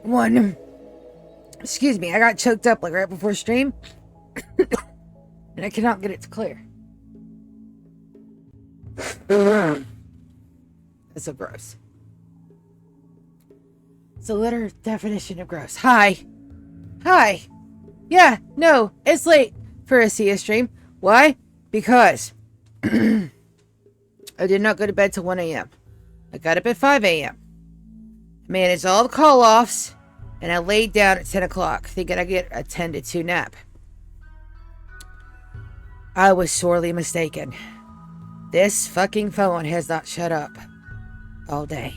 One. Excuse me, I got choked up like right before stream. And I cannot get it to clear. That's so gross. It's a letter definition of gross. Hi. Hi. Yeah, no, it's late for a CS stream. Why? Because I did not go to bed till 1 a.m. I got up at 5 a.m. Managed all the call-offs, and I laid down at 10 o'clock, thinking I'd get a 10 to 2 nap. I was sorely mistaken. This fucking phone has not shut up all day.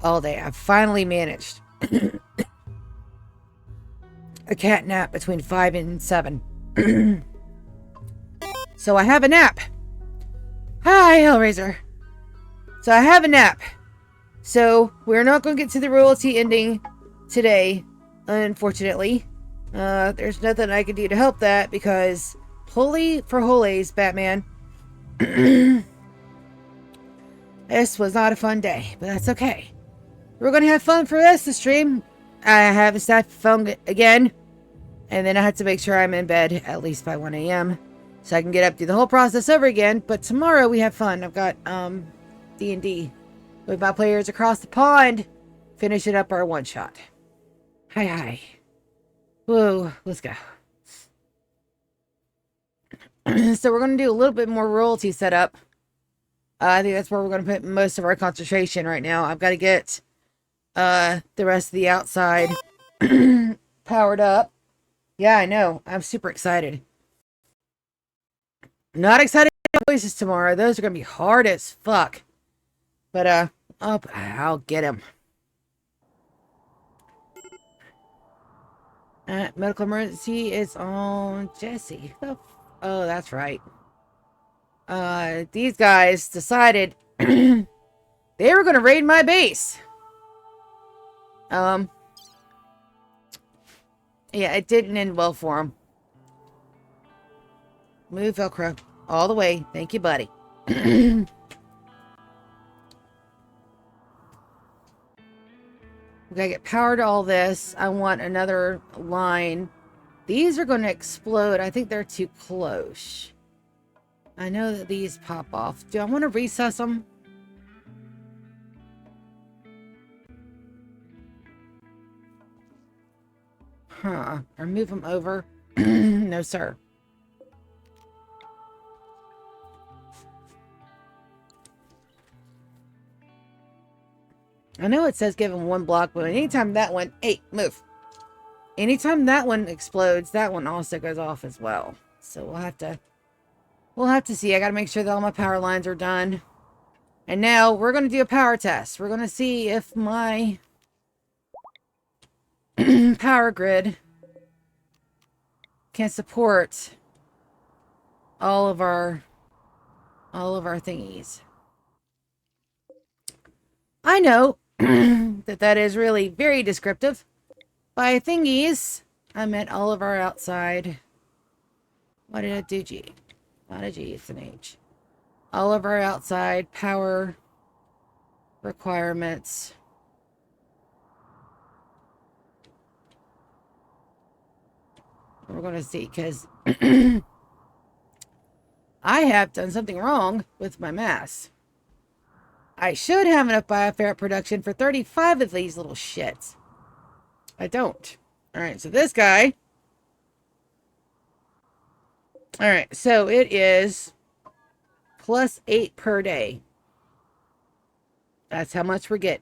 All day. I finally managed a cat nap between 5 and 7. So I have a nap. Hi, Hellraiser. So I have a nap. So we're not going to get to the royalty ending today, unfortunately. There's nothing I can do to help that because holy for holies, Batman. This was not a fun day, but that's okay. We're going to have fun for the rest of the stream. I have a staff phone again, and then I have to make sure I'm in bed at least by 1 a.m. so I can get up, do the whole process over again. But tomorrow we have fun. I've got D&D with my players across the pond, finishing up our one-shot. Hi. Whoa, let's go. So we're going to do a little bit more royalty setup. I think that's where we're going to put most of our concentration right now. I've got to get the rest of the outside powered up. Yeah, I know. I'm super excited. Not excited for voices tomorrow. Those are going to be hard as fuck. But, I'll get them. Medical emergency is on Jesse. Oh, that's right. These guys decided they were going to raid my base. Yeah, it didn't end well for them. Move Velcro all the way. Thank you, buddy. We gotta get power to all this. I want another line. These are going to explode. I think they're too close. I know that these pop off. Do I want to recess them? Or move them over? No, sir. I know it says give them 1 block, but anytime that one... Hey, move. Anytime that one explodes, that one also goes off as well. So we'll have to see. I gotta make sure that all my power lines are done. And now we're gonna do a power test. We're gonna see if my power grid can support all of our thingies. I know that is really very descriptive. By thingies, I meant all of our outside. What did I do, G? Not a G, it's an H. All of our outside power requirements. We're going to see, because I have done something wrong with my mass. I should have enough bioferret production for 35 of these little shits. I don't. Alright, so this guy. Alright, so it is plus 8 per day. That's how much we're getting.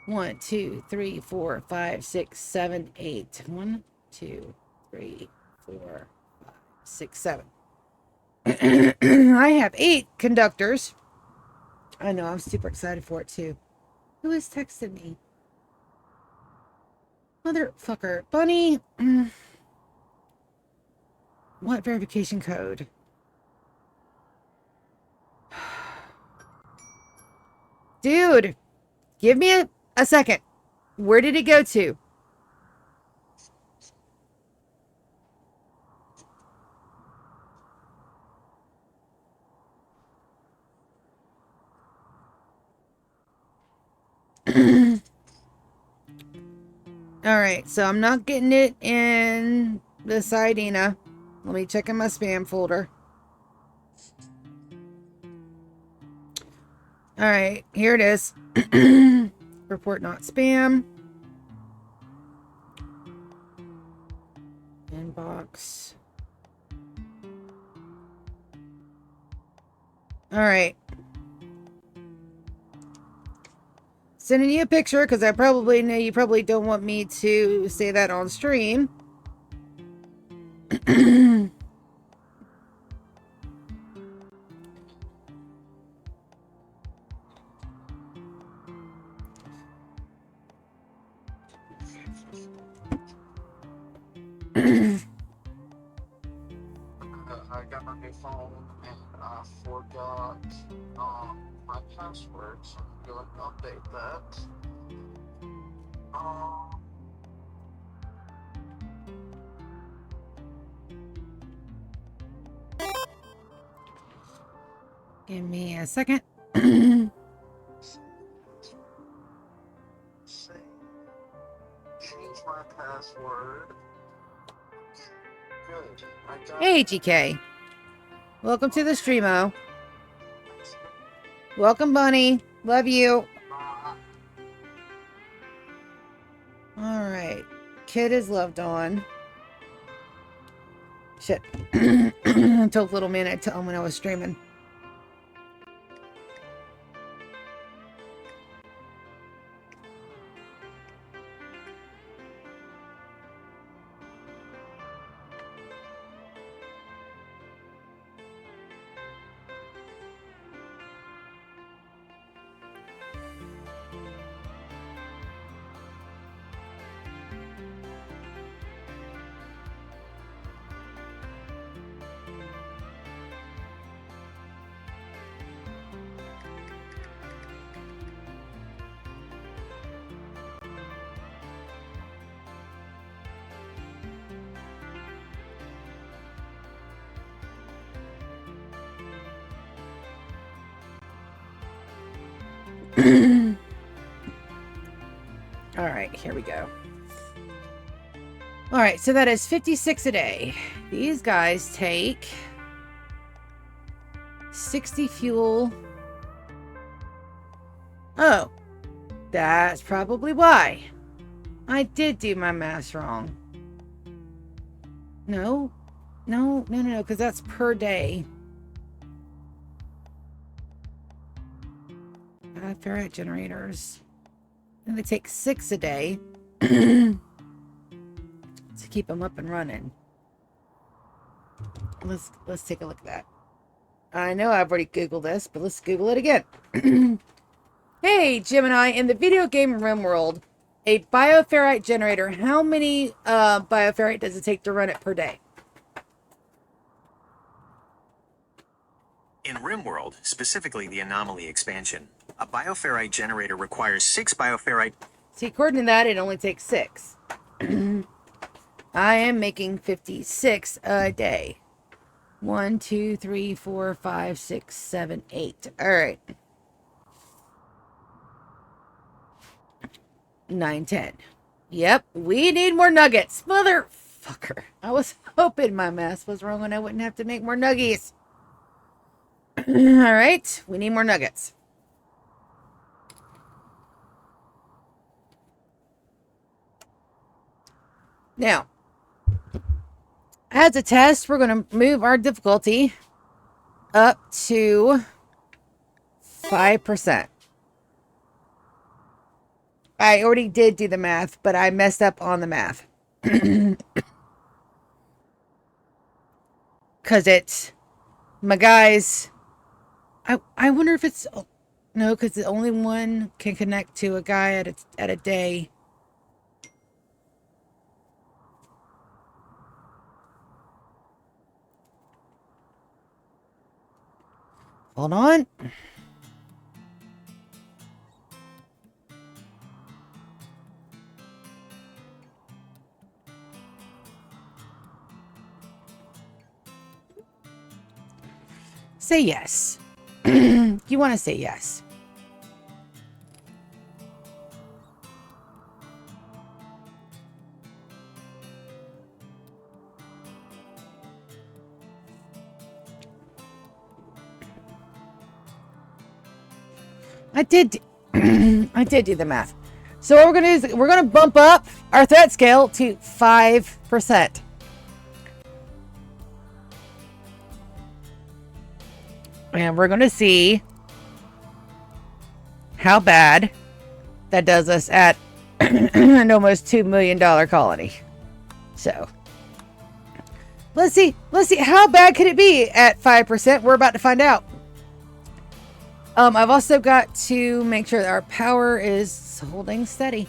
1, 2, 3, 4, 5, 6, 7, 8. 1, 2, 3, 4, 5, 6, 7. I have 8 conductors. I know, I'm super excited for it too. Who has texted me? Motherfucker. Bunny. What verification code? Dude, give me a second. Where did it go to? Alright, so I'm not getting it in the Sidina. Let me check in my spam folder. Alright, here it is. Report not spam. Inbox. Alright. Sending you a picture because I probably know you probably don't want me to say that on stream. I got a new phone and I forgot my password, so I'm going to update that. Give me a second. Change my password. Good. Hey, GK. Welcome to the streamo. Welcome, Bunny. Love you. Alright. Kid is loved on. Shit. I told little man I'd tell him when I was streaming. Alright, here we go. Alright, so that is 56 a day. These guys take 60 fuel. Oh, that's probably why. I did do my math wrong. No, because that's per day. Ferrite generators. And they take 6 a day to keep them up and running. Let's take a look at that. I know I've already Googled this, but let's Google it again. Hey, Gemini, in the video game Rimworld, a bioferrite generator, how many bioferrite does it take to run it per day? In Rimworld, specifically the Anomaly expansion, a bioferrite generator requires 6 bioferrite... See, according to that, it only takes 6. I am making 56 a day. 1, 2, 3, 4, 5, 6, 7, 8. Alright. 9, 10. Yep, we need more nuggets. Motherfucker. I was hoping my math was wrong and I wouldn't have to make more nuggies. Alright, we need more nuggets. Now, as a test, we're going to move our difficulty up to 5%. I already did do the math, but I messed up on the math. Because it's... My guys... I wonder if it's... No, because the only one can connect to a guy at a day. Hold on. Say yes. You want to say yes. I did. I did do the math. So what we're gonna do is we're gonna bump up our threat scale to 5%. And we're gonna see how bad that does us at an almost $2 million colony. So let's see how bad could it be at 5%. We're about to find out. I've also got to make sure that our power is holding steady.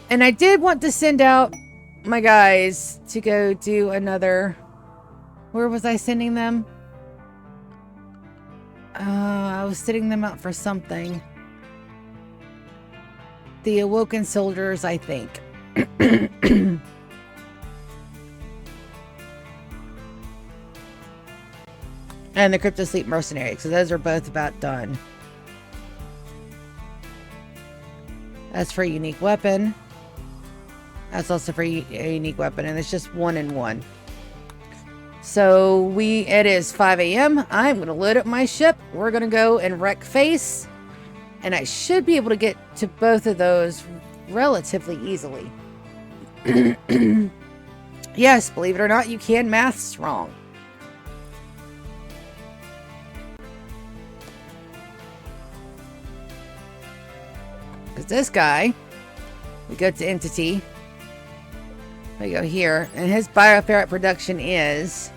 And I did want to send out my guys to go do another... Where was I sending them? I was sending them out for something. The Awoken Soldiers, I think. And the Crypto Sleep Mercenary, so those are both about done. That's for a unique weapon. That's also for a unique weapon, and it's just 1 and 1. So it is 5 a.m. I'm going to load up my ship. We're going to go and wreck face. And I should be able to get to both of those relatively easily. Yes, believe it or not, you can maths wrong. Because this guy, we go to entity. We go here, and his bioferrite production is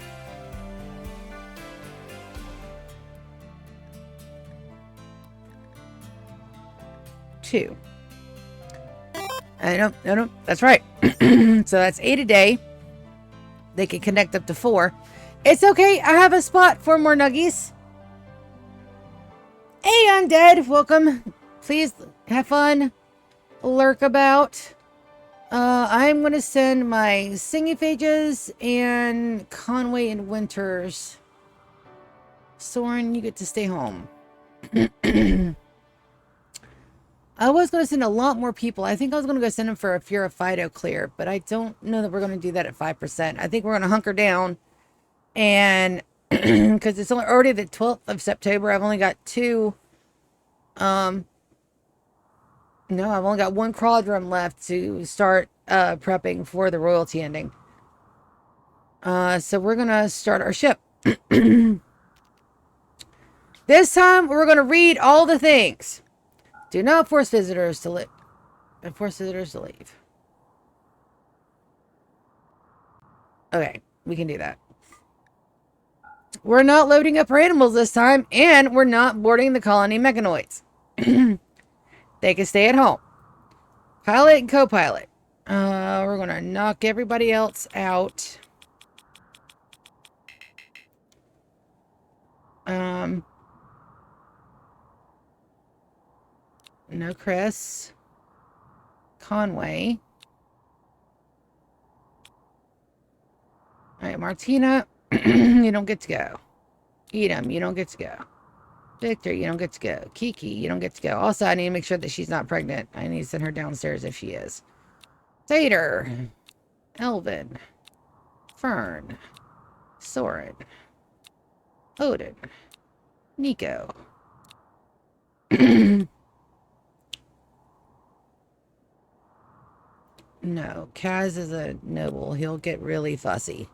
2. No, that's right. So that's 8 a day. They can connect up to 4. It's okay. I have a spot for more nuggies. Hey, undead, welcome. Please have fun. Lurk about. I'm going to send my Singiphages and Conway and Winters. Soren, you get to stay home. I was going to send a lot more people. I think I was going to go send them for a Fear of Fido clear, but I don't know that we're going to do that at 5%. I think we're going to hunker down. And because it's already the 12th of September, I've only got 2. No, I've only got 1 Crawdrum left to start prepping for the royalty ending. So we're going to start our ship. This time, we're going to read all the things. Do not force visitors to leave. Okay, we can do that. We're not loading up our animals this time, and we're not boarding the colony mechanoids. They can stay at home. Pilot and co-pilot. We're going to knock everybody else out. No Chris. Conway. Alright, Martina. You don't get to go. Edom, you don't get to go. Victor, you don't get to go. Kiki, you don't get to go. Also, I need to make sure that she's not pregnant. I need to send her downstairs if she is. Tater. Elvin. Fern. Soren. Odin. Nico. No, Kaz is a noble. He'll get really fussy.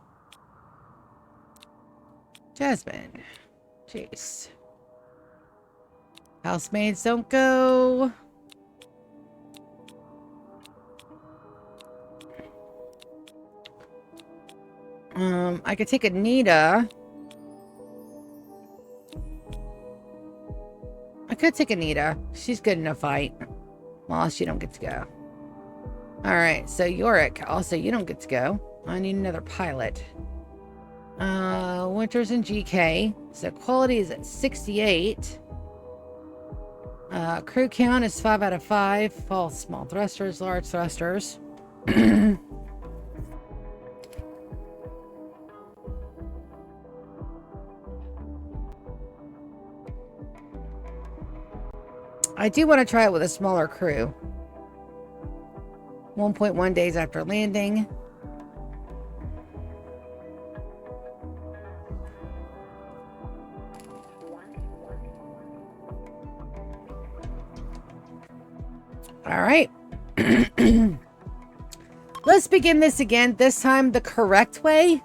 Jasmine. Jeez. Housemaids don't go. I could take Anita. I could take Anita. She's good in a fight. Well, she don't get to go. Alright, so Yorick. Also, you don't get to go. I need another pilot. Winters and GK. So quality is at 68. Crew count is 5 out of 5. All small thrusters, large thrusters. I do want to try it with a smaller crew. 1.1 days after landing. All right. Let's begin this again. This time the correct way.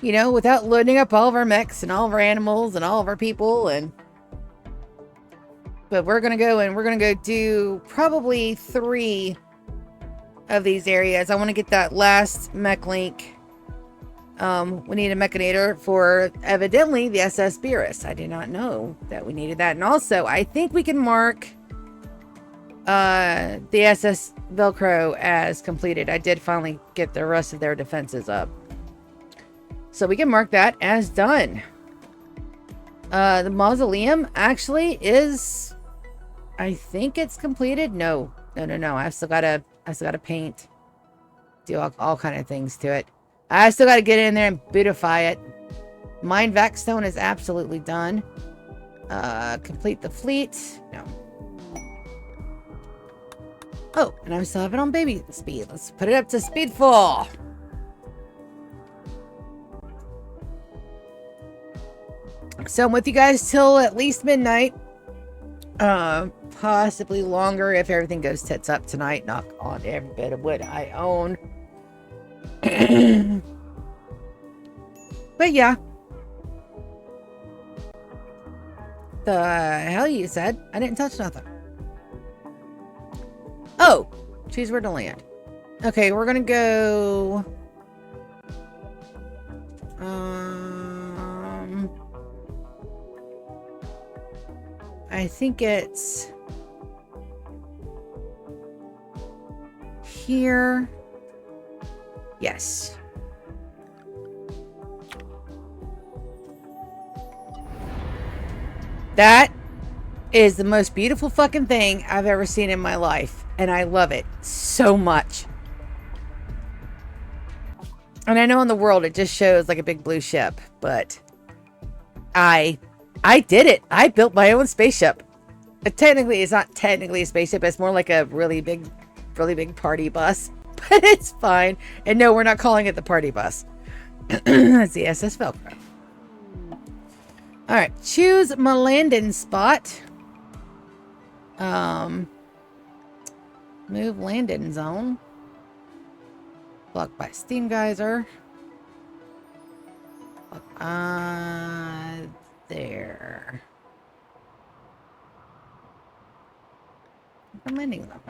You know, without loading up all of our mechs and all of our animals and all of our people. But we're going to go and we're going to go do probably 3 of these areas. I want to get that last mech link. We need a mechanator for evidently the SS Beerus. I did not know that we needed that. And also, I think we can mark the SS Velcro as completed. I did finally get the rest of their defenses up. So we can mark that as done. The mausoleum actually is, I think it's completed. No. I've still gotta paint, do all kind of things to it. I still gotta get in there and beautify it. Mine vac stone is absolutely done. Complete the fleet. No. Oh, and I still have it on baby speed. Let's put it up to speed 4. So I'm with you guys till at least midnight. Possibly longer if everything goes tits up tonight. Knock on every bit of wood I own. But yeah. The hell you said? I didn't touch nothing. Oh, choose where to land. Okay, we're gonna go. I think it's here. Yes. That is the most beautiful fucking thing I've ever seen in my life. And I love it so much. And I know in the world it just shows like a big blue ship, but I did it. I built my own spaceship. Technically, it's not technically a spaceship. It's more like a really big party bus. But it's fine. And no, we're not calling it the party bus. It's the SS Velcro. Alright, choose my landing spot. Move landing zone. Blocked by steam geyser. There. I'm landing them.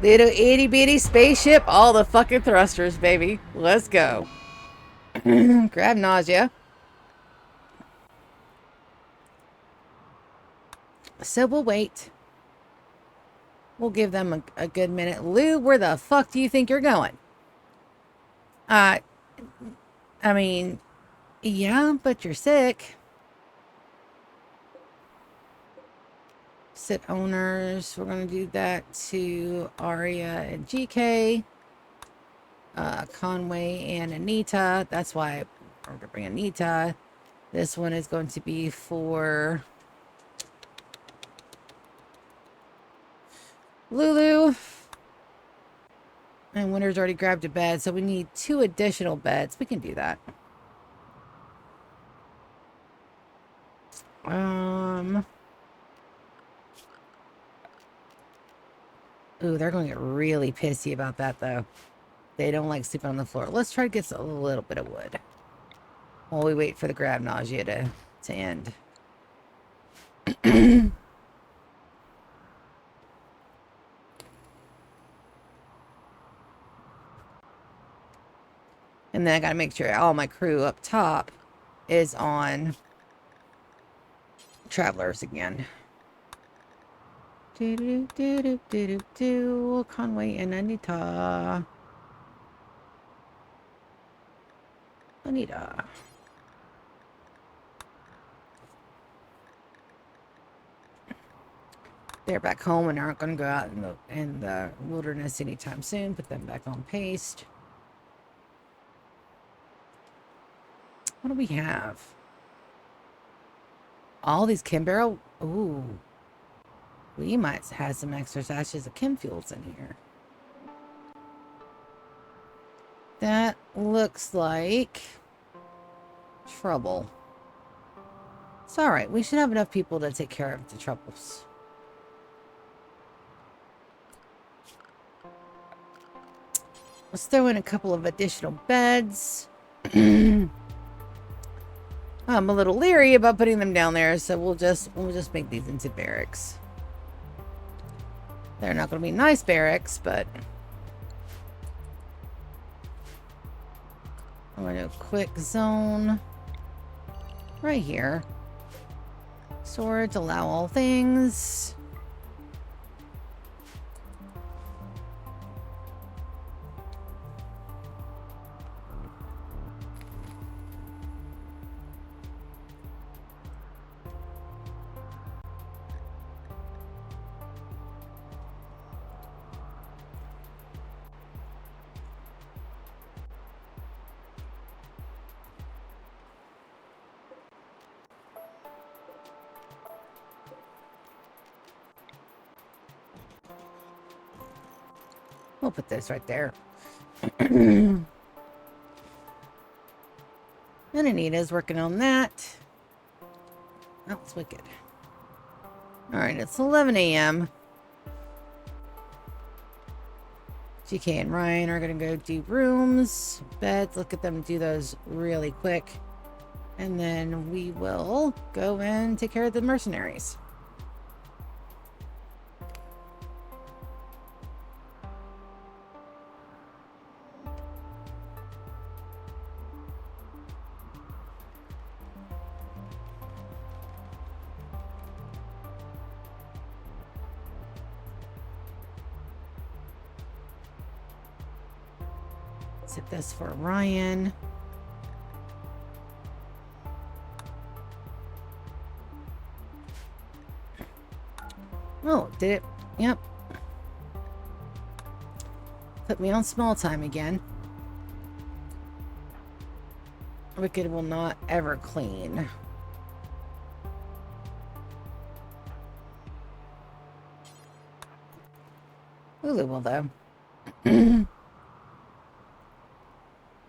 Little itty bitty spaceship, all the fucking thrusters, baby. Let's go. Grab nausea. So we'll wait. We'll give them a good minute. Lou, where the fuck do you think you're going? I mean, yeah, but you're sick. Sit owners. We're going to do that to Aria and GK. Conway and Anita. That's why we're going to bring Anita. This one is going to be for Lulu. And Winter's already grabbed a bed, so we need 2 additional beds. We can do that. Ooh, they're going to get really pissy about that, though. They don't like sleeping on the floor. Let's try to get a little bit of wood while we wait for the grab nausea to end. And then I gotta make sure all my crew up top is on travelers again. Conway and Anita. They're back home and aren't going to go out in the wilderness anytime soon. Put them back on paste. What do we have? All these chem barrel. Ooh. We might have some extra sashes of chem fuels in here. That looks like trouble. It's alright. We should have enough people to take care of the troubles. Let's throw in a couple of additional beds. I'm a little leery about putting them down there, so we'll just make these into barracks. They're not going to be nice barracks, but I'm going to do a quick zone right here. Storage, allow all things. We'll put this right there. And Anita's working on that. Oh, it's wicked. Alright, it's 11 a.m. GK and Ryan are going to go do rooms, beds. Look at them do those really quick. And then we will go and take care of the mercenaries. Set this for Ryan. Oh, did it? Yep. Put me on small time again. Wicked will not ever clean. Lulu will, though.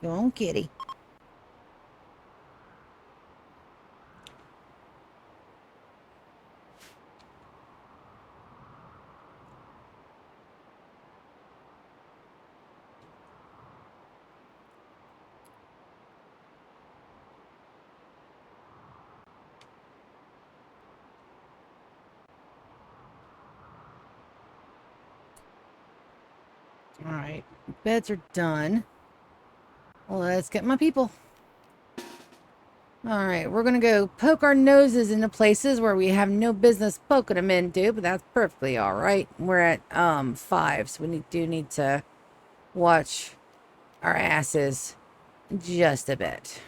Go on, kitty. All right, beds are done. Let's get my people. All right, we're gonna go poke our noses into places where we have no business poking them into, but that's perfectly all right. We're at 5, so we do need to watch our asses just a bit.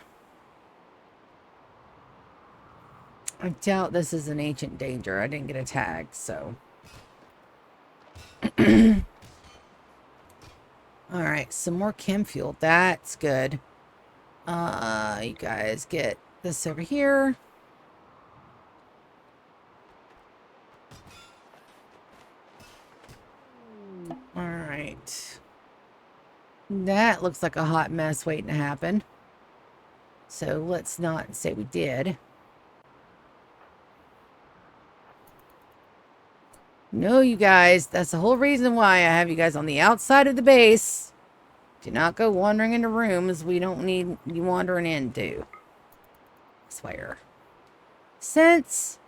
I doubt this is an ancient danger. I didn't get a tag, so. Alright, some more chem fuel. That's good. You guys get this over here. Alright. That looks like a hot mess waiting to happen. So let's not say we did. No, you guys, that's the whole reason why I have you guys on the outside of the base. Do not go wandering into rooms we don't need you wandering into. I swear. Sense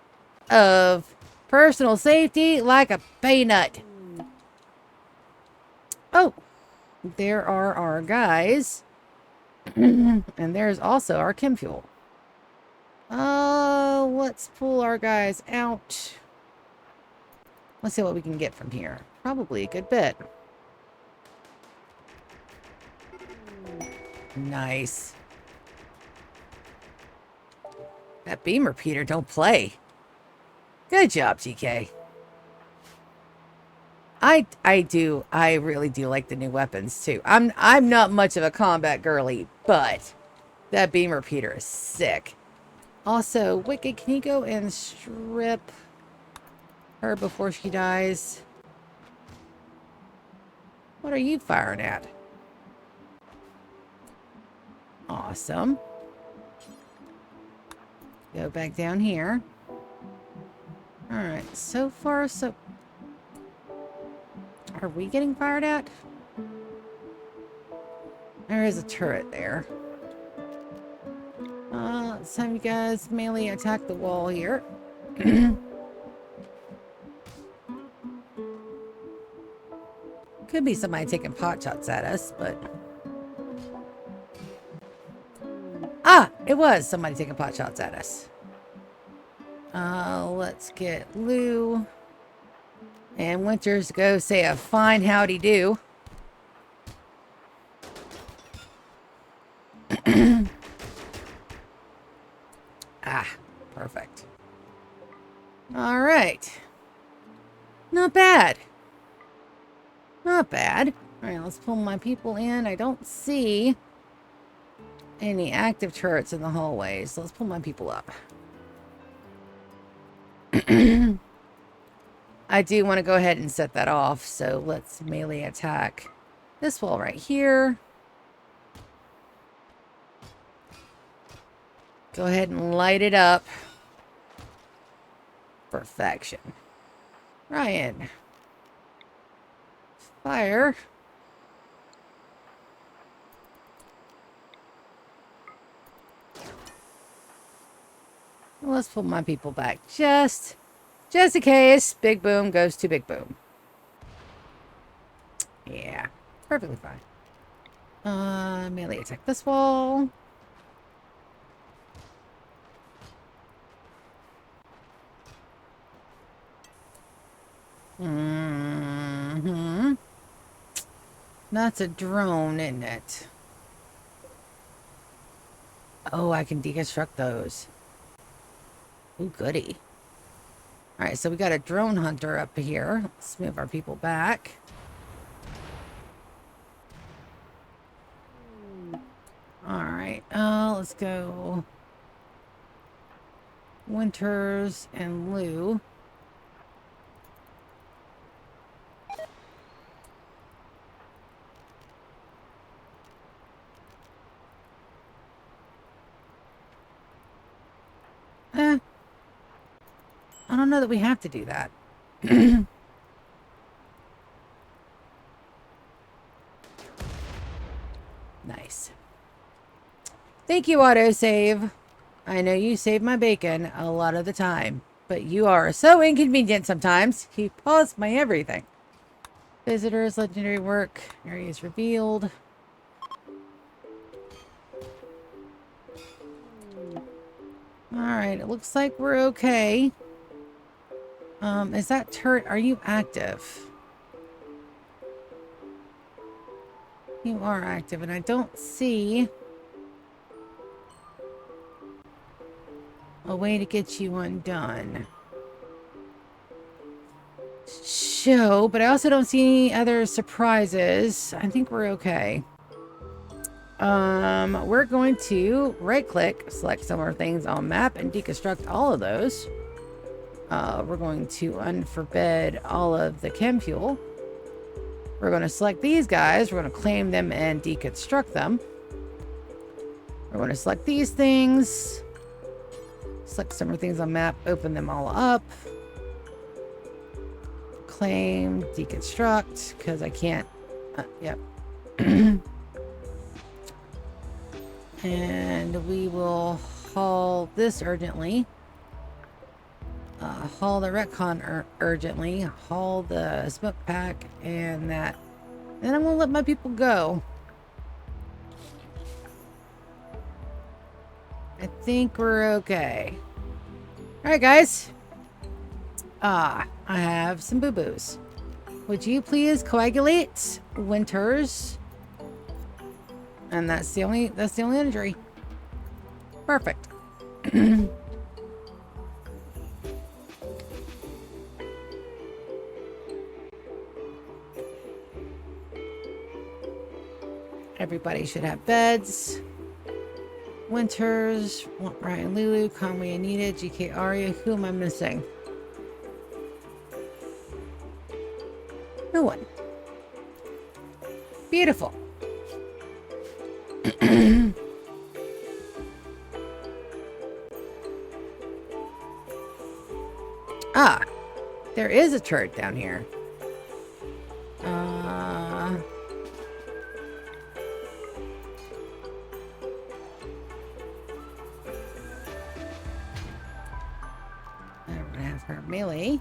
of personal safety like a peanut. Oh, there are our guys. And there's also our chem fuel. Let's pull our guys out. Let's see what we can get from here. Probably a good bit. Nice. That beam repeater don't play. Good job, GK. I really do like the new weapons too. I'm not much of a combat girly, but that beam repeater is sick. Also, Wicked, can you go and strip her before she dies? What are you firing at? Awesome. Go back down here. Alright, so far, so... Are we getting fired at? There is a turret there. It's time you guys melee attack the wall here. Could be somebody taking pot shots at us, but... Ah! It was somebody taking pot shots at us. Let's get Lou and Winters to go say a fine howdy do. Ah, perfect. All right. Not bad. Not bad. All right, let's pull my people in. I don't see any active turrets in the hallways, so let's pull my people up. I do want to go ahead and set that off, so let's melee attack this wall right here. Go ahead and light it up. Perfection. Ryan. Fire. Let's pull my people back just in case Big Boom goes to Big Boom. Yeah, perfectly fine. Melee attack this wall. That's a drone, isn't it? Oh, I can deconstruct those. Ooh, goody. Alright, so we got a drone hunter up here. Let's move our people back. Alright, let's go Winters and Lou. I don't know that we have to do that. Nice. Thank you, autosave. I know you save my bacon a lot of the time, but you are so inconvenient sometimes. You pause my everything. Visitors, legendary work, areas revealed. Alright, it looks like we're okay. Is that turret, are you active? You are active, and I don't see a way to get you undone. Show, but I also don't see any other surprises. I think we're okay. We're going to right-click, select some of our things on map, and deconstruct all of those. We're going to unforbid all of the chem fuel. We're going to select these guys. We're going to claim them and deconstruct them. We're going to select these things. Select some of the things on map, open them all up. Claim, deconstruct, because I can't. Yep. And we will haul this urgently. Haul the retcon urgently. Haul the smoke pack and that. Then I'm going to let my people go. I think we're okay. Alright, guys. I have some boo-boos. Would you please coagulate Winters? And that's the only injury. Perfect. Everybody should have beds. Winters, Ryan Lulu, Conway Anita, GK Aria. Who am I missing? No one. Beautiful. Ah, there is a turret down here. I'm gonna have her melee.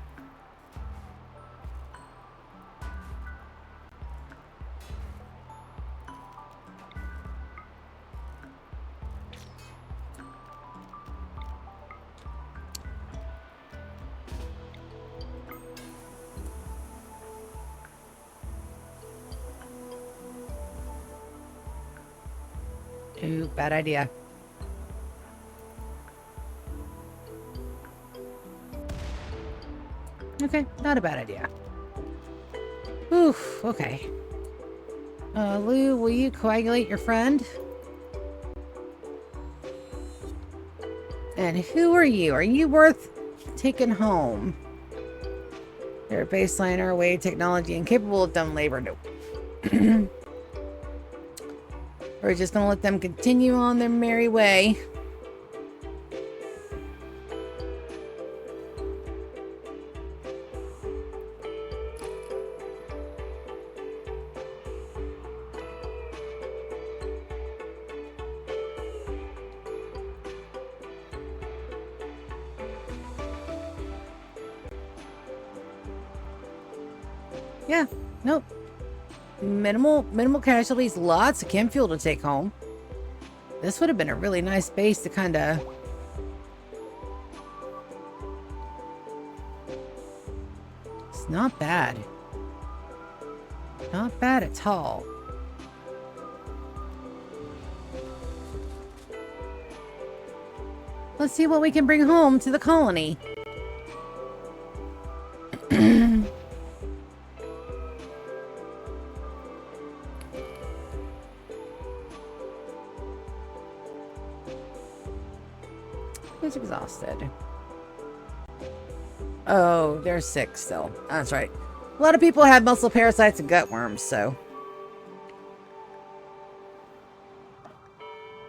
Ooh, bad idea. Okay, not a bad idea. Oof, okay. Lou, will you coagulate your friend? And who are you? Are you worth taking home? They're a baseliner, away technology, incapable of dumb labor. Nope. We're just gonna let them continue on their merry way. Yeah, nope. Minimal casualties, lots of chem fuel to take home. This would have been a really nice base to kind of... It's not bad. Not bad at all. Let's see what we can bring home to the colony. Who's exhausted? Oh, they're sick still. That's right. A lot of people have muscle parasites and gut worms, so...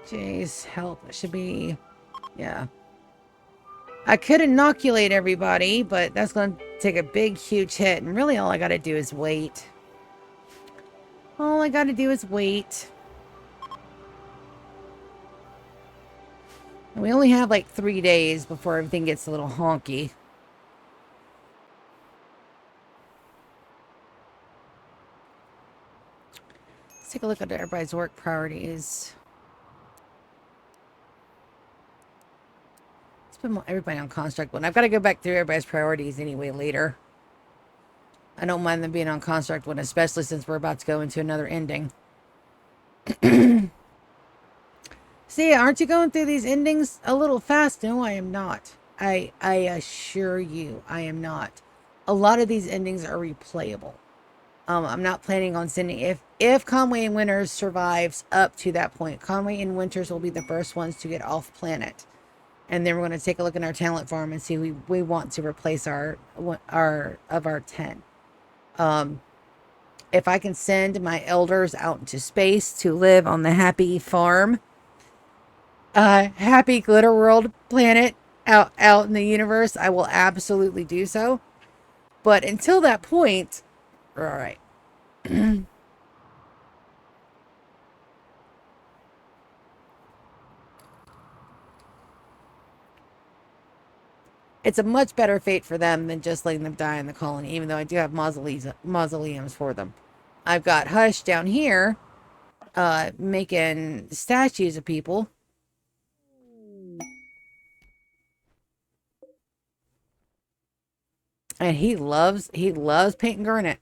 Jeez, help. It should be... Yeah. I could inoculate everybody, but that's going to take a big, huge hit. And really all I got to do is wait. All I got to do is wait. And we only have like 3 days before everything gets a little honky. Let's take a look at everybody's work priorities. Let's put everybody on construct one. I've got to go back through everybody's priorities anyway later. I don't mind them being on construct one, especially since we're about to go into another ending. See, aren't you going through these endings a little fast? No, I am not. I assure you, I am not. A lot of these endings are replayable. I'm not planning on sending... If Conway and Winters survives up to that point, Conway and Winters will be the first ones to get off planet. And then we're going to take a look at our talent farm and see who we want to replace our 10. If I can send my elders out into space to live on the happy farm... happy glitter world planet out in the universe, I will absolutely do so. But until that point, all right. It's a much better fate for them than just letting them die in the colony, even though I do have mausoleums for them. I've got Hush down here, making statues of people. And he loves painting garnet.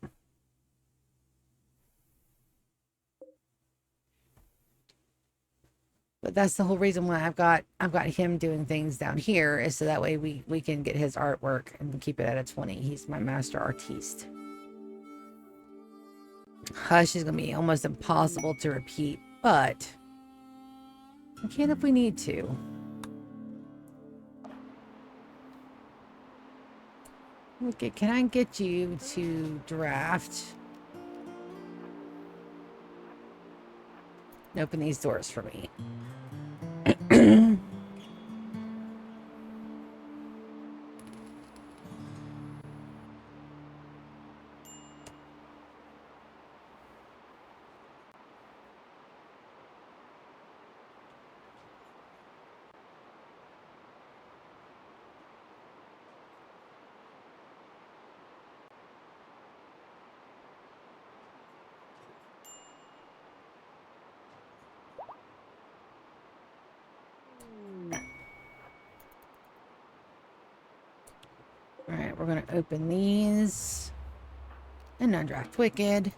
But that's the whole reason why I've got him doing things down here, is so that way we can get his artwork and keep it at a 20. He's my master artiste. Hush is gonna be almost impossible to repeat, but we can if we need to. Okay, can I get you to draft? Open these doors for me. Alright, we're going to open these. And undraft Wicked.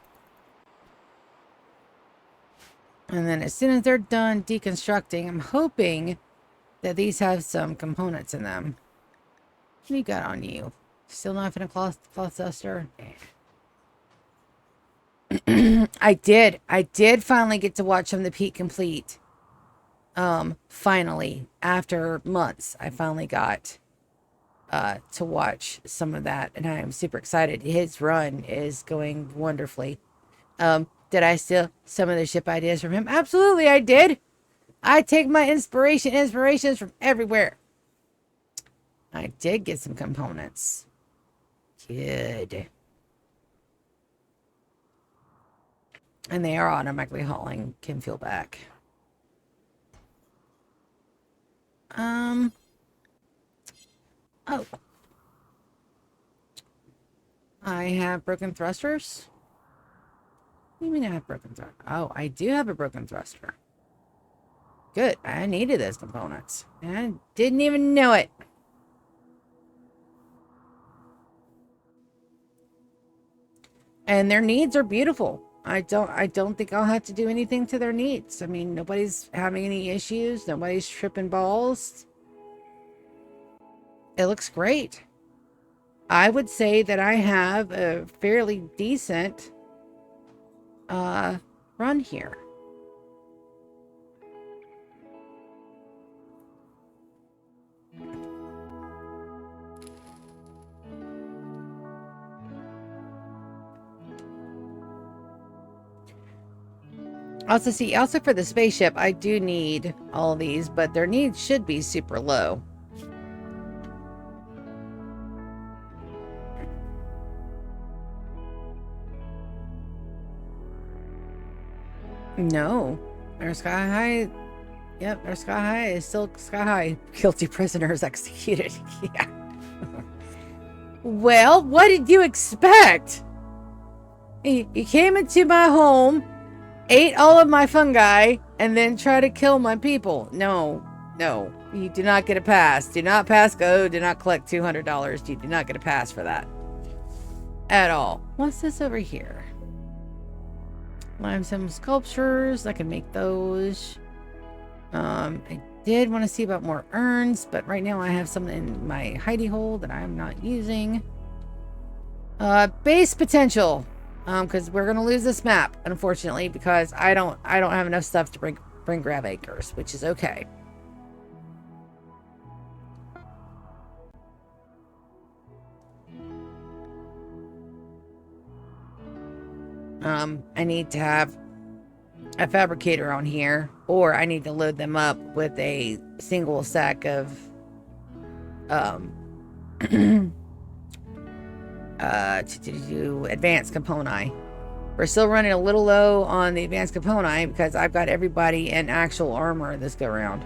And then as soon as they're done deconstructing, I'm hoping that these have some components in them. What do you got on you? Still not in a cloth duster? I did finally get to watch some of the Pete Complete. Finally, after months, I finally got to watch some of that, and I am super excited. His run is going wonderfully. Did I steal some of the ship ideas from him? Absolutely, I did. I take my inspirations from everywhere. I did get some components. Good. And they are automatically hauling Kim Fuel back. Oh. I have broken thrusters. What do you mean I have broken thruster? Oh, I do have a broken thruster. Good. I needed those components. And I didn't even know it. And their needs are beautiful. I don't think I'll have to do anything to their needs. I mean, nobody's having any issues. Nobody's tripping balls. It looks great. I would say that I have a fairly decent run here. Also for the spaceship, I do need all these, but their needs should be super low. No, they're sky high. Yep, they're sky high. It's still sky high. Guilty prisoners executed. Yeah. Well, what did you expect? You came into my home, ate all of my fungi, and then try to kill my people. No, you do not get a pass. Do not pass go. Do not collect $200. You do not get a pass for that at all. What's this over here? Limestone sculptures. I can make those. I did want to see about more urns, but right now I have some in my hidey hole that I'm not using. Base potential. Because we're gonna lose this map, unfortunately, because I don't have enough stuff to bring grav acres, which is okay. I need to have a fabricator on here, or I need to load them up with a single stack of to do advanced component. We're still running a little low on the advanced component because I've got everybody in actual armor this go round.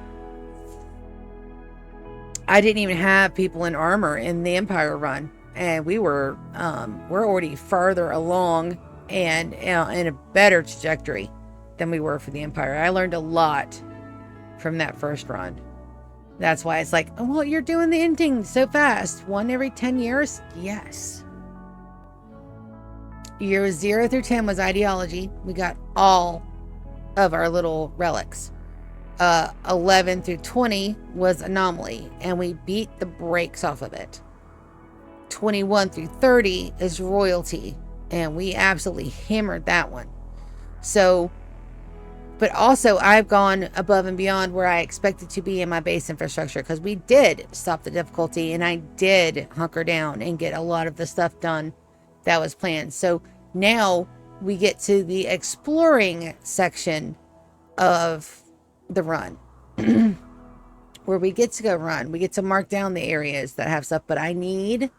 I didn't even have people in armor in the Empire run, and we're already farther along and in a better trajectory than we were for the Empire. I learned a lot from that first run. That's why it's like, oh, well, you're doing the ending so fast. 1 every 10 years? Yes. Years 0 through 10 was ideology. We got all of our little relics. 11 through 20 was anomaly, and we beat the brakes off of it. 21 through 30 is royalty, and we absolutely hammered that one. So, but also I've gone above and beyond where I expected to be in my base infrastructure, because we did stop the difficulty, and I did hunker down and get a lot of the stuff done that was planned. So now we get to the exploring section of the run where we get to go run. We get to mark down the areas that have stuff, but I need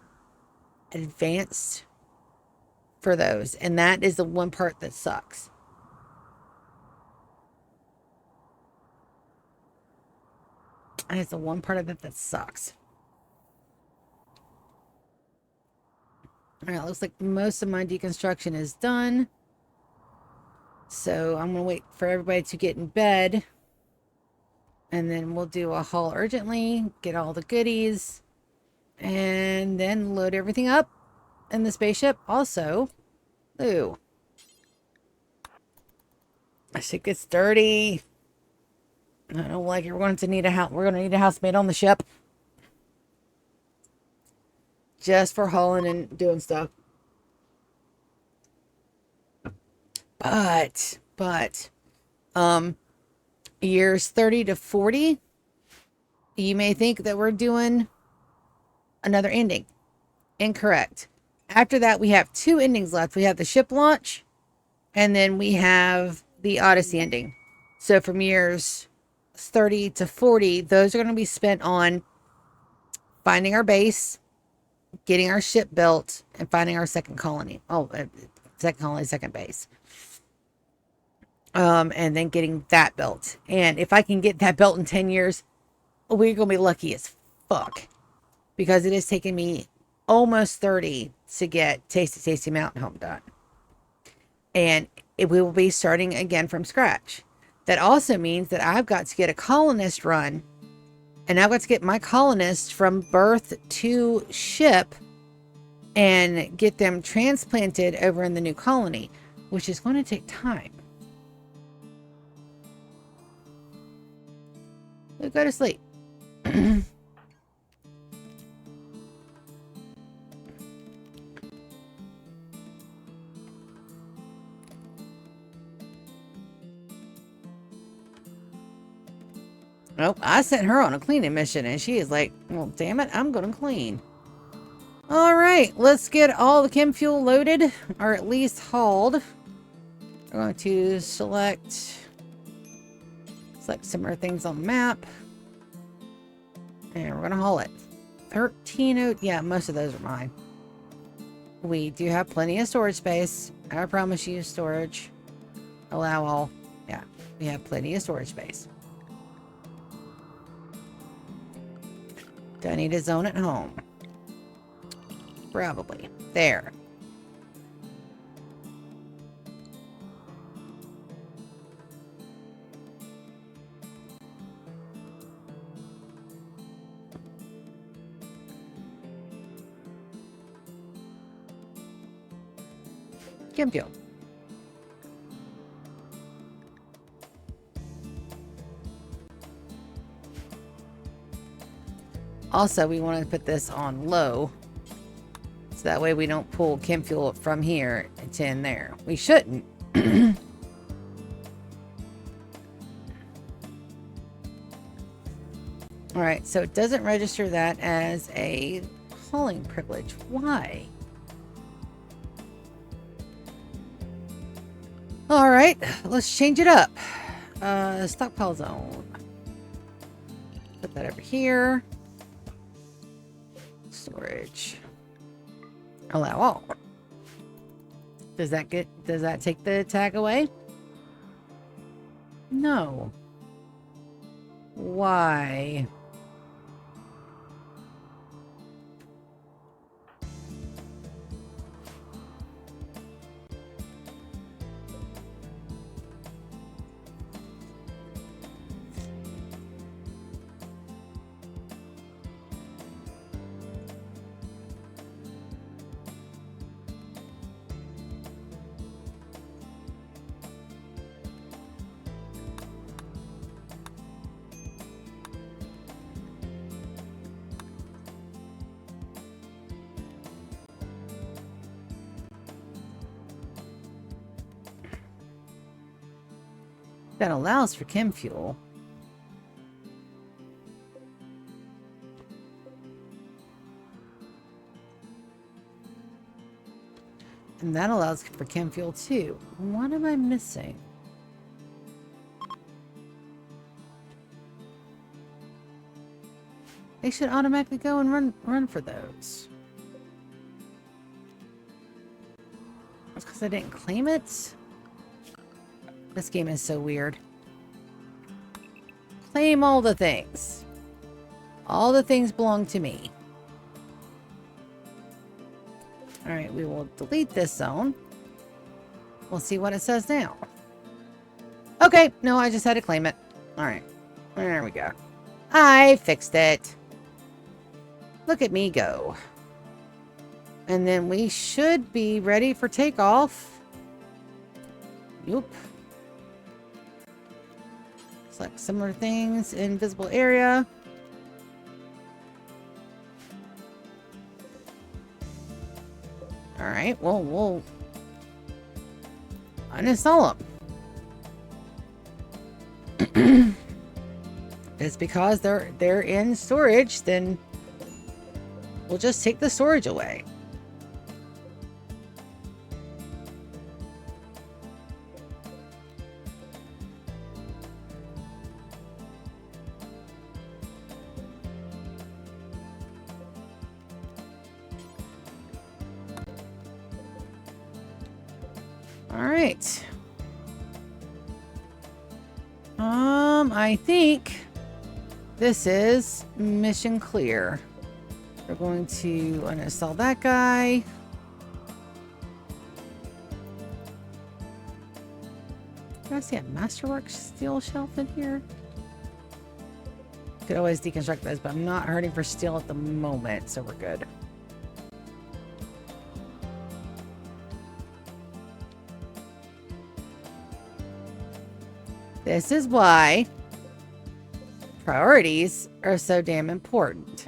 advanced for those, and that is the one part that sucks. And it's the one part of it that sucks. All right, looks like most of my deconstruction is done. So I'm going to wait for everybody to get in bed. And then we'll do a haul urgently, get all the goodies. And then load everything up in the spaceship. Also, ooh, that shit gets dirty. I don't like it. We're going to need a house. We're going to need a housemaid on the ship. Just for hauling and doing stuff. But, years 30 to 40, you may think that we're doing another ending. Incorrect. After that, we have 2 endings left. We have the ship launch, and then we have the Odyssey ending. So from years 30 to 40, those are going to be spent on finding our base, getting our ship built, and finding our second colony. Second colony, second base. And then getting that built. And if I can get that built in 10 years, we're going to be lucky as fuck. Because it has taken me almost 30 to get Tasty Mountain Home done. And we will be starting again from scratch. That also means that I've got to get a colonist run. And I've got to get my colonists from birth to ship and get them transplanted over in the new colony, which is going to take time. So go to sleep. Nope, I sent her on a cleaning mission and she is like, well, damn it, I'm going to clean. All right, let's get all the chem fuel loaded, or at least hauled. We're going to select some more things on the map. And we're going to haul it. 13, yeah, most of those are mine. We do have plenty of storage space. I promise you storage. Allow all. Yeah, we have plenty of storage space. Do I need a zone at home? Probably. There. Chem fuel. Also, we want to put this on low. So that way we don't pull chem fuel from here to in there. We shouldn't. Alright, so it doesn't register that as a hauling privilege. Why? Alright, let's change it up. Stockpile zone. Put that over here. Storage. Allow all. Does that take the tag away? No. Why? That allows for chem fuel. And that allows for chem fuel too. What am I missing? They should automatically go and run for those. That's because I didn't claim it? This game is so weird. Claim all the things. All the things belong to me. Alright, we will delete this zone. We'll see what it says now. Okay, no, I just had to claim it. Alright, there we go. I fixed it. Look at me go. And then we should be ready for takeoff. Yup. Select similar things. Invisible area. Alright, well, we'll uninstall them. It's because they're in storage, then we'll just take the storage away. All right. I think this is mission clear. We're going to uninstall that guy. Do I see a Masterworks steel shelf in here? Could always deconstruct those, but I'm not hurting for steel at the moment, so we're good. This is why priorities are so damn important.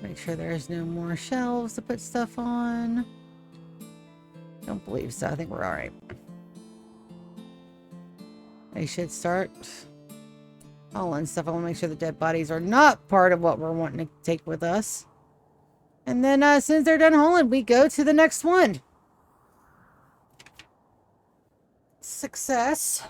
Make sure there's no more shelves to put stuff on. Don't believe so. I think we're all right. They should start hauling stuff. I want to make sure the dead bodies are not part of what we're wanting to take with us. And then as soon as they're done hauling, we go to the next one. Success.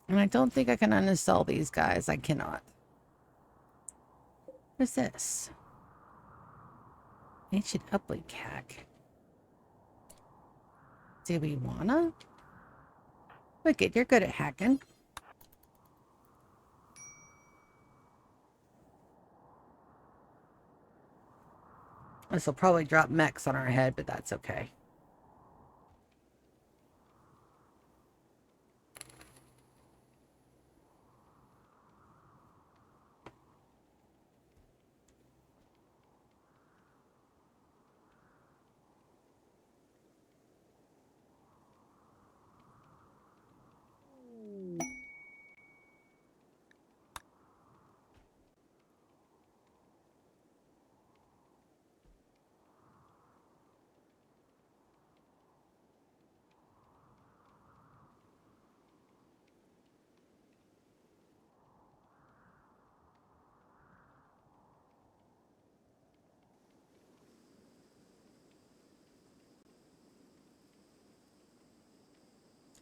And I don't think I can uninstall these guys. I cannot. What is this? Ancient uplink hack. Do we wanna? Wicked, you're good at hacking. This will probably drop mechs on our head, but that's okay.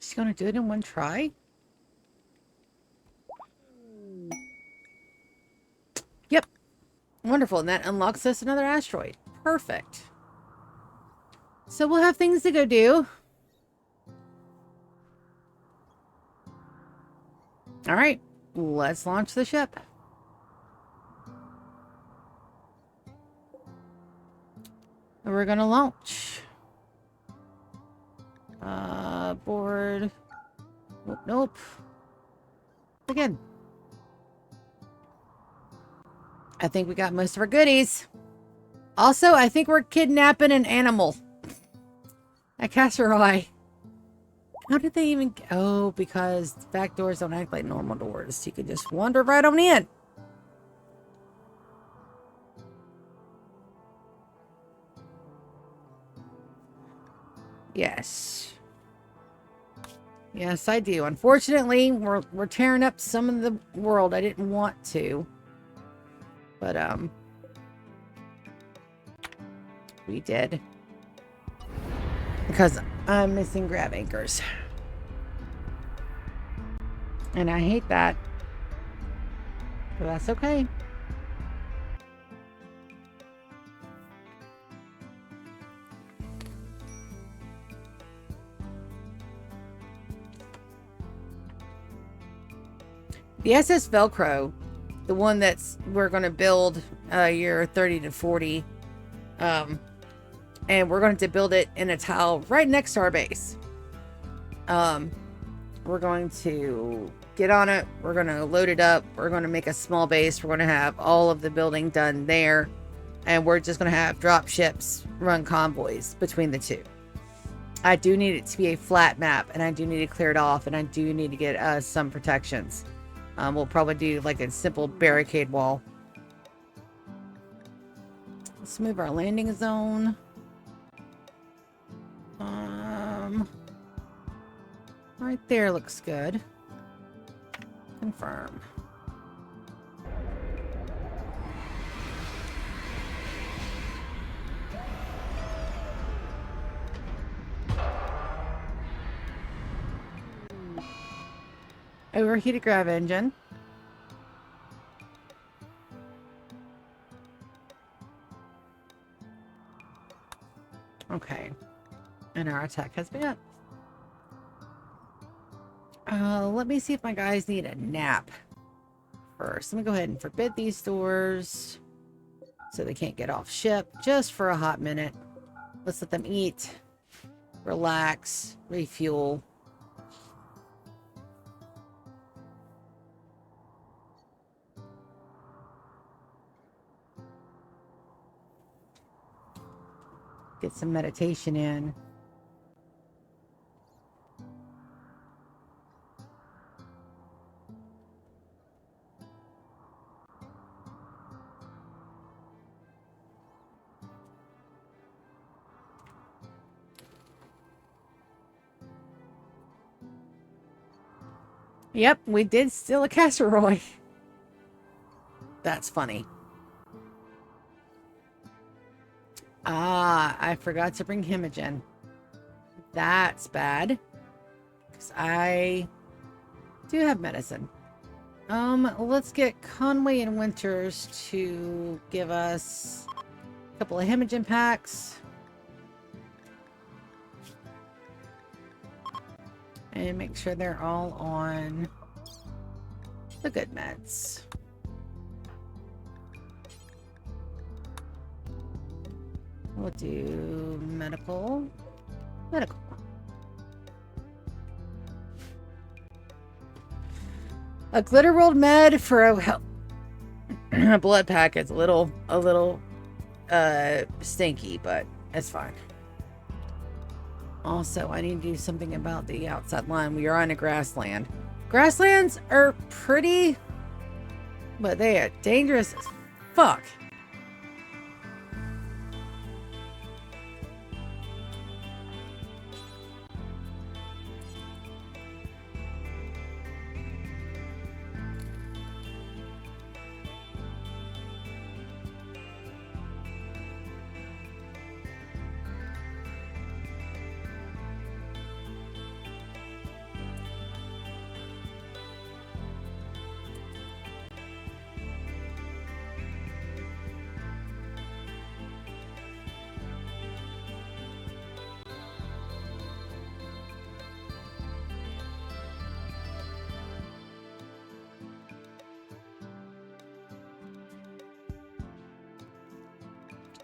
She's gonna do it in one try? Yep. Wonderful. And that unlocks us another asteroid. Perfect. So we'll have things to go do. All right. Let's launch the ship. And we're gonna launch. Board. Nope, nope. Again. I think we got most of our goodies. Also, I think we're kidnapping an animal. At Casseroy. How did they even... Oh, because back doors don't act like normal doors. You could just wander right on in. Yes. Yes, I do. Unfortunately, we're tearing up some of the world. I didn't want to. But, we did. Because I'm missing grab anchors. And I hate that. But that's okay. The SS Velcro, the one that's we're going to build year 30 to 40, and we're going to build it in a tile right next to our base. We're going to get on it. We're going to load it up. We're going to make a small base. We're going to have all of the building done there. And we're just going to have drop ships run convoys between the two. I do need it to be a flat map, and I do need to clear it off, and I do need to get some protections. We'll probably do like a simple barricade wall. Let's move our landing zone. Right there looks good. Confirm. Overheated grav engine. Okay. And our attack has been up. Let me see if my guys need a nap first. Let me go ahead and forbid these doors so they can't get off ship just for a hot minute. Let's let them eat, relax, refuel. Get some meditation in. Yep, we did steal a casserole. That's funny. Ah, I forgot to bring Himogen. That's bad. Because I do have medicine. Let's get Conway and Winters to give us a couple of Himogen packs. And make sure they're all on the good meds. We'll do medical. Medical. A Glitterworld med for a blood pack is a little stinky, but it's fine. Also, I need to do something about the outside line. We are on a grassland. Grasslands are pretty, but they are dangerous as fuck.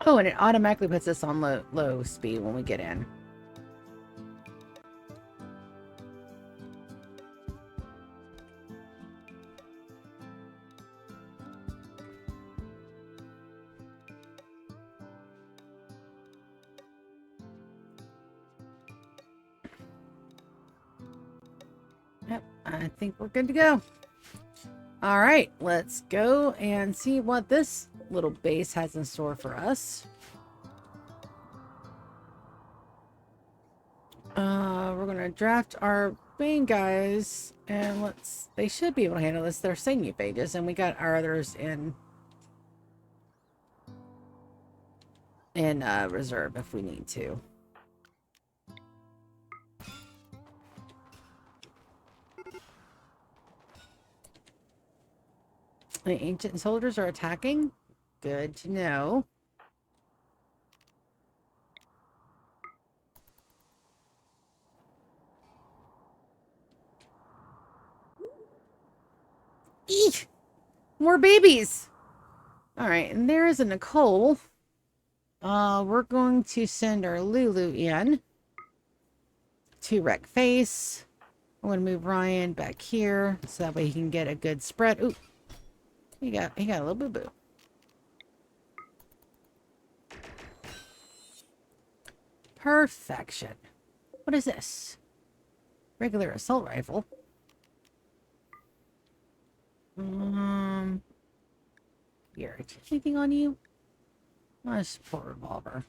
Oh, and it automatically puts us on low speed when we get in. Yep, I think we're good to go. All right, let's go and see what this little base has in store for us. We're gonna draft our main guys, and they should be able to handle this. They're Sinuphages, and we got our others in reserve if we need to. The ancient soldiers are attacking. Good to know. Eek! More babies! Alright, and there is a Nicole. We're going to send our Lulu in 2 wreck face. I'm going to move Ryan back here so that way he can get a good spread. Ooh, he got a little boo-boo. Perfection. What is this? Regular assault rifle. Here, anything on you? Oh, support revolver.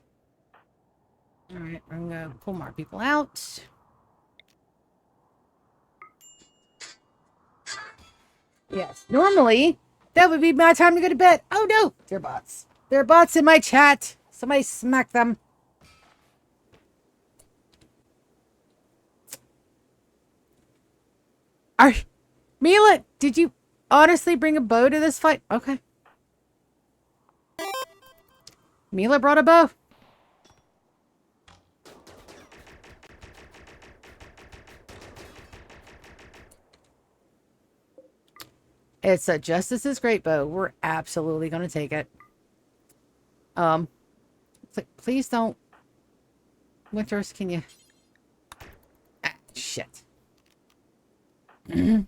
Alright, I'm gonna pull more people out. Yes, normally that would be my time to go to bed. Oh no, they're bots. There are bots in my chat. Somebody smack them. Mila, did you honestly bring a bow to this fight? Okay. Mila brought a bow. It's a Justice's great bow. We're absolutely going to take it. Please don't. Winters, can you? Ah, shit. Damn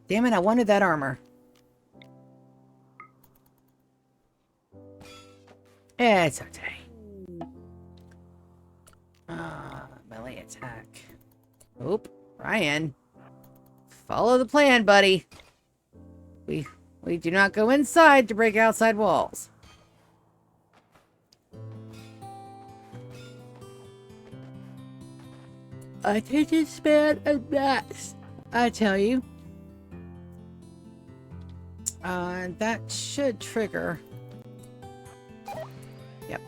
it, I wanted that armor. It's okay. Melee attack. Oop, Ryan. Follow the plan, buddy. We do not go inside to break outside walls. Attention span and max, I tell you. That should trigger. Yep.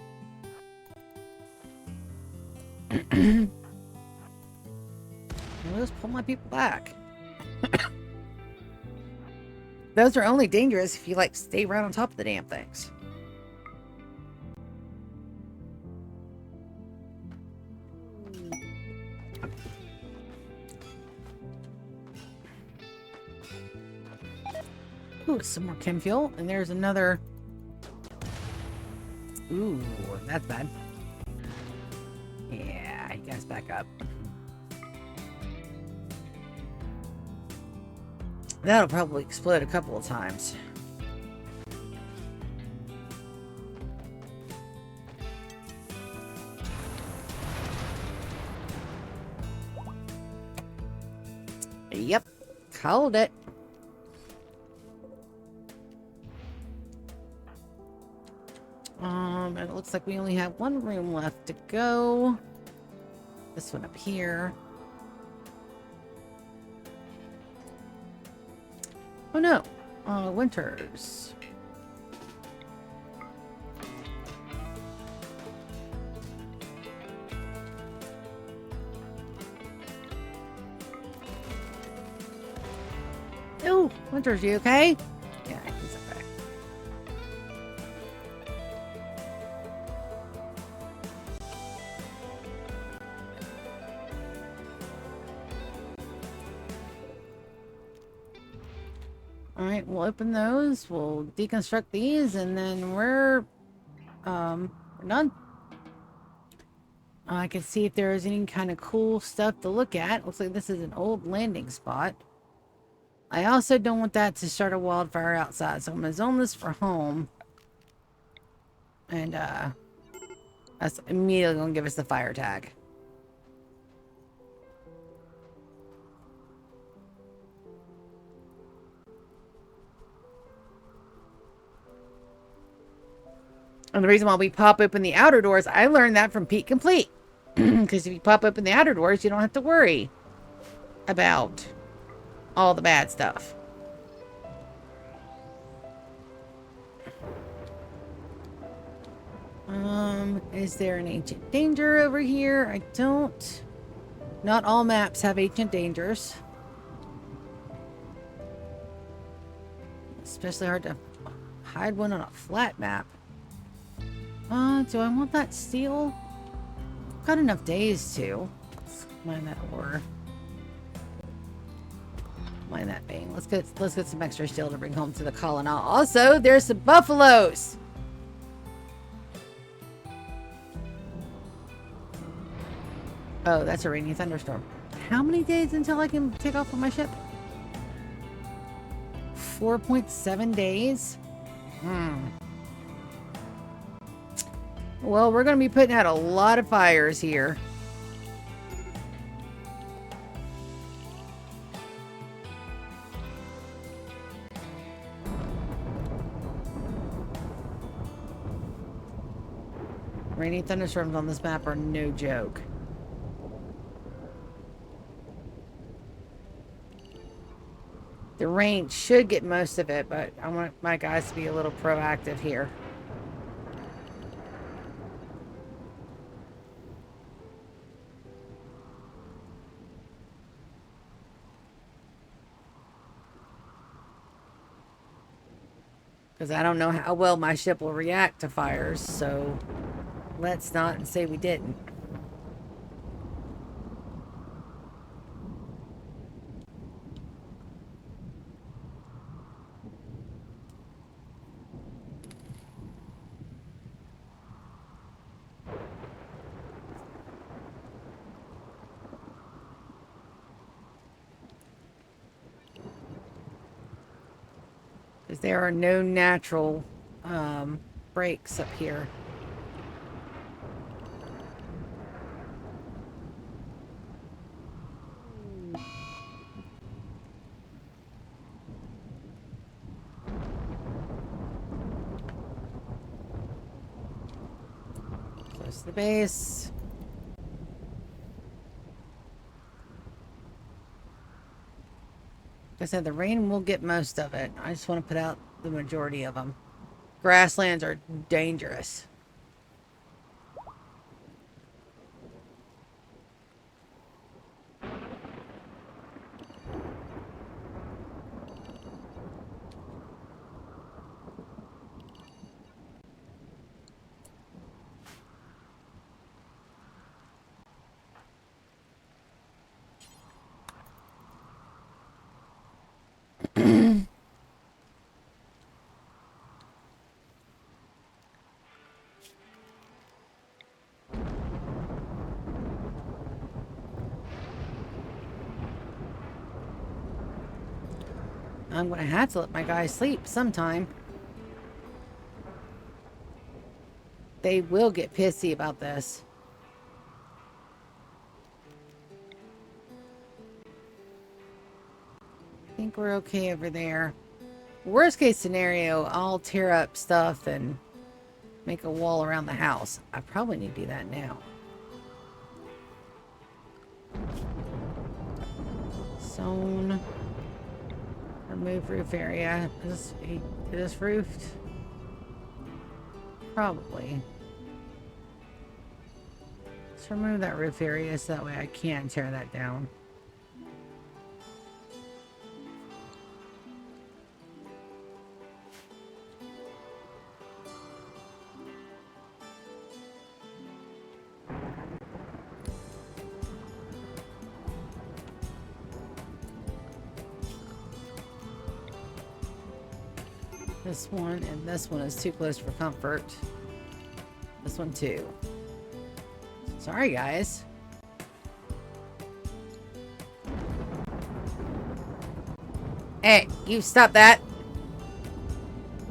I'll just pull my people back. Those are only dangerous if you, like, stay right on top of the damn things. Ooh, some more chem fuel. And there's another... Ooh, that's bad. Yeah, you guys back up. That'll probably explode a couple of times. Yep, called it. It looks like we only have one room left to go. This one up here. Oh no, Winters. Oh, Winters, you okay? Yeah, he's okay. Alright, we'll open those, we'll deconstruct these, and then we're done. I can see if there is any kind of cool stuff to look at. Looks like this is an old landing spot. I also don't want that to start a wildfire outside, so I'm going to zone this for home. And, that's immediately going to give us the fire tag. And the reason why we pop open the outer doors, I learned that from Pete Complete. Because if you pop open the outer doors, you don't have to worry about all the bad stuff. Is there an ancient danger over here? I don't. Not all maps have ancient dangers. Especially hard to hide one on a flat map. Do I want that steel? I've got enough days to. Let's mine that ore. Mine that vein. Let's get some extra steel to bring home to the colony. Also, there's some buffaloes. Oh, that's a rainy thunderstorm. How many days until I can take off on my ship? 4.7 days? Well, we're going to be putting out a lot of fires here. Rainy thunderstorms on this map are no joke. The rain should get most of it, but I want my guys to be a little proactive here. Because I don't know how well my ship will react to fires, so let's not say we didn't. Because there are no natural breaks up here. Close to the base. Like I said, the rain will get most of it. I just want to put out the majority of them. Grasslands are dangerous. I'm going to have to let my guys sleep sometime. They will get pissy about this. I think we're okay over there. Worst case scenario, I'll tear up stuff and make a wall around the house. I probably need to do that now. Zone. Remove roof area. Is this roofed? Probably. Let's remove that roof area so that way I can tear that down. This one and this one is too close for comfort. This one too. Sorry, guys. Hey, you stop that.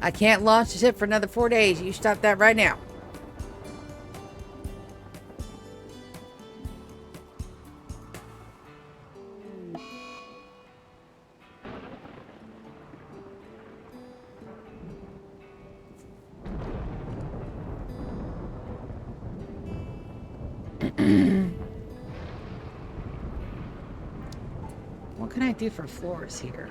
I can't launch the ship for another 4 days. You stop that right now. What can I do for floors here?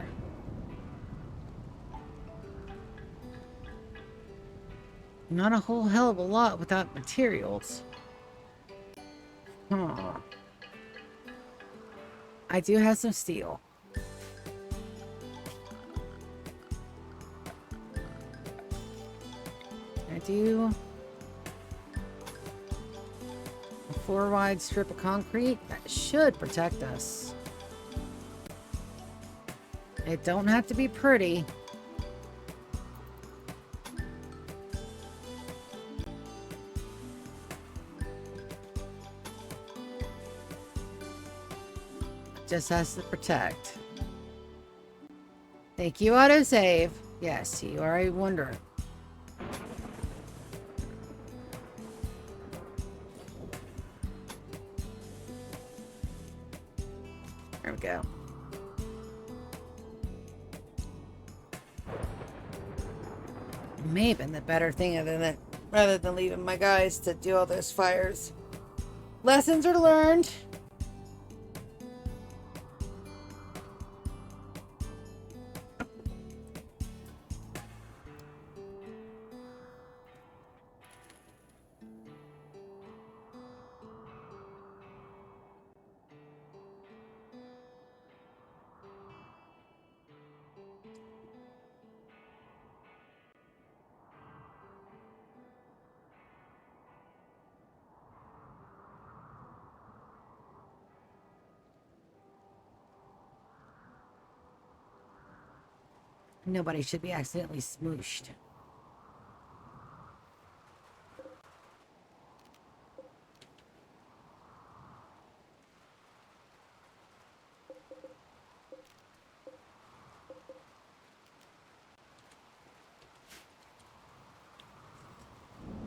Not a whole hell of a lot without materials. Huh. I do have some steel. I do. A 4-wide strip of concrete. That should protect us. It don't have to be pretty. just has to protect. Thank you, autosave. Yes, you are a wanderer. There we go. May have been the better thing other than rather than leaving my guys to do all those fires. Lessons are learned. Nobody should be accidentally smooshed.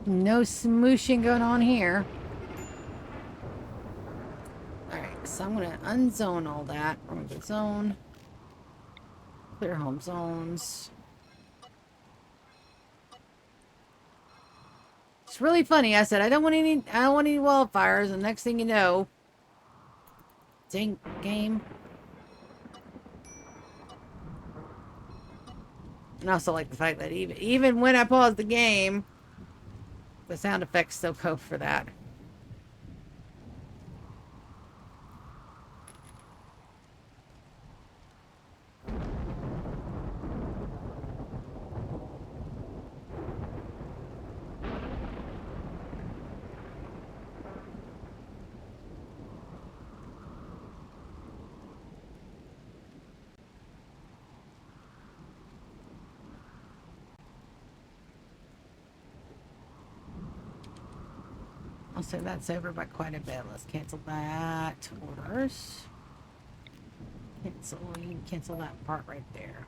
No smooshing going on here. Alright, so I'm going to unzone all that. Remove the zone. Clear home zones. It's really funny. I said I don't want any wildfires, and next thing you know, dang game. And I also like the fact that even when I pause the game, the sound effects still go for that. Also, that's over by quite a bit. Let's cancel that. Orders. Cancel. You can cancel that part right there.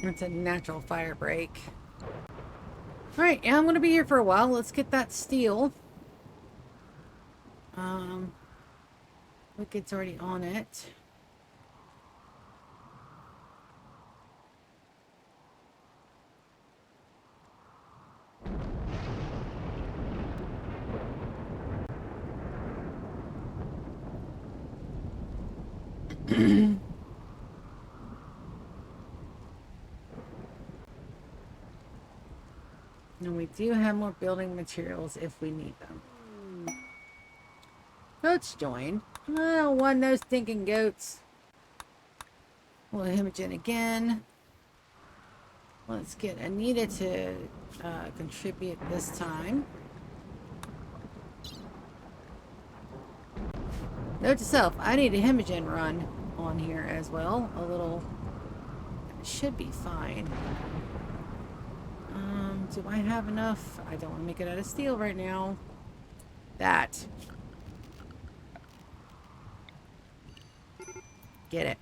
It's a natural fire break. Alright, yeah, I'm going to be here for a while. Let's get that steel. Wicked's already on it. And we do have more building materials if we need them. Goats join. I don't want no stinking goats. We'll Imogen again. Let's get Anita to contribute this time. Note to self, I need a Imogen run on here as well. A little. Should be fine. Do I have enough? I don't want to make it out of steel right now. That. Get it.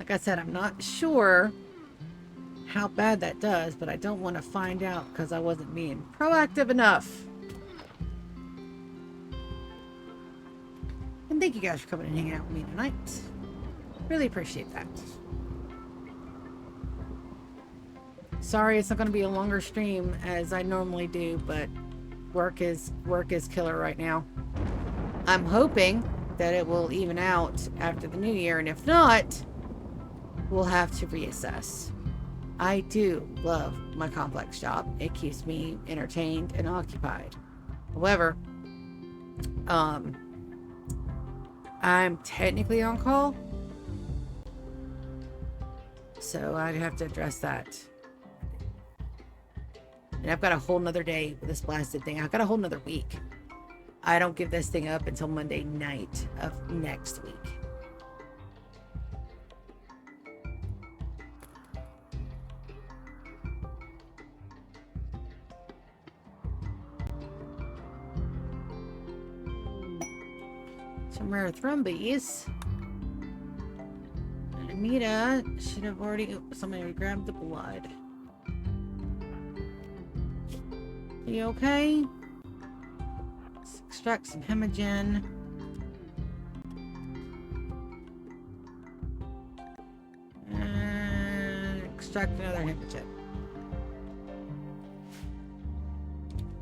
Like I said, I'm not sure how bad that does, but I don't want to find out because I wasn't being proactive enough. And thank you guys for coming and hanging out with me tonight. Really appreciate that. Sorry it's not going to be a longer stream as I normally do, but work is killer right now. I'm hoping that it will even out after the new year, and if not, we'll have to reassess. I do love my complex job. It keeps me entertained and occupied. However, I'm technically on call, so I'd have to address that. And I've got a whole nother day with this blasted thing. I've got a whole nother week. I don't give this thing up until Monday night of next week. Some rare thrumbies. Anita should have already... Somebody grabbed the blood. You okay? Let's extract some hemagen. And extract another hemagen.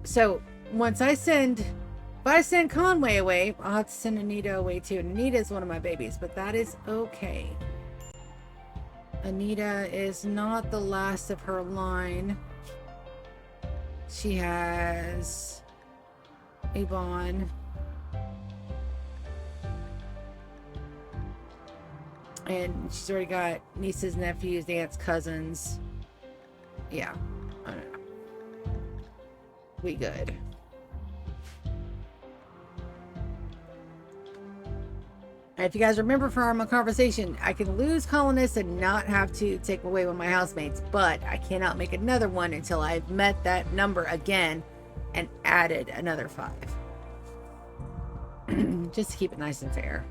So, once I send... If I send Conway away, I'll have to send Anita away too. And Anita is one of my babies, but that is okay. Anita is not the last of her line. She has Avon. And she's already got nieces, nephews, aunts, cousins. Yeah. I don't know. We good. And if you guys remember from our conversation, I can lose colonists and not have to take away one of my housemates, but I cannot make another one until I've met that number again and added another 5. Just to keep it nice and fair.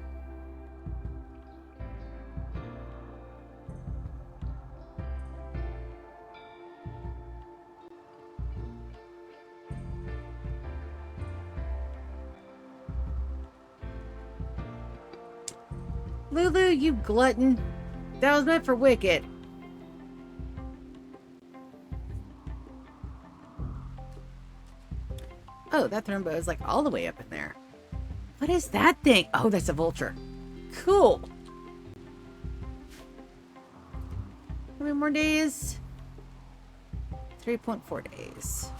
Lulu, you glutton. That was meant for Wicked. Oh, that thrombo is like all the way up in there. What is that thing? Oh, that's a vulture. Cool. How many more days? 3.4 days.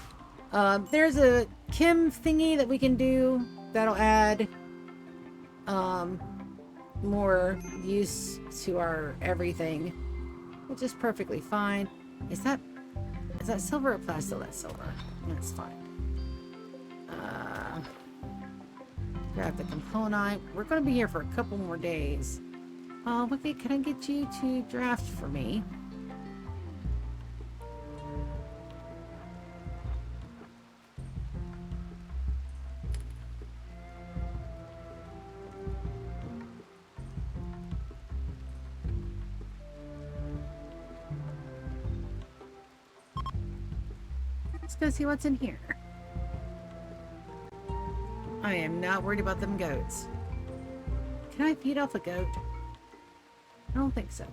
There's a Kim thingy that we can do that'll add more use to our everything, which is perfectly fine. Is that silver or plastic? That's silver. That's fine. Grab the component. We're going to be here for a couple more days. Okay, can I get you to draft for me? Let's go see what's in here. I am not worried about them goats. Can I feed off a goat? I don't think so.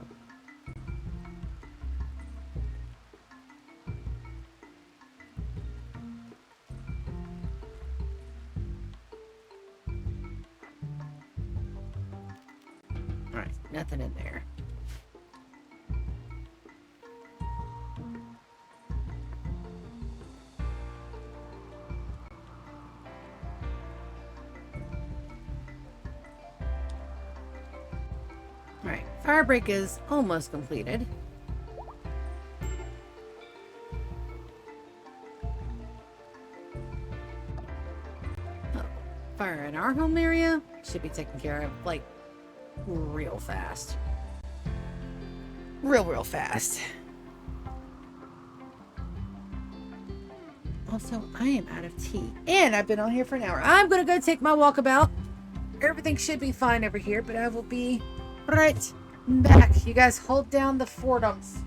Alright, nothing in there. Alright, fire break is almost completed. Oh, fire in our home area should be taken care of, like, real fast. Real fast. Also, I am out of tea. And I've been on here for an hour. I'm going to go take my walkabout. Everything should be fine over here, but I will be right I'm back. You guys hold down the fortums.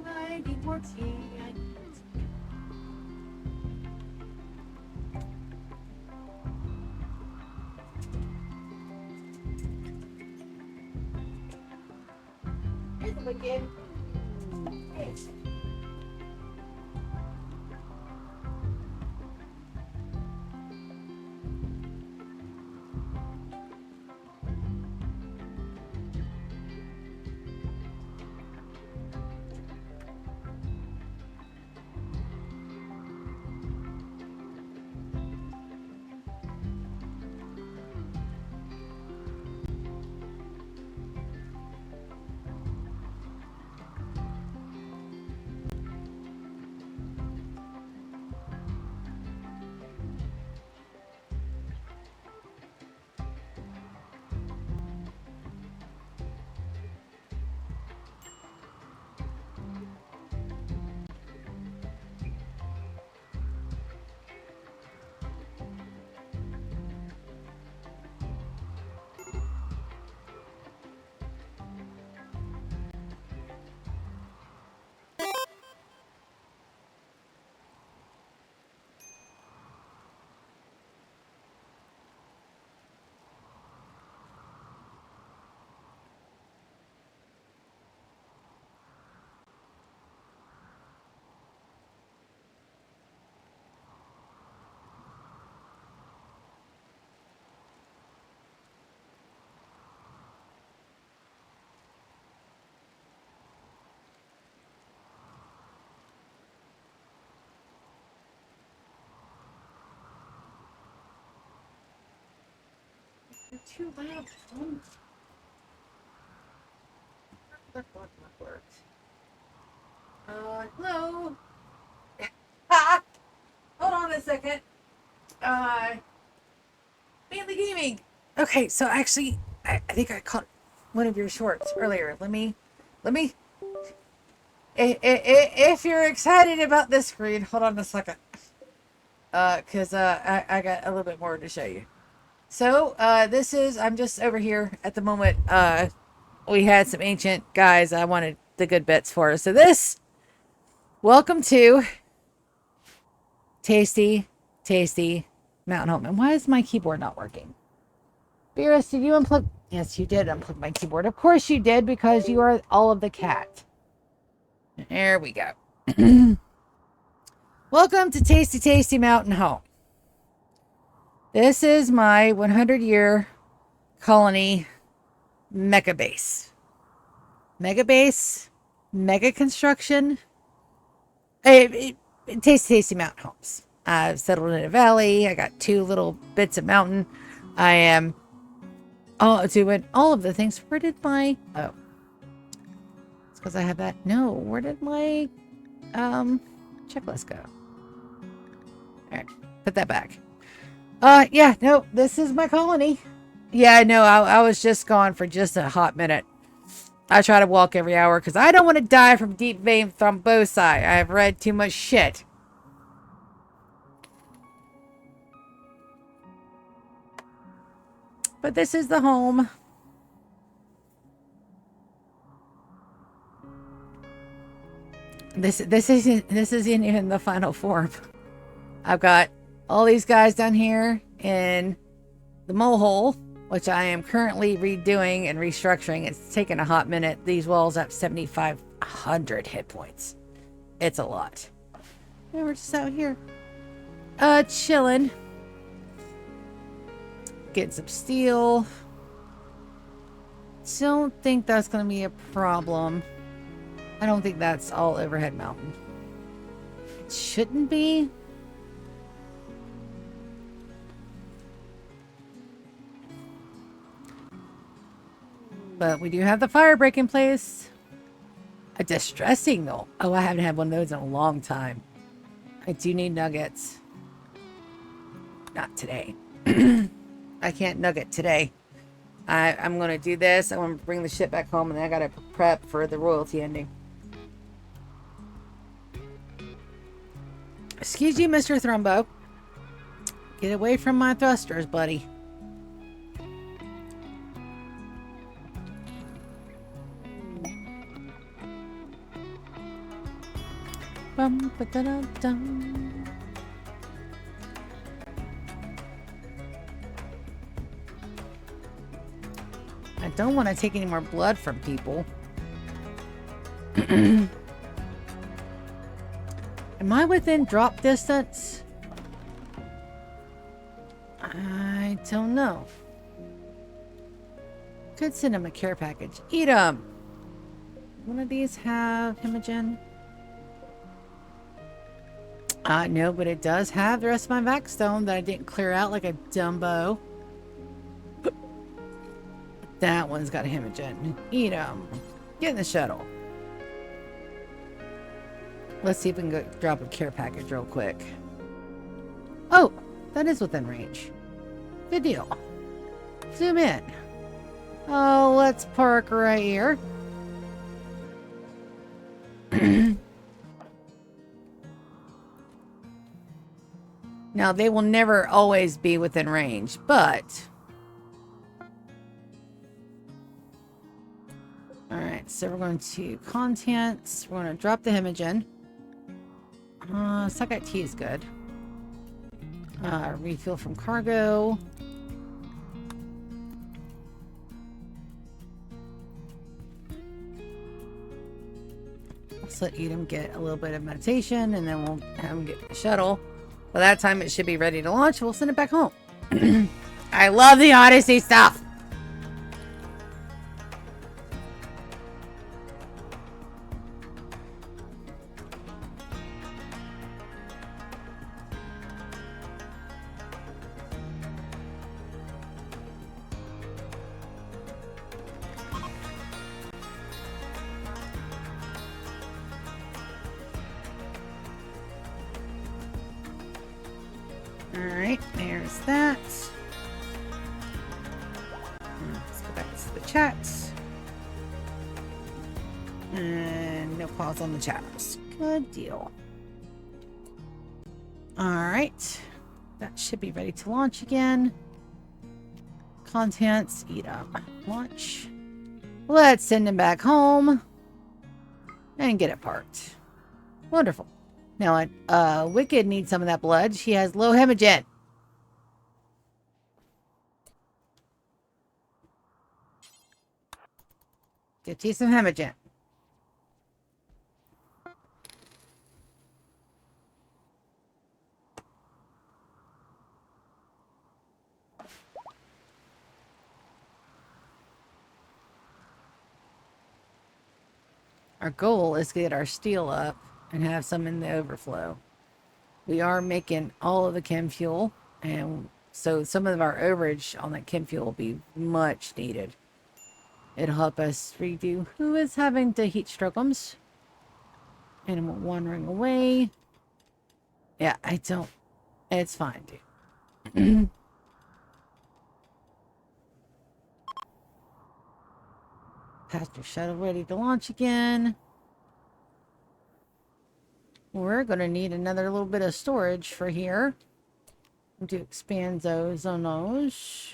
I need more tea. Here's the wicked. Hey. You're too loud. That worked. Hello. Ha! Hold on a second. Mainly gaming. Okay, so actually, I think I caught one of your shorts earlier. Let me. If you're excited about this screen, hold on a second. Cause I got a little bit more to show you. So, this is, I'm just over here at the moment. We had some ancient guys I wanted the good bits for. So welcome to Tasty Mountain Home. And why is my keyboard not working? Beerus, did you unplug? Yes, you did unplug my keyboard. Of course you did, because you are all of the cat. There we go. Welcome to Tasty Mountain Home. This is my 100-year colony mega base. Mega construction. Tasty Mountain Homes. I've settled in a valley. I got 2 little bits of mountain. I am doing all of the things. Where did my... Oh. It's because I have that. No, where did my checklist go? All right, put that back. Yeah, no, this is my colony. Yeah, no, I was just gone for just a hot minute. I try to walk every hour because I don't want to die from deep vein thrombosis. I've read too much shit. But this is the home. This isn't even the final form. I've got all these guys down here in the mole hole, which I am currently redoing and restructuring. It's taken a hot minute. These walls have 7,500 hit points. It's a lot. And we're just out here, chilling, getting some steel. Don't think that's gonna be a problem. I don't think that's all overhead mountain. It shouldn't be. But we do have the fire break in place. A distress signal. Oh, I haven't had one of those in a long time. I do need nuggets. Not today. I can't nugget today. I'm going to do this. I'm going to bring the shit back home, and then I got to prep for the royalty ending. Excuse you, Mr. Thrumbo. Get away from my thrusters, buddy. Bum, ba-da-da-dum. I don't want to take any more blood from people. Am I within drop distance? I don't know. Could send him a care package. Eat him! One of these have Hemagen? No, but it does have the rest of my vac stone that I didn't clear out like a dumbo. That one's got a Hemagen. Eat him. Get in the shuttle. Let's see if we can go drop a care package real quick. Oh, that is within range. Good deal. Zoom in. Oh, let's park right here. Now, they will never always be within range, but... Alright, so we're going to contents. We're going to drop the Hemagen. Suck tea is good. Refill from cargo. Let's let Edom get a little bit of meditation, and then we'll have him get the shuttle. By that time, it should be ready to launch. We'll send it back home. I love the Odyssey stuff. Alright, there's that. Let's go back to the chat. And no pause on the chats. Good deal. Alright. That should be ready to launch again. Contents, eat up. Launch. Let's send him back home. And get it parked. Wonderful. Now, Wicked needs some of that blood. She has low Hemagen. Get you some Hemagen. Our goal is to get our steel up and have some in the overflow. We are making all of the chem fuel, and so some of our overage on that chem fuel will be much needed. It'll help us redo who is having the heat strokums. Animal wandering away. Yeah, I don't. It's fine, dude. Passenger shuttle ready to launch again. We're going to need another little bit of storage for here. To expand those on those.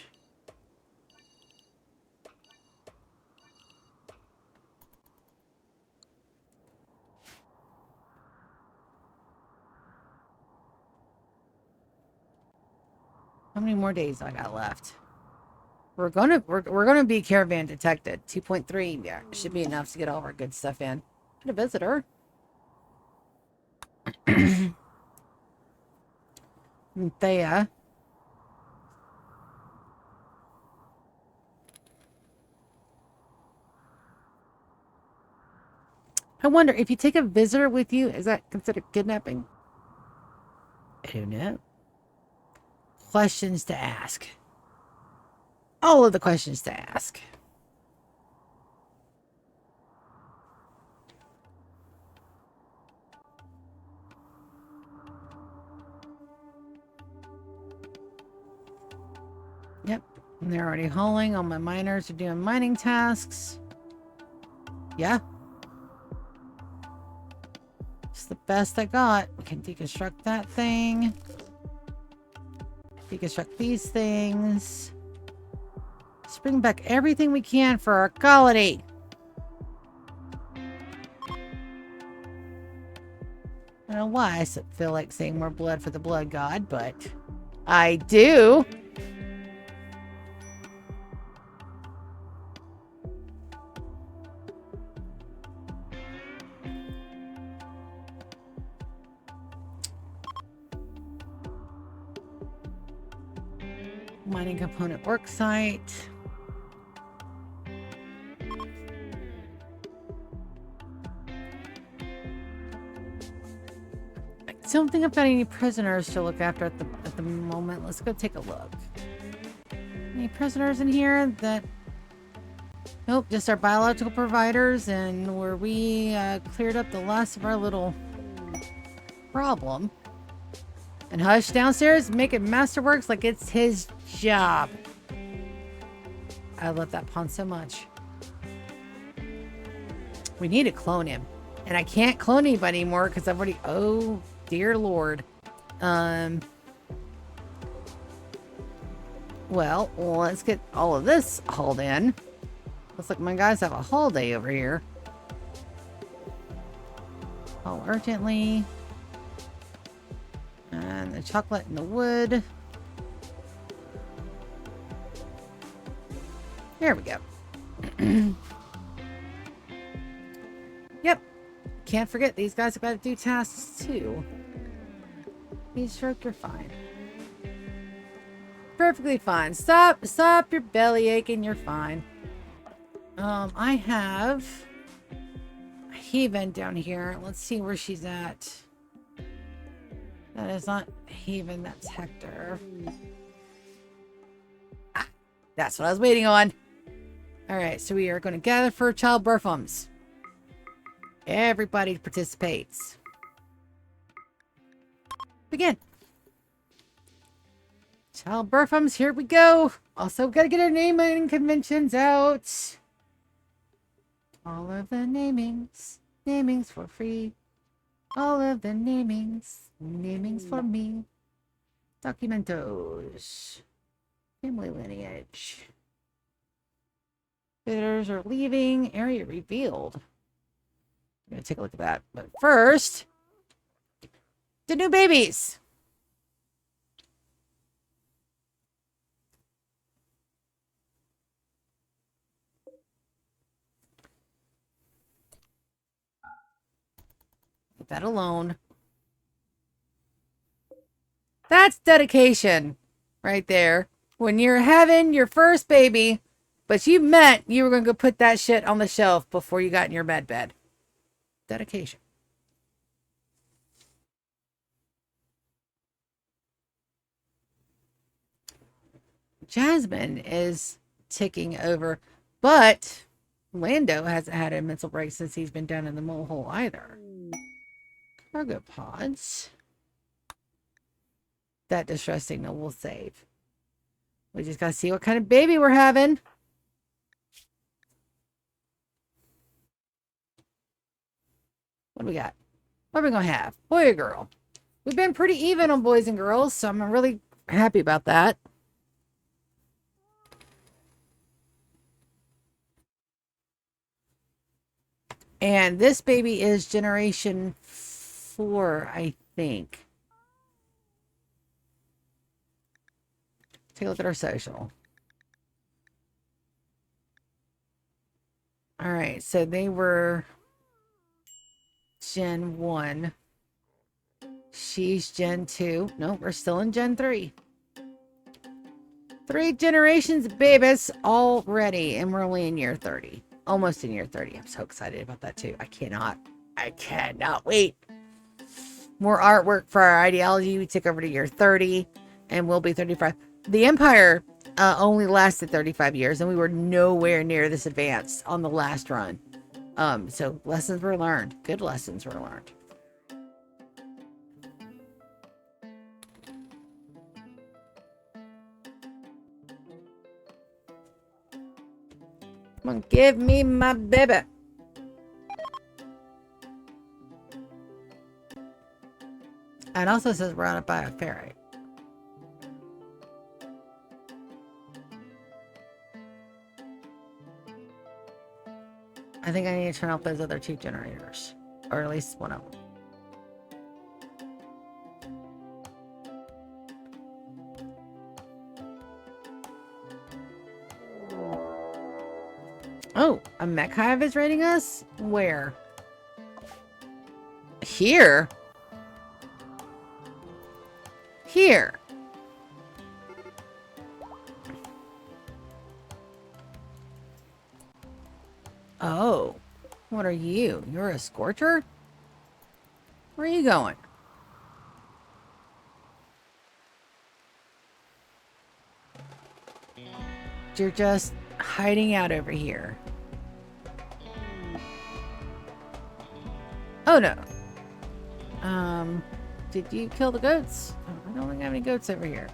How many more days I got left? We're gonna be caravan detected. 2.3, yeah, should be enough to get all of our good stuff in. Get a visitor. Thea. I wonder if you take a visitor with you, is that considered kidnapping? I don't know. Questions to ask. All of the questions to ask. Yep, and they're already hauling. All my miners are doing mining tasks. Yeah. It's the best I got. We can deconstruct that thing. Deconstruct these things. Let's bring back everything we can for our colony. I don't know why I feel like saying more blood for the blood god, but I do. Mining component work site. I don't think I've got any prisoners to look after at the moment. Let's go take a look. Any prisoners in here that... Nope, just our biological providers, and where we cleared up the last of our little problem. And Hush downstairs making masterworks like it's his job. I love that pawn so much. We need to clone him. And I can't clone anybody anymore because I've already... Oh, dear Lord. Well, let's get all of this hauled in. Looks like my guys have a haul day over here. Oh, urgently. And the chocolate and the wood. There we go. Yep. Can't forget, these guys have got to do tasks too. Heat stroke, you're fine. Perfectly fine. Stop your belly aching, you're fine. I have a Haven down here. Let's see where she's at. That is not Haven, that's Hector. Ah, that's what I was waiting on. Alright, so we are going to gather for childbirth homes. Everybody participates. Begin. Childbirth homes, here we go. Also, got to get our naming conventions out. All of the namings for free. All of the namings for me. Documentos. Family lineage. Visitors are leaving. Area revealed. I'm gonna take a look at that. But first, the new babies. Leave that alone. That's dedication right there. When you're having your first baby, but you meant you were going to go put that shit on the shelf before you got in your bed. Dedication. Jasmine is ticking over, but Lando hasn't had a mental break since he's been down in the mole hole either. Cargo pods. That distress signal will save. We just gotta see what kind of baby we're having. What do we got? What are we gonna have? Boy or girl? We've been pretty even on boys and girls, so I'm really happy about that. And this baby is generation 4, I think. Take a look at our social. All right, so they were Gen 1. She's Gen 2. No, we're still in Gen 3. 3 generations of babies already, and we're only in year 30. Almost in year 30. I'm so excited about that too. I cannot wait. More artwork for our ideology. We took over to year 30, and we'll be 35. The Empire only lasted 35 years, and we were nowhere near this advanced on the last run. So lessons were learned. Good lessons were learned. Come on, give me my baby. And it also says we're on it by a ferry. I think I need to turn off those other 2 generators. Or at least one of them. Oh, a mech hive is raiding us? Where? Here? Here. Oh. What are you? You're a scorcher? Where are you going? You're just hiding out over here. Oh no. Did you kill the goats? Oh, I don't think I have any goats over here.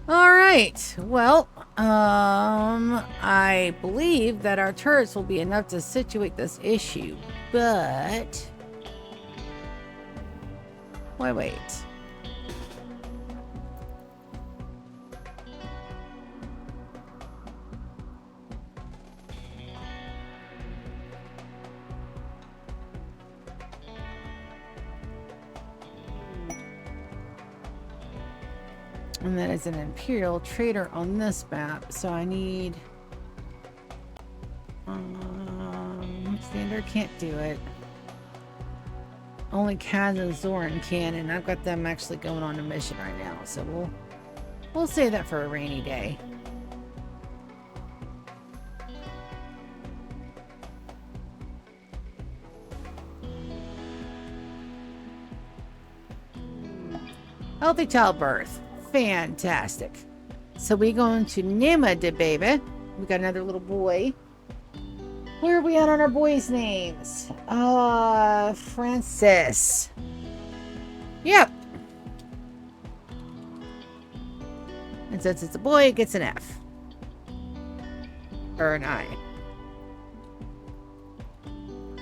Alright. Well, I believe that our turrets will be enough to situate this issue, but wait. And that is an Imperial trader on this map, so I need... Standard can't do it. Only Kaz and Zoran can, and I've got them actually going on a mission right now, so we'll save that for a rainy day. Healthy childbirth. Fantastic. So we going to Nima de baby. We got another little boy. Where are we at on our boys' names? Francis. Yep. And since it's a boy, it gets an F. Or an I.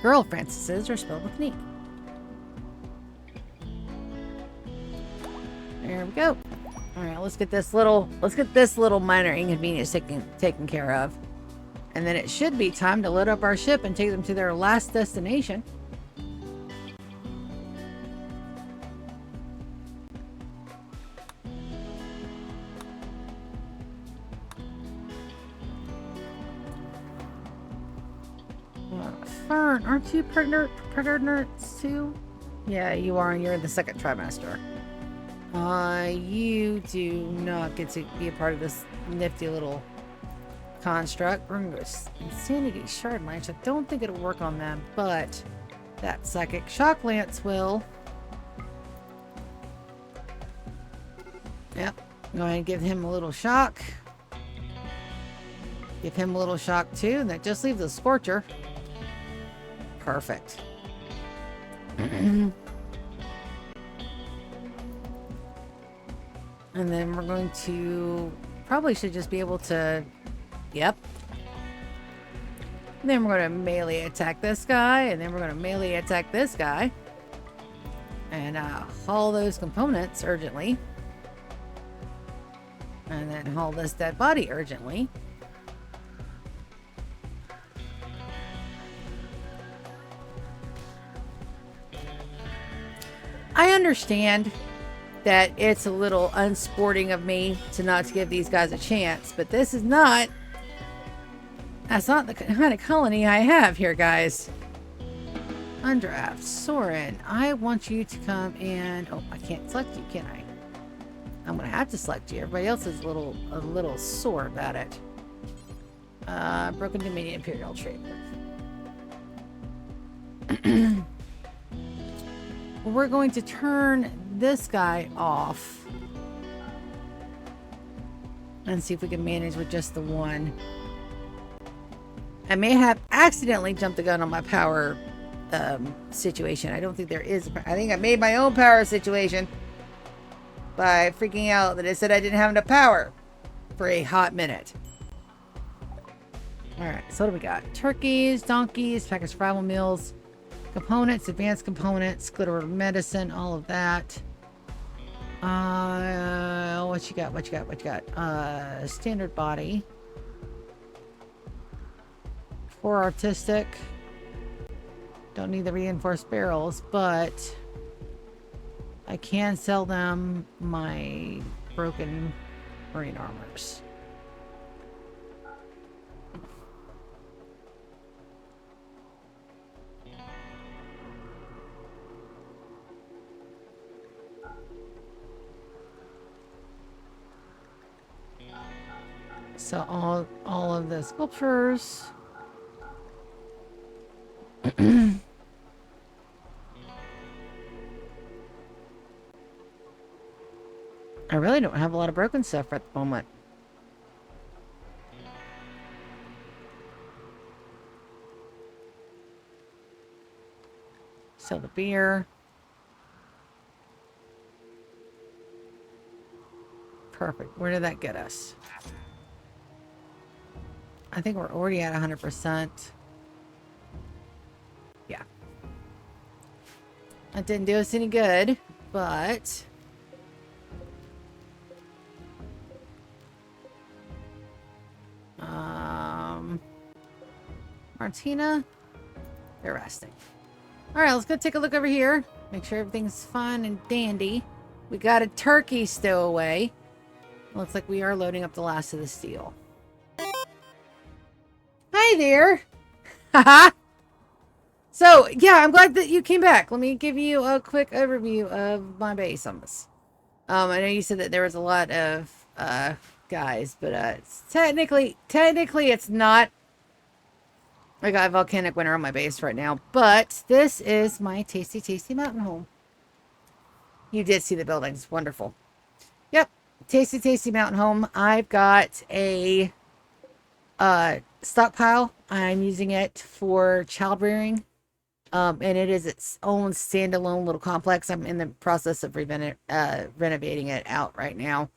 Girl Francises are spelled with an E. There we go. Alright, let's get this little minor inconvenience taken care of. And then it should be time to load up our ship and take them to their last destination. Fern, aren't you pregnant too? Yeah, you are, and you're in the second trimester. You do not get to be a part of this nifty little construct. We're going to go Insanity Shard Lance. I don't think it'll work on them, but that Psychic Shock Lance will. Yep. Go ahead and give him a little shock. Give him a little shock too, and that just leaves the Scorcher. Perfect. And then we're going to... Probably should just be able to... Yep. And then we're going to melee attack this guy. And then we're going to melee attack this guy. And haul those components urgently. And then haul this dead body urgently. I understand that it's a little unsporting of me to not give these guys a chance, but this is not... That's not the kind of colony I have here, guys. Undraft. Soren, I want you to come and... Oh, I can't select you, can I? I'm going to have to select you. Everybody else is a little sore about it. Broken Dominion Imperial Trade. We're going to turn this guy off and see if we can manage with just the one. I may have accidentally jumped the gun on my power situation. I don't think there is. I think I made my own power situation by freaking out that it said I didn't have enough power for a hot minute. Alright, so what do we got? Turkeys, donkeys, package survival meals, components, advanced components, glitter medicine, all of that. What you got? Standard body. 4 artistic. Don't need the reinforced barrels, but I can sell them my broken marine armors. So all of the sculptures. I really don't have a lot of broken stuff at the moment. Sell the beer. Perfect. Where did that get us? I think we're already at 100%. Yeah. That didn't do us any good, but... Martina, they're resting. Alright, let's go take a look over here. Make sure everything's fine and dandy. We got a turkey stowaway. Looks like we are loading up the last of the steel. Hi there! Haha! So, yeah, I'm glad that you came back. Let me give you a quick overview of my base on this. I know you said that there was a lot of guys, but it's technically it's not. I got a volcanic winter on my base right now, but this is my tasty mountain home. You did see the buildings. Wonderful. Yep. Tasty mountain home. I've got a stockpile. I'm using it for child rearing. And it is its own standalone little complex. I'm in the process of renovating it out right now.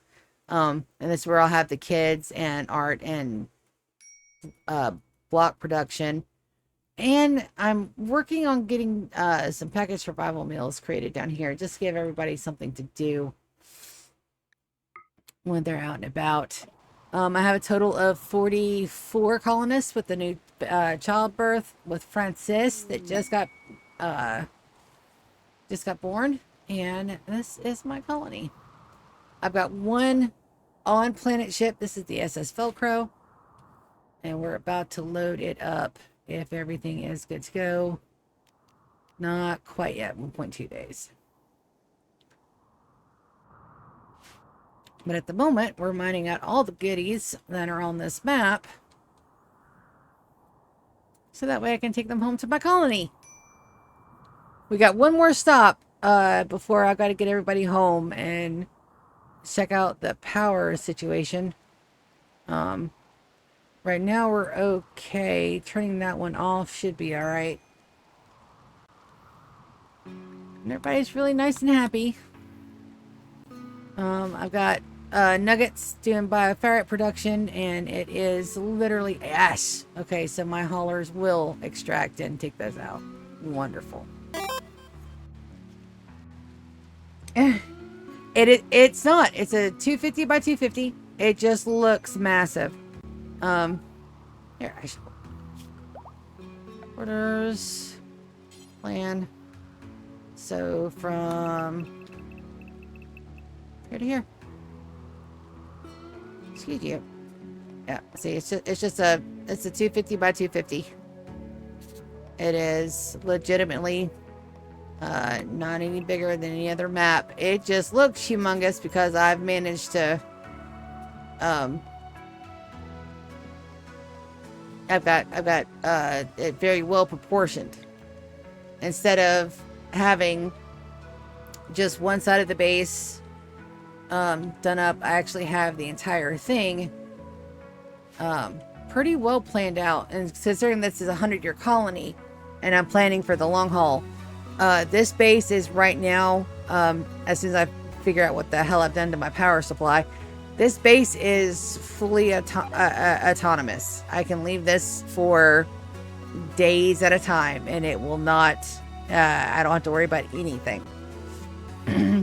And this is where I'll have the kids and art and block production. And I'm working on getting some packaged survival meals created down here. Just to give everybody something to do when they're out and about. I have a total of 44 colonists with the new childbirth with Francis that just got born. And this is my colony. I've got one on-planet ship. This is the SS Velcro. And we're about to load it up if everything is good to go. Not quite yet, 1.2 days. But at the moment, we're mining out all the goodies that are on this map. So that way I can take them home to my colony. We got one more stop before I got to get everybody home and check out the power situation. Right now we're okay. Turning that one off should be alright. And everybody's really nice and happy. I've got nuggets doing bioferrite production, and it is literally ash. Okay, so my haulers will extract and take those out. Wonderful. It's not. It's a 250 by 250. It just looks massive. Here, I should... Orders. Plan. So, from... here to here. Excuse you. Yeah, see, it's a 250 by 250. It is legitimately not any bigger than any other map. It just looks humongous because I've managed to I've got it very well proportioned. Instead of having just one side of the base done up, I actually have the entire thing pretty well planned out. And considering this is a 100-year colony and I'm planning for the long haul, this base is right now, as soon as I figure out what the hell I've done to my power supply, this base is fully autonomous. I can leave this for days at a time and it will not, I don't have to worry about anything.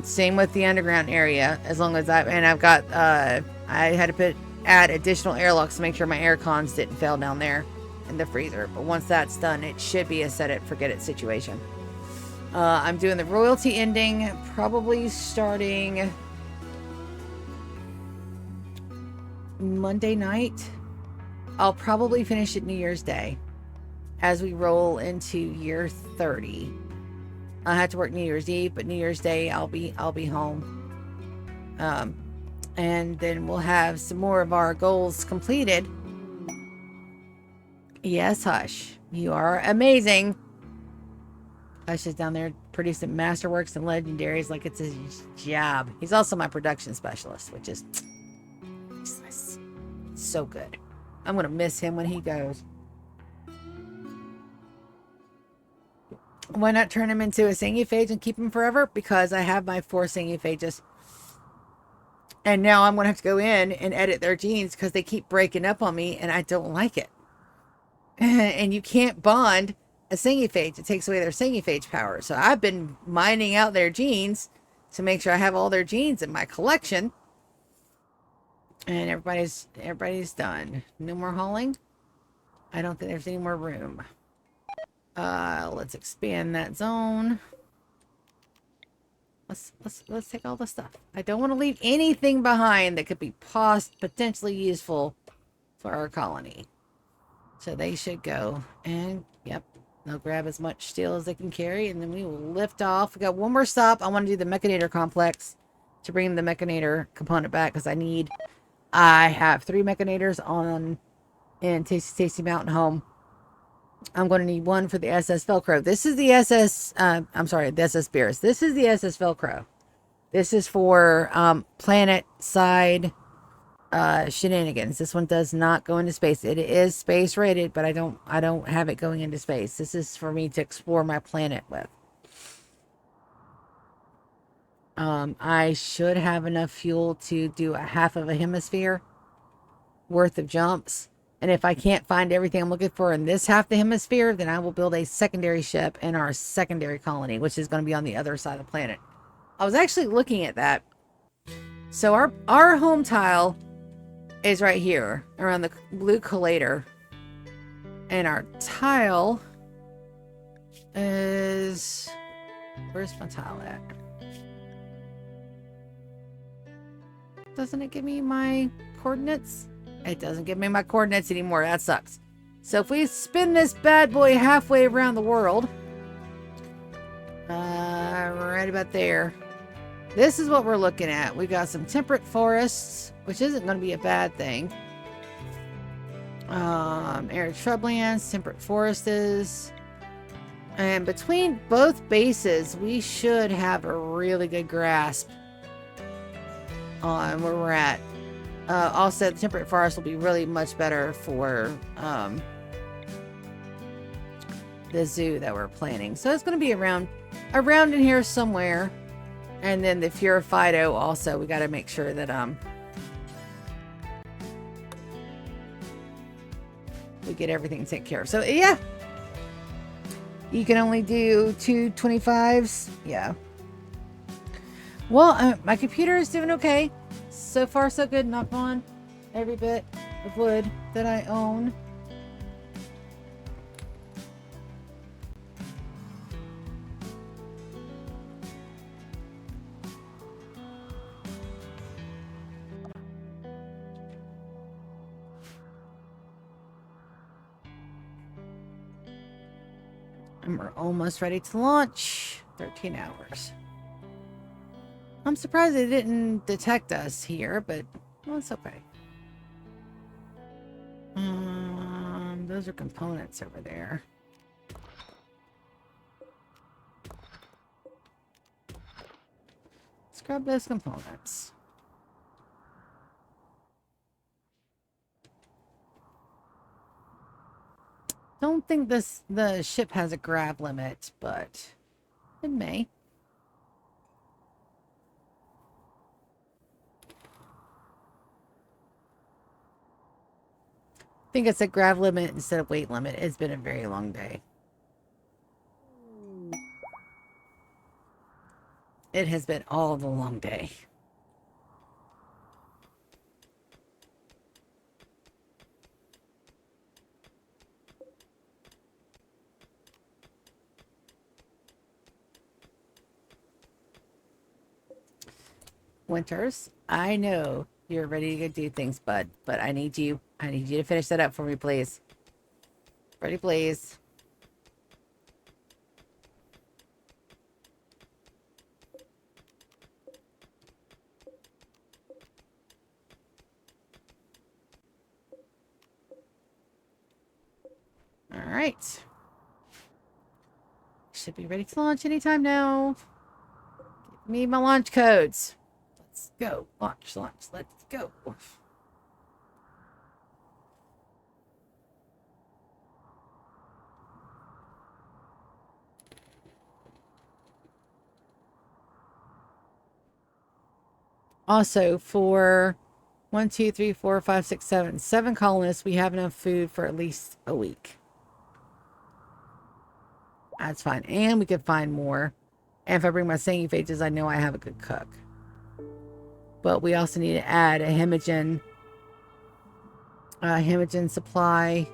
Same with the underground area, as long as I've got, I had to add additional airlocks to make sure my air cons didn't fail down there in the freezer. But once that's done, it should be a set it, forget it situation. I'm doing the royalty ending, probably starting Monday night. I'll probably finish it New Year's Day as we roll into year 30. I have to work New Year's Eve, but New Year's Day I'll be home. And then we'll have some more of our goals completed. Yes, Hush. You are amazing. Hush is down there producing masterworks and legendaries like it's his job. He's also my production specialist, which is useless. So good. I'm going to miss him when he goes. Why not turn him into a Singuphage and keep him forever? Because I have my 4 Singuphages. And now I'm going to have to go in and edit their genes because they keep breaking up on me and I don't like it. And you can't bond a Singuphage. It takes away their Singuphage power. So I've been mining out their genes to make sure I have all their genes in my collection. And everybody's done. No more hauling. I don't think there's any more room. Let's expand that zone. Let's take all the stuff. I don't want to leave anything behind that could be potentially useful for our colony. So they should go. And yep, they'll grab as much steel as they can carry, and then we will lift off. We got one more stop. I want to do the Mechanator complex to bring the Mechanator component back because I have 3 Mechanators in Tasty Mountain Home. I'm going to need one for the SS Velcro. This is the SS, I'm sorry, the SS Beers. This is the SS Velcro. This is for planet side shenanigans. This one does not go into space. It is space rated, but I don't have it going into space. This is for me to explore my planet with. I should have enough fuel to do a half of a hemisphere worth of jumps. And if I can't find everything I'm looking for in this half the hemisphere, then I will build a secondary ship in our secondary colony, which is going to be on the other side of the planet. I was actually looking at that. So our home tile is right here around the blue collator. And our tile is... Where's my tile at? Doesn't it give me my coordinates? It doesn't give me my coordinates anymore. That sucks. So if we spin this bad boy halfway around the world, right about there, this is what we're looking at. We got some temperate forests, which isn't going to be a bad thing. Arid shrublands, temperate forests, and between both bases, we should have a really good grasp on where we're at. Also, the temperate forest will be really much better for the zoo that we're planning. So it's going to be around in here somewhere. And then the Furifido also, we got to make sure that we get everything taken care of. So yeah, you can only do 2 25s. Yeah. Well, my computer is doing okay. So far, so good. Knock on every bit of wood that I own. And we're almost ready to launch. 13 hours. I'm surprised they didn't detect us here, but well, it's okay. Those are components over there. Let's grab those components. Don't think the ship has a grab limit, but it may. I think it's a grab limit instead of weight limit. It's been a very long day. It has been all the long day. Winters, I know you're ready to go do things, bud, but I need you to finish that up for me, please. Ready, please. right. Should be ready to launch anytime now. Give me my launch codes. Let's go. Launch, launch. Let's go. Also, for 1, 2, 3, 4, 5, 6, 7, 7 colonists, we have enough food for at least a week. That's fine. And we could find more. And if I bring my singing phages, I know I have a good cook. But we also need to add a hemagen supply.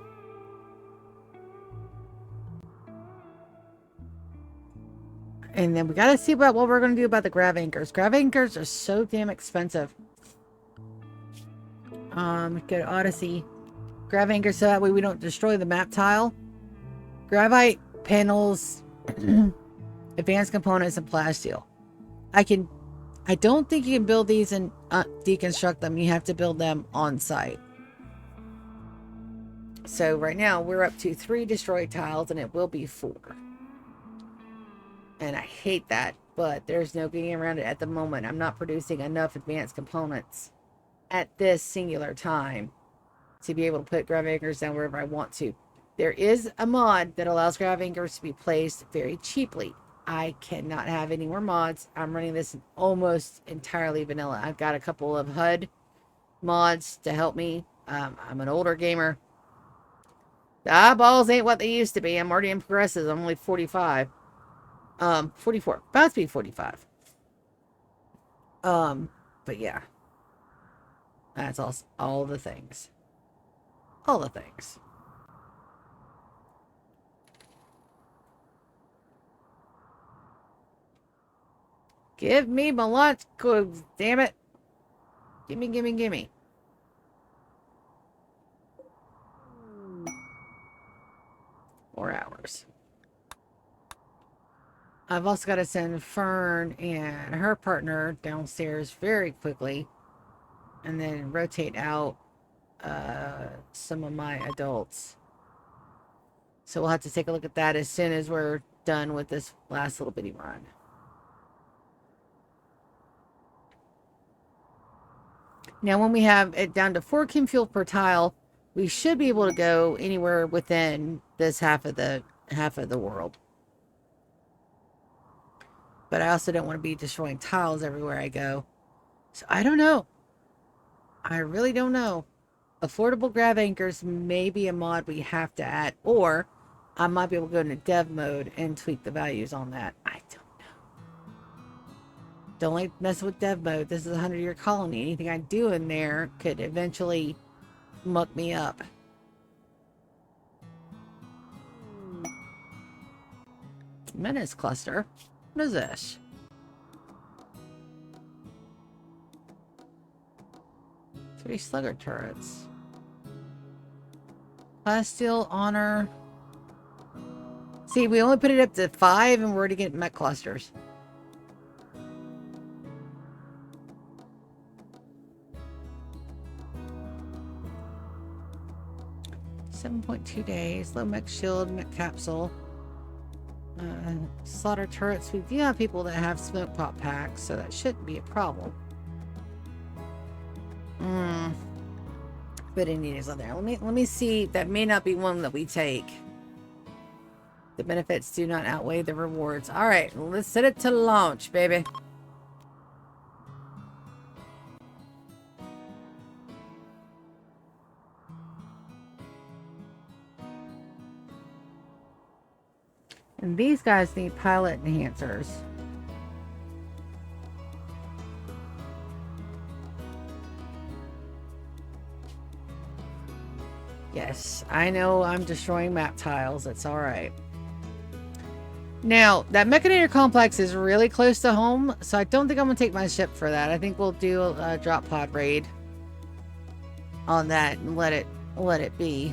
And then we got to see about what we're going to do about the grav anchors. Grav anchors are so damn expensive. Go to Odyssey. Grav anchors so that way we don't destroy the map tile. Gravite panels, advanced components, and plasteel. I don't think you can build these and deconstruct them. You have to build them on site. So right now we're up to 3 destroyed tiles and it will be 4. And I hate that, but there's no getting around it at the moment. I'm not producing enough advanced components at this singular time to be able to put grav anchors down wherever I want to. There is a mod that allows grav anchors to be placed very cheaply. I cannot have any more mods. I'm running this almost entirely vanilla. I've got a couple of HUD mods to help me. I'm an older gamer. The eyeballs ain't what they used to be. I'm already in progressives. I'm only 45. 44. About to be 45. But yeah. That's all the things. All the things. Give me my launch codes, damn it. Gimme, gimme, gimme. Four hours. I've also got to send Fern and her partner downstairs very quickly. And then rotate out some of my adults. So we'll have to take a look at that as soon as we're done with this last little bitty run. Now, when we have it down to 4 chem fuel per tile, we should be able to go anywhere within this half of the world. But I also don't want to be destroying tiles everywhere I go. So I don't know. I really don't know. Affordable grav anchors may be a mod we have to add, or I might be able to go into dev mode and tweak the values on that. I don't know. Don't like mess with dev mode. This is a 100-year colony. Anything I do in there could eventually muck me up. Menace cluster. What is this? Three slugger turrets. Plasteel, honor. See, we only put it up to 5 and we're already getting mech clusters. .2 days. Low mech shield, mech capsule. Slaughter turrets. We do have people that have smoke pop packs, so that shouldn't be a problem. But it is on there. Let me see. That may not be one that we take. The benefits do not outweigh the rewards. All right, let's set it to launch, baby. And these guys need pilot enhancers. Yes, I know I'm destroying map tiles. It's all right. Now, that Mechanator complex is really close to home, so I don't think I'm going to take my ship for that. I think we'll do a drop pod raid on that and let it be.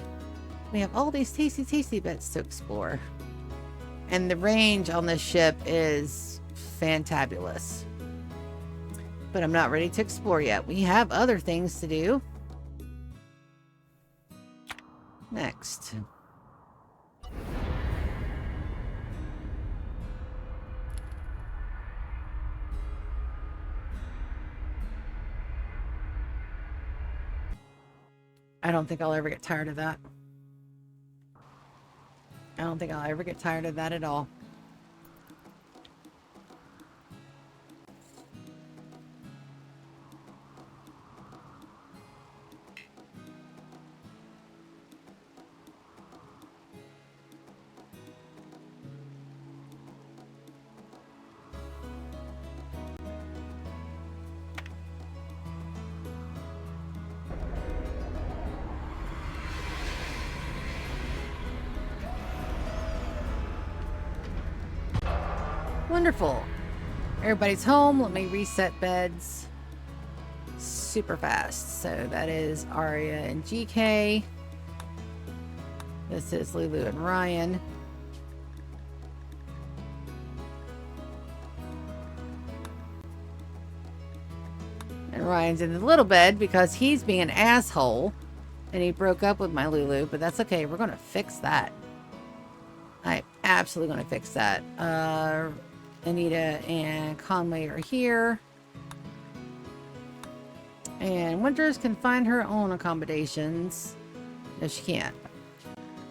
We have all these tasty bits to explore. And the range on this ship is fantabulous. But I'm not ready to explore yet. We have other things to do. Next. I don't think I'll ever get tired of that. I don't think I'll ever get tired of that at all. Wonderful. Everybody's home. Let me reset beds super fast. So that is Arya and GK. This is Lulu and Ryan. And Ryan's in the little bed because he's being an asshole. And he broke up with my Lulu. But that's okay. We're going to fix that. I'm absolutely going to fix that. Anita and Conway are here. And Winters can find her own accommodations. No, she can't.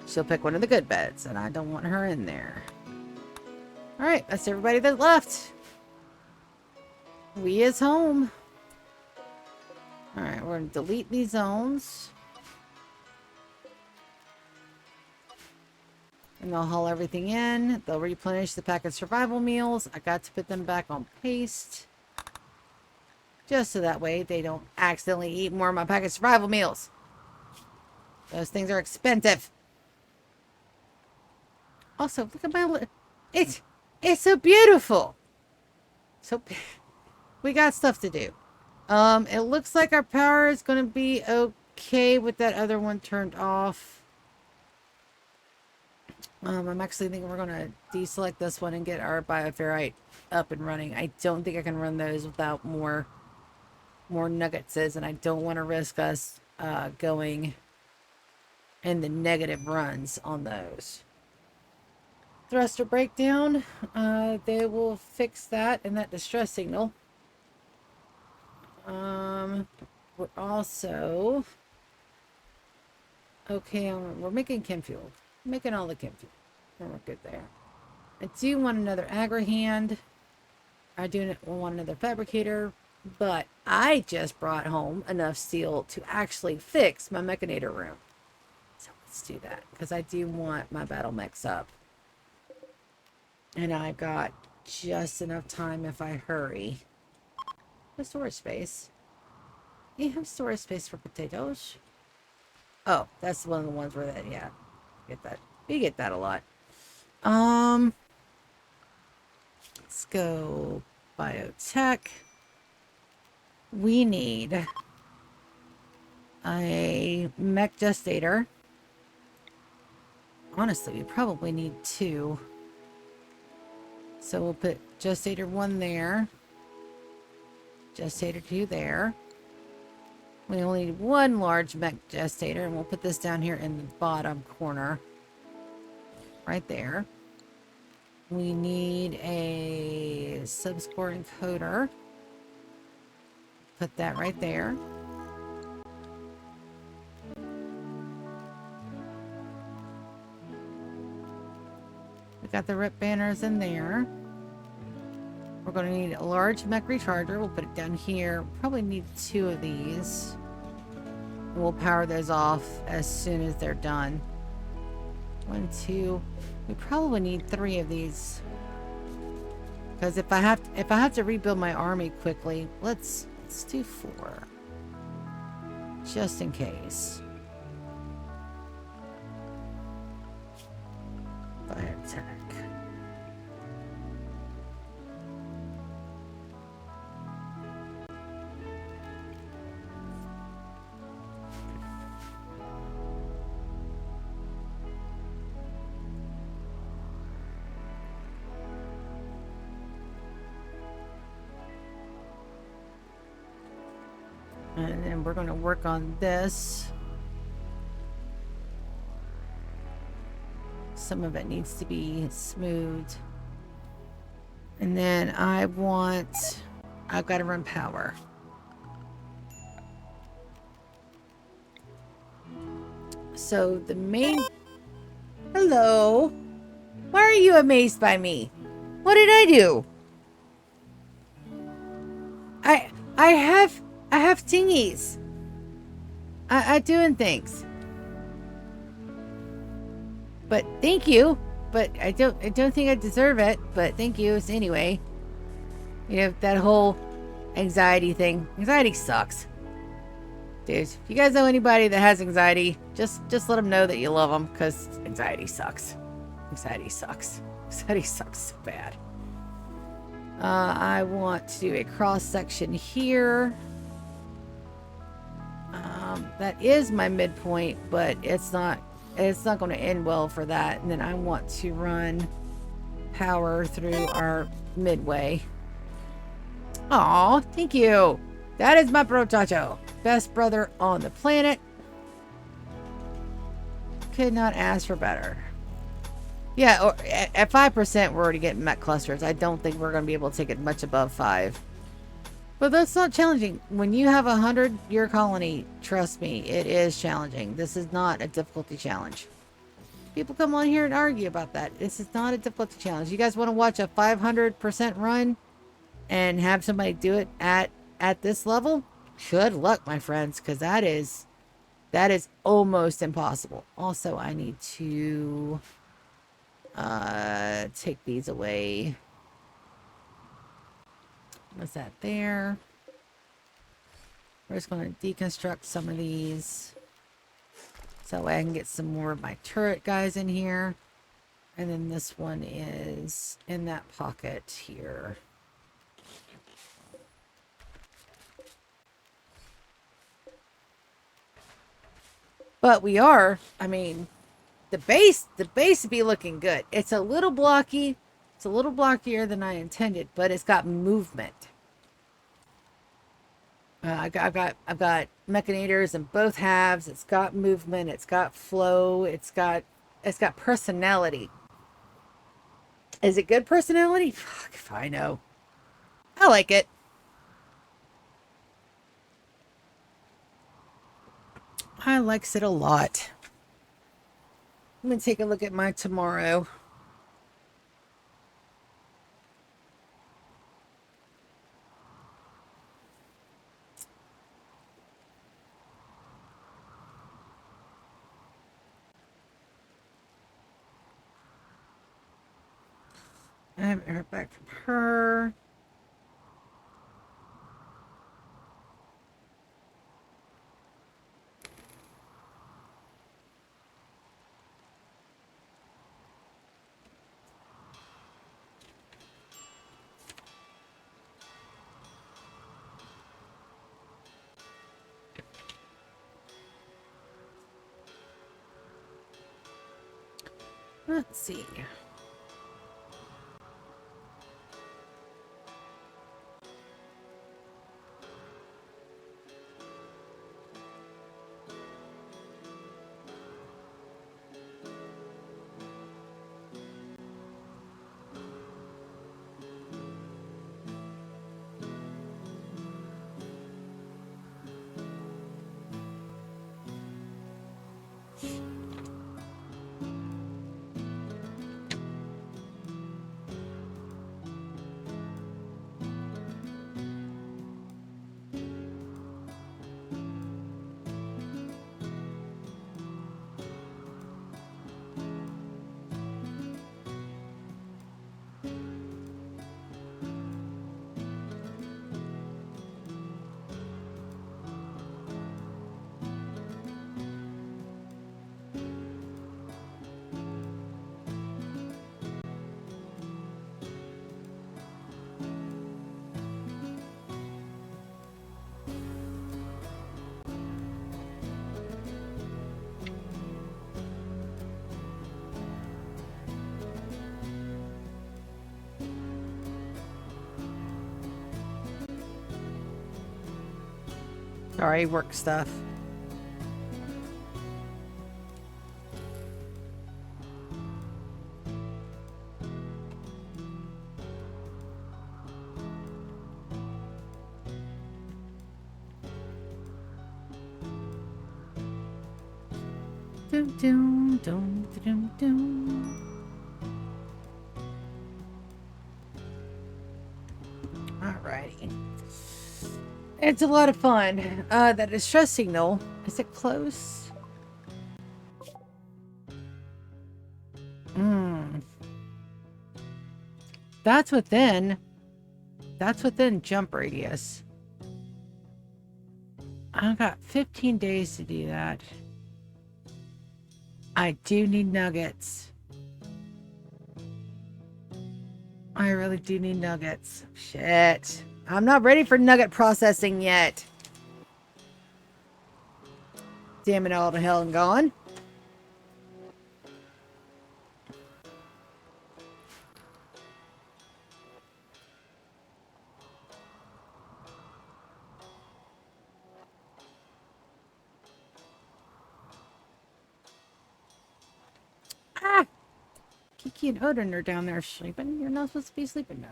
She'll pick one of the good beds, and I don't want her in there. Alright, that's everybody that left. We is home. Alright, we're going to delete these zones. And they'll haul everything in. They'll replenish the pack of survival meals. I got to put them back on paste. Just so that way they don't accidentally eat more of my pack of survival meals. Those things are expensive. Also, look at my... It's so beautiful. So, we got stuff to do. It looks like our power is going to be okay with that other one turned off. I'm actually thinking we're going to deselect this one and get our bioferrite up and running. I don't think I can run those without more nuggets, and I don't want to risk us going in the negative runs on those. Thruster breakdown. They will fix that and that distress signal. We're also... Okay, we're making chem fuel. Making all the chem fuel. And we're good there. I do want another agri-hand. I do want another fabricator. But I just brought home enough steel to actually fix my mechanator room. So let's do that. Because I do want my battle mechs up. And I've got just enough time if I hurry. The storage space. You have storage space for potatoes? Oh, that's one of the ones where that, yeah. Get that. We get that a lot. Let's go biotech. We need a mech gestator. Honestly, we probably need 2. So we'll put gestator 1 there. Gestator 2 there. We only need 1 large mech gestator, and we'll put this down here in the bottom corner. Right there. We need a subscore encoder. Put that right there. We got the rip banners in there. We're going to need a large mech recharger. We'll put it down here. Probably need 2 of these. And we'll power those off as soon as they're done. 1, 2. We probably need 3 of these. Because if I have to rebuild my army quickly, let's do 4. Just in case. Biotech. And then we're going to work on this. Some of it needs to be smoothed. And then I've got to run power. So the main... Hello? Why are you amazed by me? What did I do? I have tingies. I doing things. But thank you. But I don't think I deserve it. But thank you anyway. You know, that whole anxiety thing. Anxiety sucks. Dude, if you guys know anybody that has anxiety, just let them know that you love them, because anxiety sucks. Anxiety sucks. Anxiety sucks so bad. I want to do a cross section here. That is my midpoint, but it's not going to end well for that. And then I want to run power through our midway. Aw, thank you. That is my brotacho. Best brother on the planet. Could not ask for better. Yeah, or at 5%, we're already getting mech clusters. I don't think we're going to be able to take it much above 5. But that's not challenging. When you have a 100-year colony, trust me, it is challenging. This is not a difficulty challenge. People come on here and argue about that. This is not a difficulty challenge. You guys want to watch a 500% run and have somebody do it at this level? Good luck, my friends, because that is almost impossible. Also, I need to take these away. What's that there? We're just going to deconstruct some of these so that way I can get some more of my turret guys in here. And then this one is in that pocket here. But we are, I mean, the base would be looking good. It's a little blocky. It's a little blockier than I intended, but it's got movement. I've got mechanators in both halves. It's got movement. It's got flow. It's got personality. Is it good personality? Fuck if I know. I like it. I likes it a lot. I'm gonna take a look at my tomorrow. I haven't heard back from her. Let's see. Sorry, work stuff. Dum, dum, dum, dum, dum. Alrighty. It's a lot of fun. That distress signal. Is it close? That's within. That's within jump radius. I've got 15 days to do that. I do need nuggets. I really do need nuggets. Shit. I'm not ready for nugget processing yet. Damn it all to hell and gone. Ah! Kiki and Odin are down there sleeping. You're not supposed to be sleeping down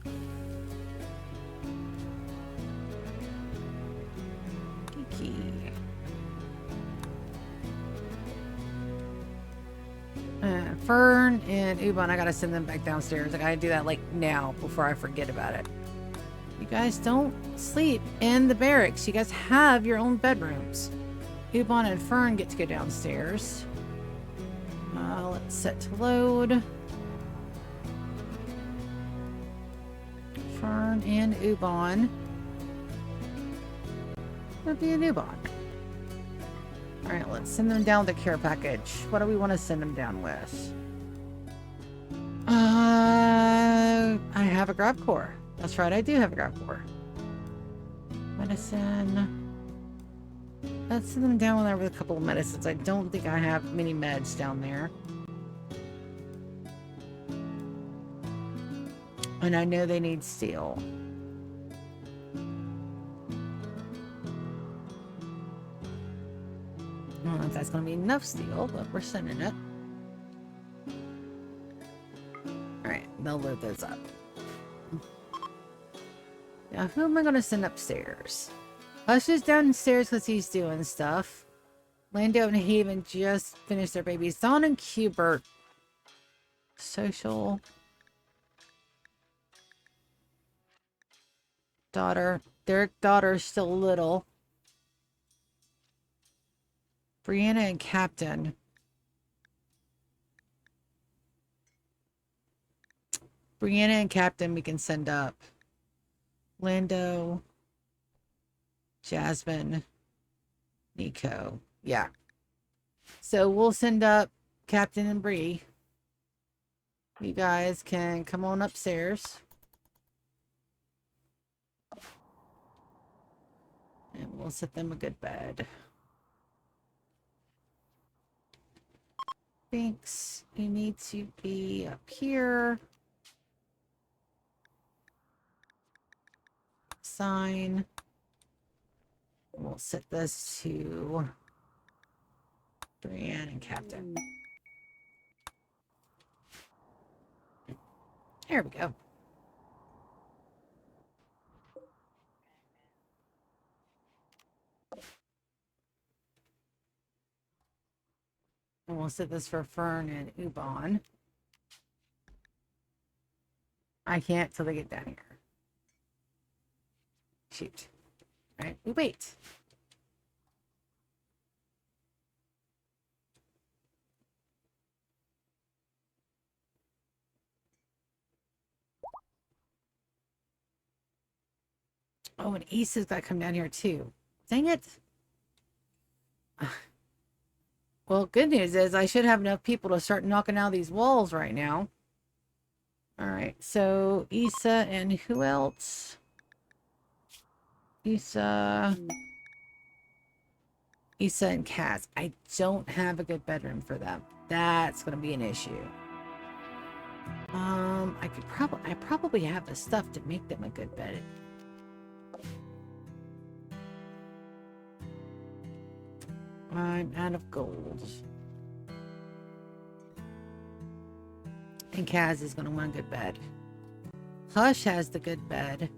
there. Kiki. Fern and Ubon, I gotta send them back downstairs. I gotta do that like now before I forget about it. You guys don't sleep in the barracks. You guys have your own bedrooms. Ubon and Fern get to go downstairs. Let's set to load. Fern and Ubon. That'd be an Ubon. Alright, let's send them down with the care package. What do we want to send them down with? I have a grab core. That's right, I do have a grab core. Medicine. Let's send them down there with a couple of medicines. I don't think I have many meds down there. And I know they need steel. I don't know if that's going to be enough steel, but we're sending it. Alright, they'll load those up. Now, who am I going to send upstairs? Hush is downstairs because he's doing stuff. Lando and Haven just finished their babies. Dawn and Cubert. Social. Daughter. Their daughter is still little. Brianna and Captain. Brianna and Captain we can send up. Lando. Jasmine. Nico. Yeah. So we'll send up Captain and Bree. You guys can come on upstairs. And we'll set them a good bed. Thanks. You need to be up here. Sign. We'll set this to Brianne and Captain. There we go. And we'll set this for Fern and Ubon. I can't till they get down here. Shoot. All right, we wait. Oh, and Issa's got to come down here too. Dang it. Well, good news is I should have enough people to start knocking out these walls right now. Alright, so Issa and who else? Issa and Kaz. I don't have a good bedroom for them. That's going to be an issue. I probably have the stuff to make them a good bed. I'm out of gold. And Kaz is going to want a good bed. Hush has the good bed.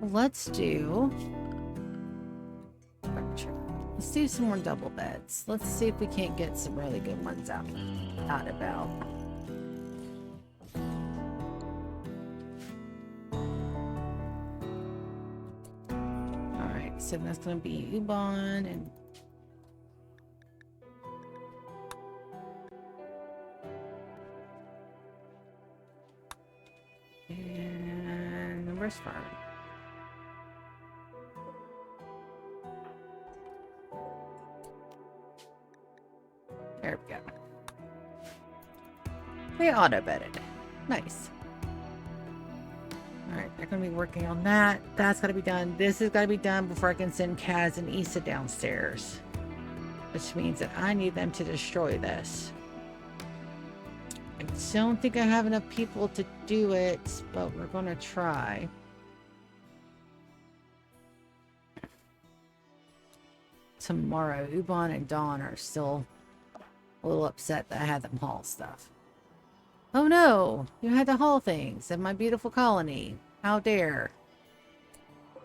Let's do Let's do some more double beds. Let's see if we can't get some really good ones out about. Alright, so that's gonna be Ubon and where's Farm? There we go. They auto-bedded. Nice. Alright, they're going to be working on that. That's got to be done. This has got to be done before I can send Kaz and Issa downstairs. Which means that I need them to destroy this. I don't think I have enough people to do it, but we're going to try. Tomorrow, Ubon and Dawn are still a little upset that I had them haul stuff. Oh no! You had to haul things in my beautiful colony. How dare.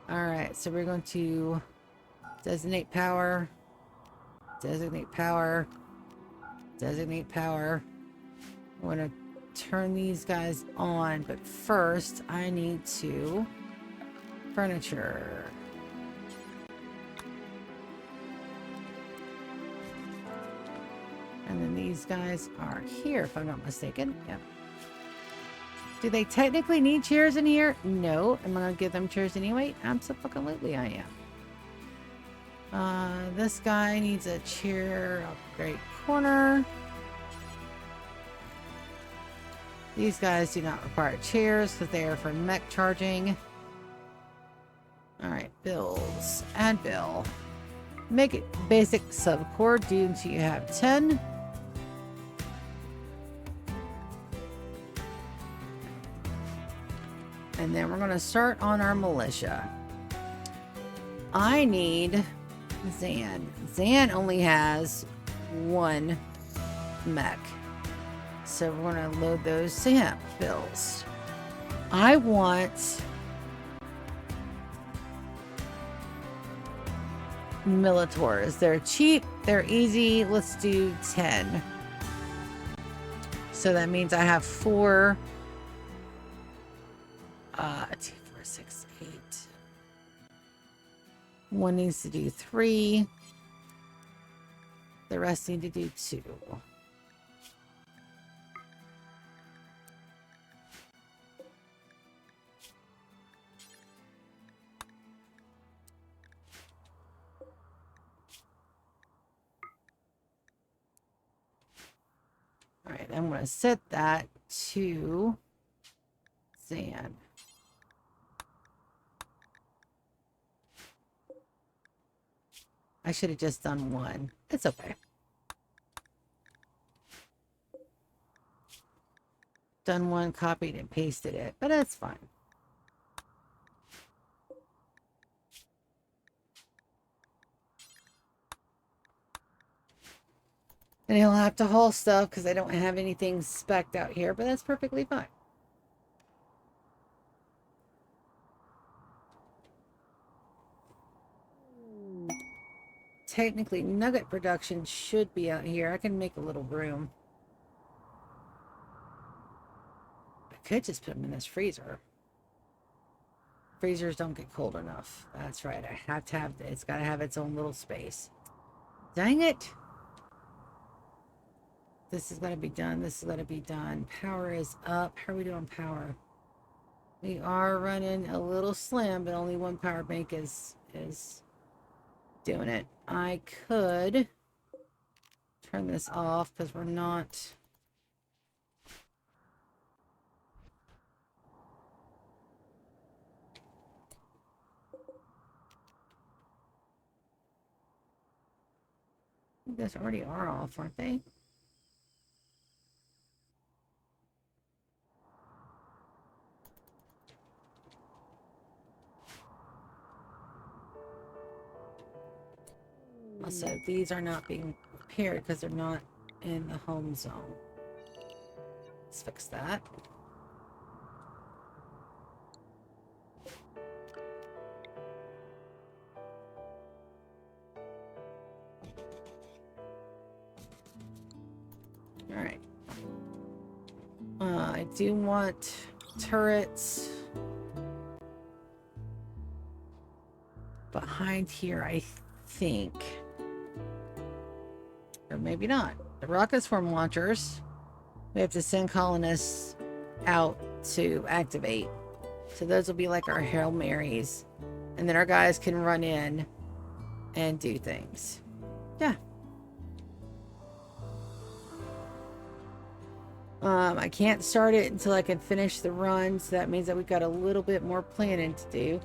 Alright, so we're going to designate power. Designate power. Designate power. I'm going to turn these guys on, but first I need to... Furniture. And then these guys are here, if I'm not mistaken. Yep. Do they technically need chairs in here? No. Am I going to give them chairs anyway? Absolutely I am. This guy needs a chair upgrade corner. These guys do not require chairs because they are for mech charging. Alright, bills. Add bill. Make it basic subcore due until you have 10. And then we're going to start on our militia. I need Zan. Zan only has one mech. So we're going to load those to him. Bills. I want Militors. They're cheap. They're easy. Let's do 10. So that means I have 4... 2, 4, 6, 8. One needs to do 3. The rest need to do 2. Alright, I'm going to set that to Zan. I should have just done 1. It's okay. Done 1, copied and pasted it, but that's fine. And he'll have to haul stuff because I don't have anything spec'd out here, but that's perfectly fine. Technically, nugget production should be out here. I can make a little room. I could just put them in this freezer. Freezers don't get cold enough. That's right. I have to have it's got to have its own little space. Dang it. This is going to be done. This is going to be done. Power is up. How are we doing power? We are running a little slim, but only one power bank is doing it. I could turn this off because we're not... You guys already are off, aren't they? Also, these are not being repaired because they're not in the home zone. Let's fix that. Alright. I do want turrets behind here, I think. Or maybe not. The rocket swarm launchers, we have to send colonists out to activate. So those will be like our Hail Marys. And then our guys can run in and do things. Yeah. I can't start it until I can finish the run, so that means that we've got a little bit more planning to do.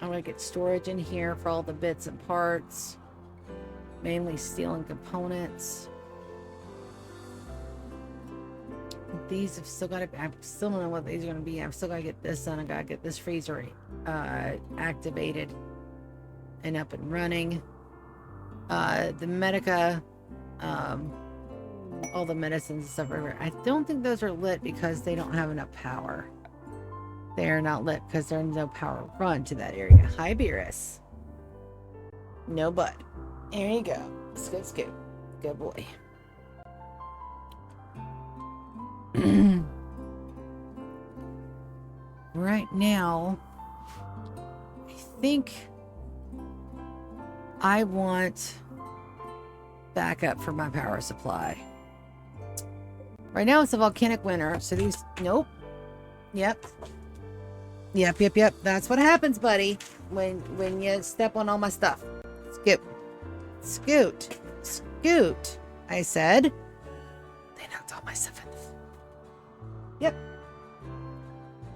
I'm gonna get storage in here for all the bits and parts, mainly steel and components. These have still got to, I still don't know what these are going to be. I've still got to get this done. I got to get this freezer activated and up and running. The Medica, all the medicines and stuff everywhere. I don't think those are lit because they don't have enough power. They are not lit because there's no power run to that area. Hi, Beerus. No bud. There you go. Scoot, scoot. Good boy. Right now, I think I want backup for my power supply. Right now it's a volcanic winter, so these, nope. Yep. That's what happens, buddy, when you step on all my stuff. Scoot, I said. They knocked all my stuff in. Yep.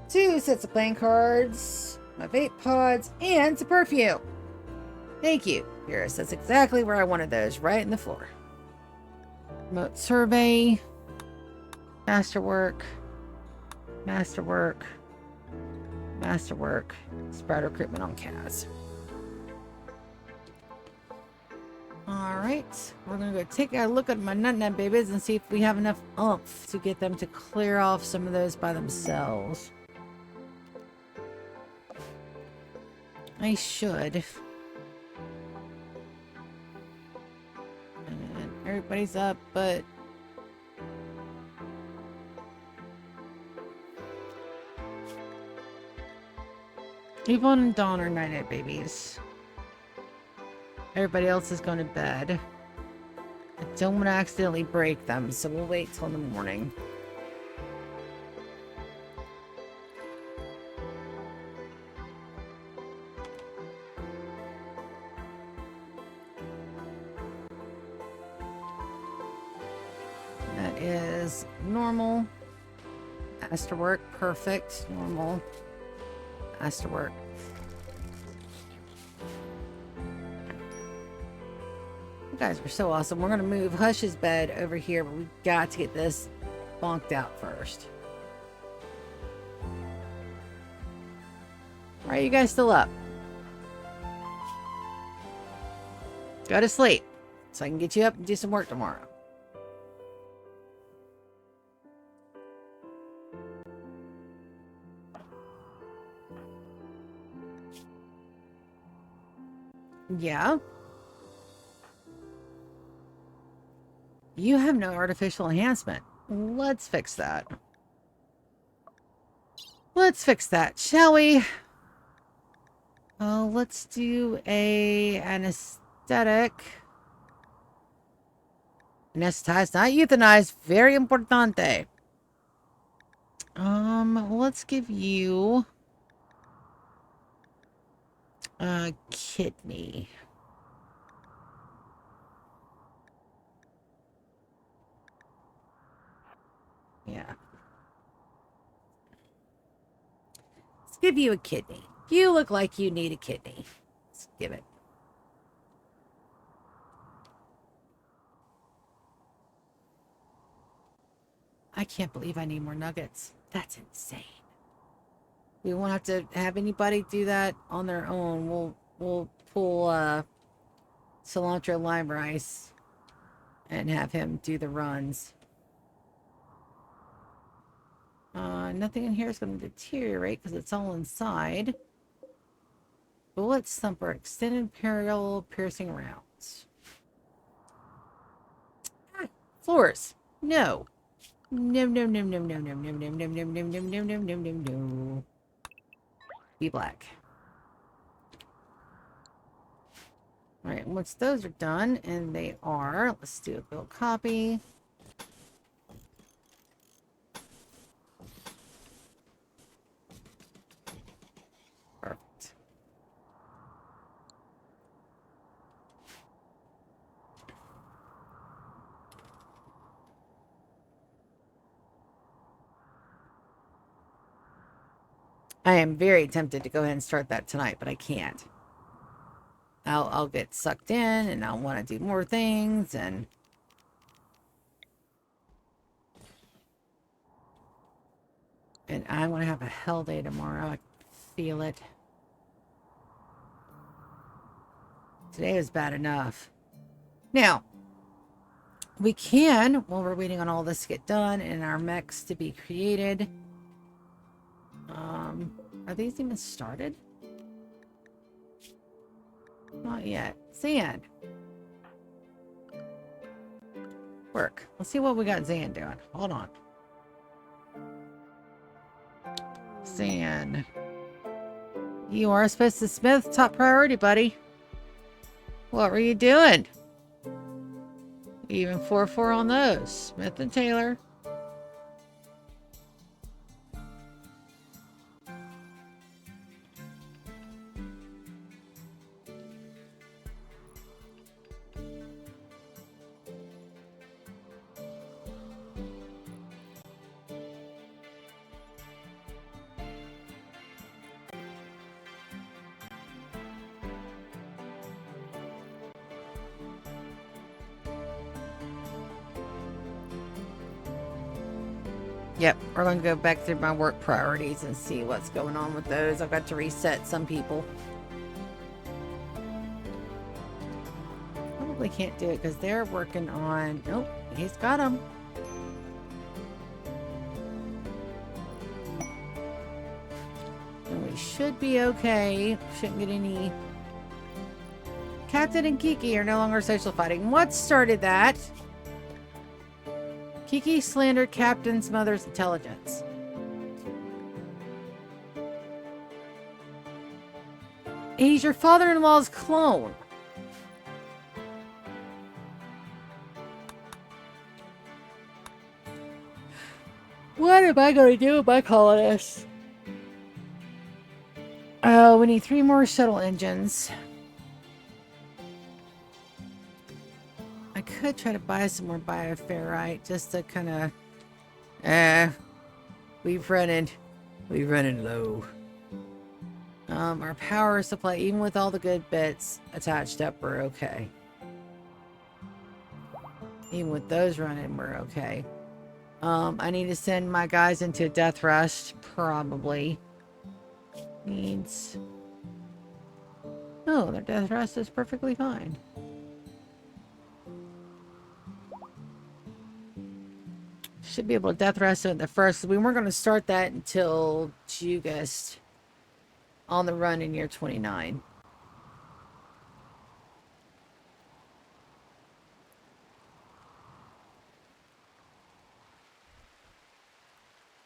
2 sets of playing cards, my vape pods, and some perfume. Thank you, Iris. That's exactly where I wanted those, right in the floor. Remote survey, masterwork, spread recruitment on Kaz. Alright, we're gonna go take a look at my nut babies and see if we have enough oomph to get them to clear off some of those by themselves. I should. And everybody's up, but Yvonne and Dawn are night-night babies. Everybody else is going to bed. I don't want to accidentally break them, so we'll wait till the morning. That is normal. Masterwork, perfect. Normal. Masterwork. You guys are so awesome. We're going to move Hush's bed over here, but we've got to get this bonked out first. Why are you guys still up? Go to sleep so I can get you up and do some work tomorrow. Yeah. You have no artificial enhancement. Let's fix that. Let's fix that, shall we? Let's do a anesthetic. Anesthetize, not euthanize. Very importante. Let's give you a kidney. Yeah. Let's give you a kidney. You look like you need a kidney. Let's give it. I can't believe I need more nuggets. That's insane. We won't have to have anybody do that on their own. We'll pull cilantro lime rice and have him do the runs. Nothing in here is going to deteriorate because it's all inside. Bullet thumper, extended parallel piercing rounds. Ah, floors. No. No, no, no, no, no, no, no, no, no, no, no, no, no, no, no, no, no. Be black. Alright, once those are done, and they are, let's do a build copy. Perfect. I am very tempted to go ahead and start that tonight, but I can't. I'll get sucked in, and I'll want to do more things, and... And I want to have a hell day tomorrow. I feel it. Today was bad enough. Now, we can, while we're waiting on all this to get done and our mechs to be created. Are these even started? Not yet. Zan. Work. Let's see what we got Zan doing. Hold on. Zan. You are supposed to smith. Top priority, buddy. What were you doing? Even 4-4 on those. Smith and Taylor. Yep, we're going to go back through my work priorities and see what's going on with those. I've got to reset some people. Probably can't do it because they're working on... Nope, he's got them. And we should be okay. Shouldn't get any... Captain and Kiki are no longer social fighting. What started that? Kiki slandered Captain's mother's intelligence. He's your father-in-law's clone. What am I going to do with my colonists? Oh, we need 3 more shuttle engines. I could try to buy some more bioferrite just to kind of... We've running low. Our power supply, even with all the good bits attached up, we're okay. Even with those running, we're okay. I need to send my guys into Death Rest, probably. Needs... Oh, their Death Rest is perfectly fine. Should be able to Death Rest at the first. We weren't going to start that until August. On the run in year 29.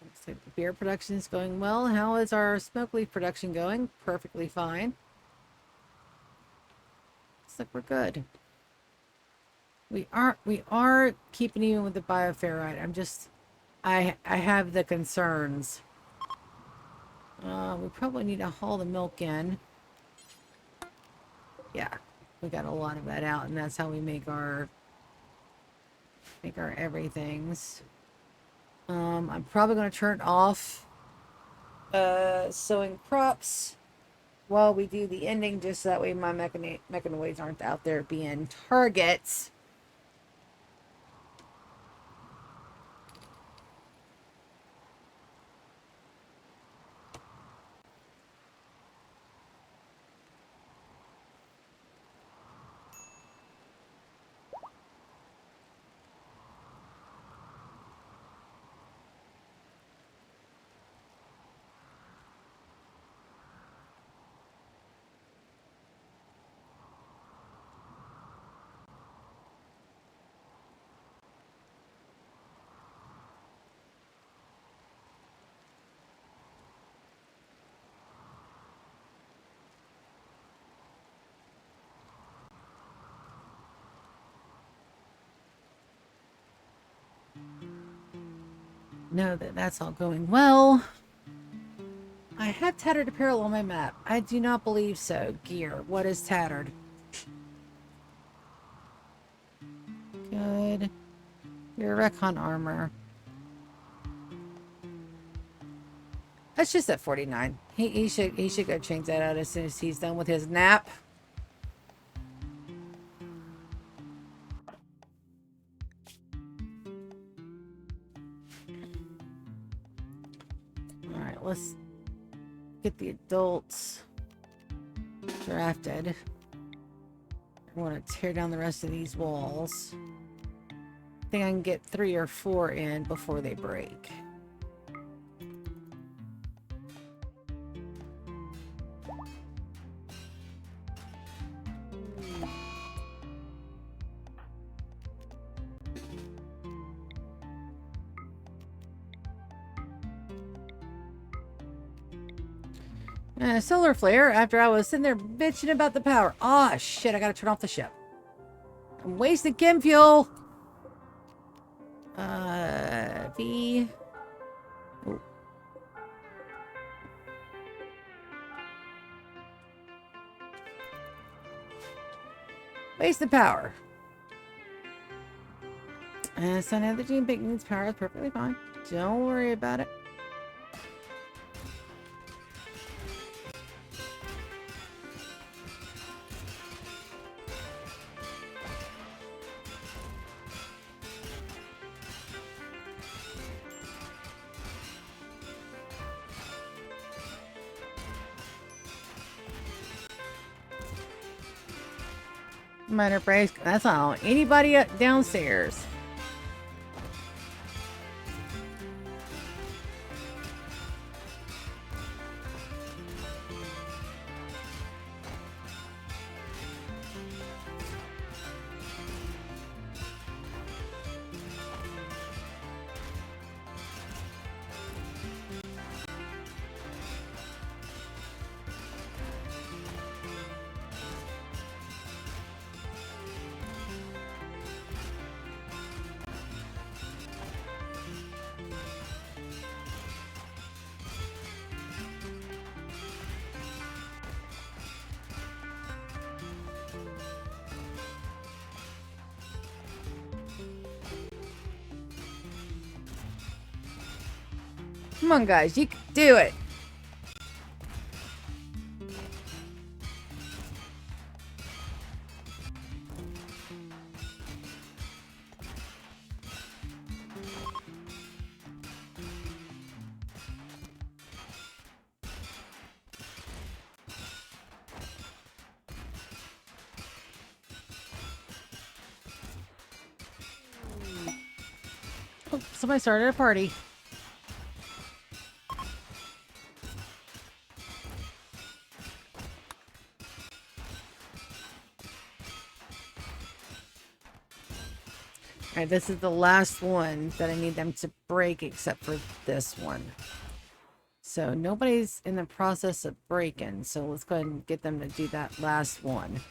Looks like the beer production is going well. How is our smoke leaf production going? Perfectly fine. Looks like we're good. We are keeping even with the bioferrite. I'm just I have the concerns. We probably need to haul the milk in. Yeah, we got a lot of that out, and that's how we make our everythings. I'm probably going to turn off sowing crops while we do the ending, just so that way my mechanoids aren't out there being targets. know that that's all going well. I have tattered apparel on my map. I do not believe so. Gear. What is tattered? Good. Your recon armor. That's just at 49. He should go change that out as soon as he's done with his nap. Alright, let's get the adults drafted. I want to tear down the rest of these walls. I think I can get 3 or 4 in before they break. Solar flare after I was sitting there bitching about the power. Oh shit, I gotta turn off the ship. I'm wasting chem fuel. V. Oh. Waste the power. So now the gene bake needs power is perfectly fine. Don't worry about it. Minor breaks. That's all. Anybody up downstairs? Come on, guys. You can do it. Oh, somebody started a party. Alright, this is the last one that I need them to break except for this one. So nobody's in the process of breaking, so let's go ahead and get them to do that last one.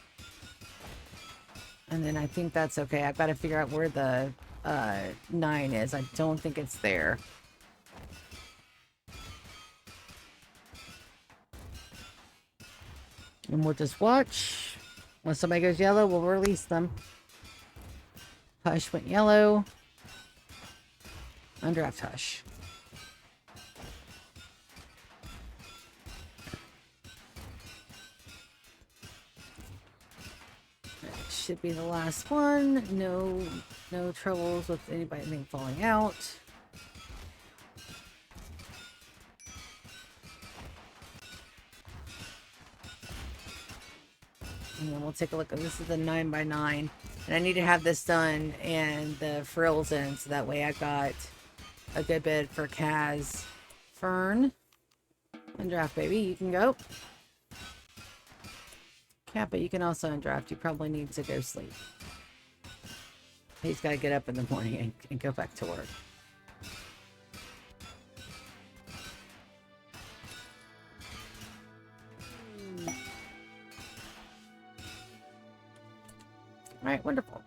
And then I think that's okay. I've got to figure out where the 9 is. I don't think it's there. And we'll just watch. When somebody goes yellow, we'll release them. Hush went yellow. Undraft Hush. That should be the last one. No troubles with anybody falling out. And then we'll take a look. This is the 9x9. And I need to have this done and the frills in, so that way I got a good bid for Kaz. Fern. Undraft, baby. You can go. Kappa, you can also undraft. You probably need to go sleep. He's got to get up in the morning and go back to work. Alright, wonderful.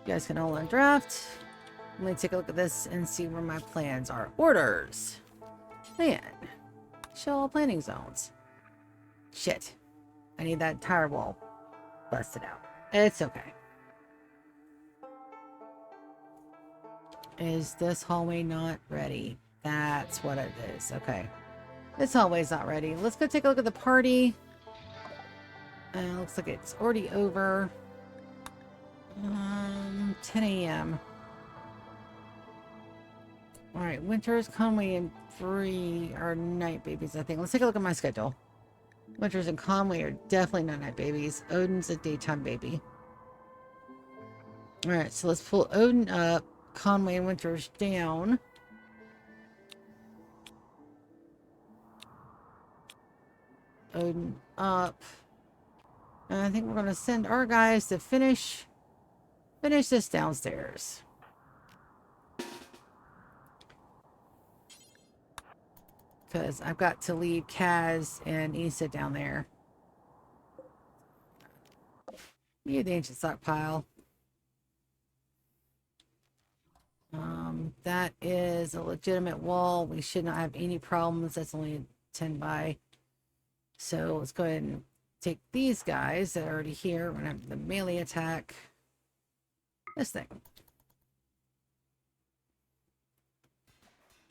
You guys can all undraft. Let me take a look at this and see where my plans are. Orders. Plan. Show all planning zones. Shit. I need that entire wall busted out. It's okay. Is this hallway not ready? That's what it is. Okay. This hallway's not ready. Let's go take a look at the party. Looks like it's already over. 10 a.m. Alright, Winters, Conway, and Bree are night babies, I think. Let's take a look at my schedule. Winters and Conway are definitely not night babies. Odin's a daytime baby. Alright, so let's pull Odin up, Conway and Winters down. Odin up. And I think we're going to send our guys to finish this downstairs. Because I've got to leave Kaz and Issa down there. View the ancient stockpile. That is a legitimate wall. We should not have any problems. That's only a 10 by. So let's go ahead and take these guys that are already here. We're going to have the melee attack. This thing.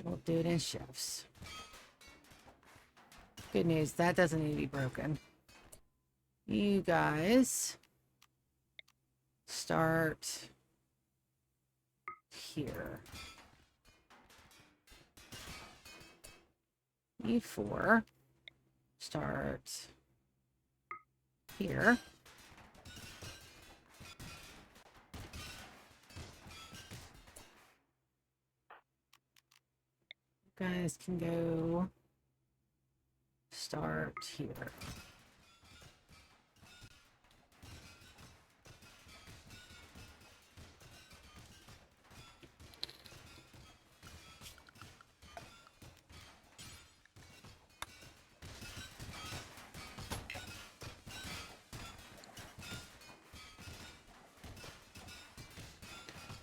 We'll do it in shifts. Good news, that doesn't need to be broken. You guys start here. You four start here. You guys can go start here.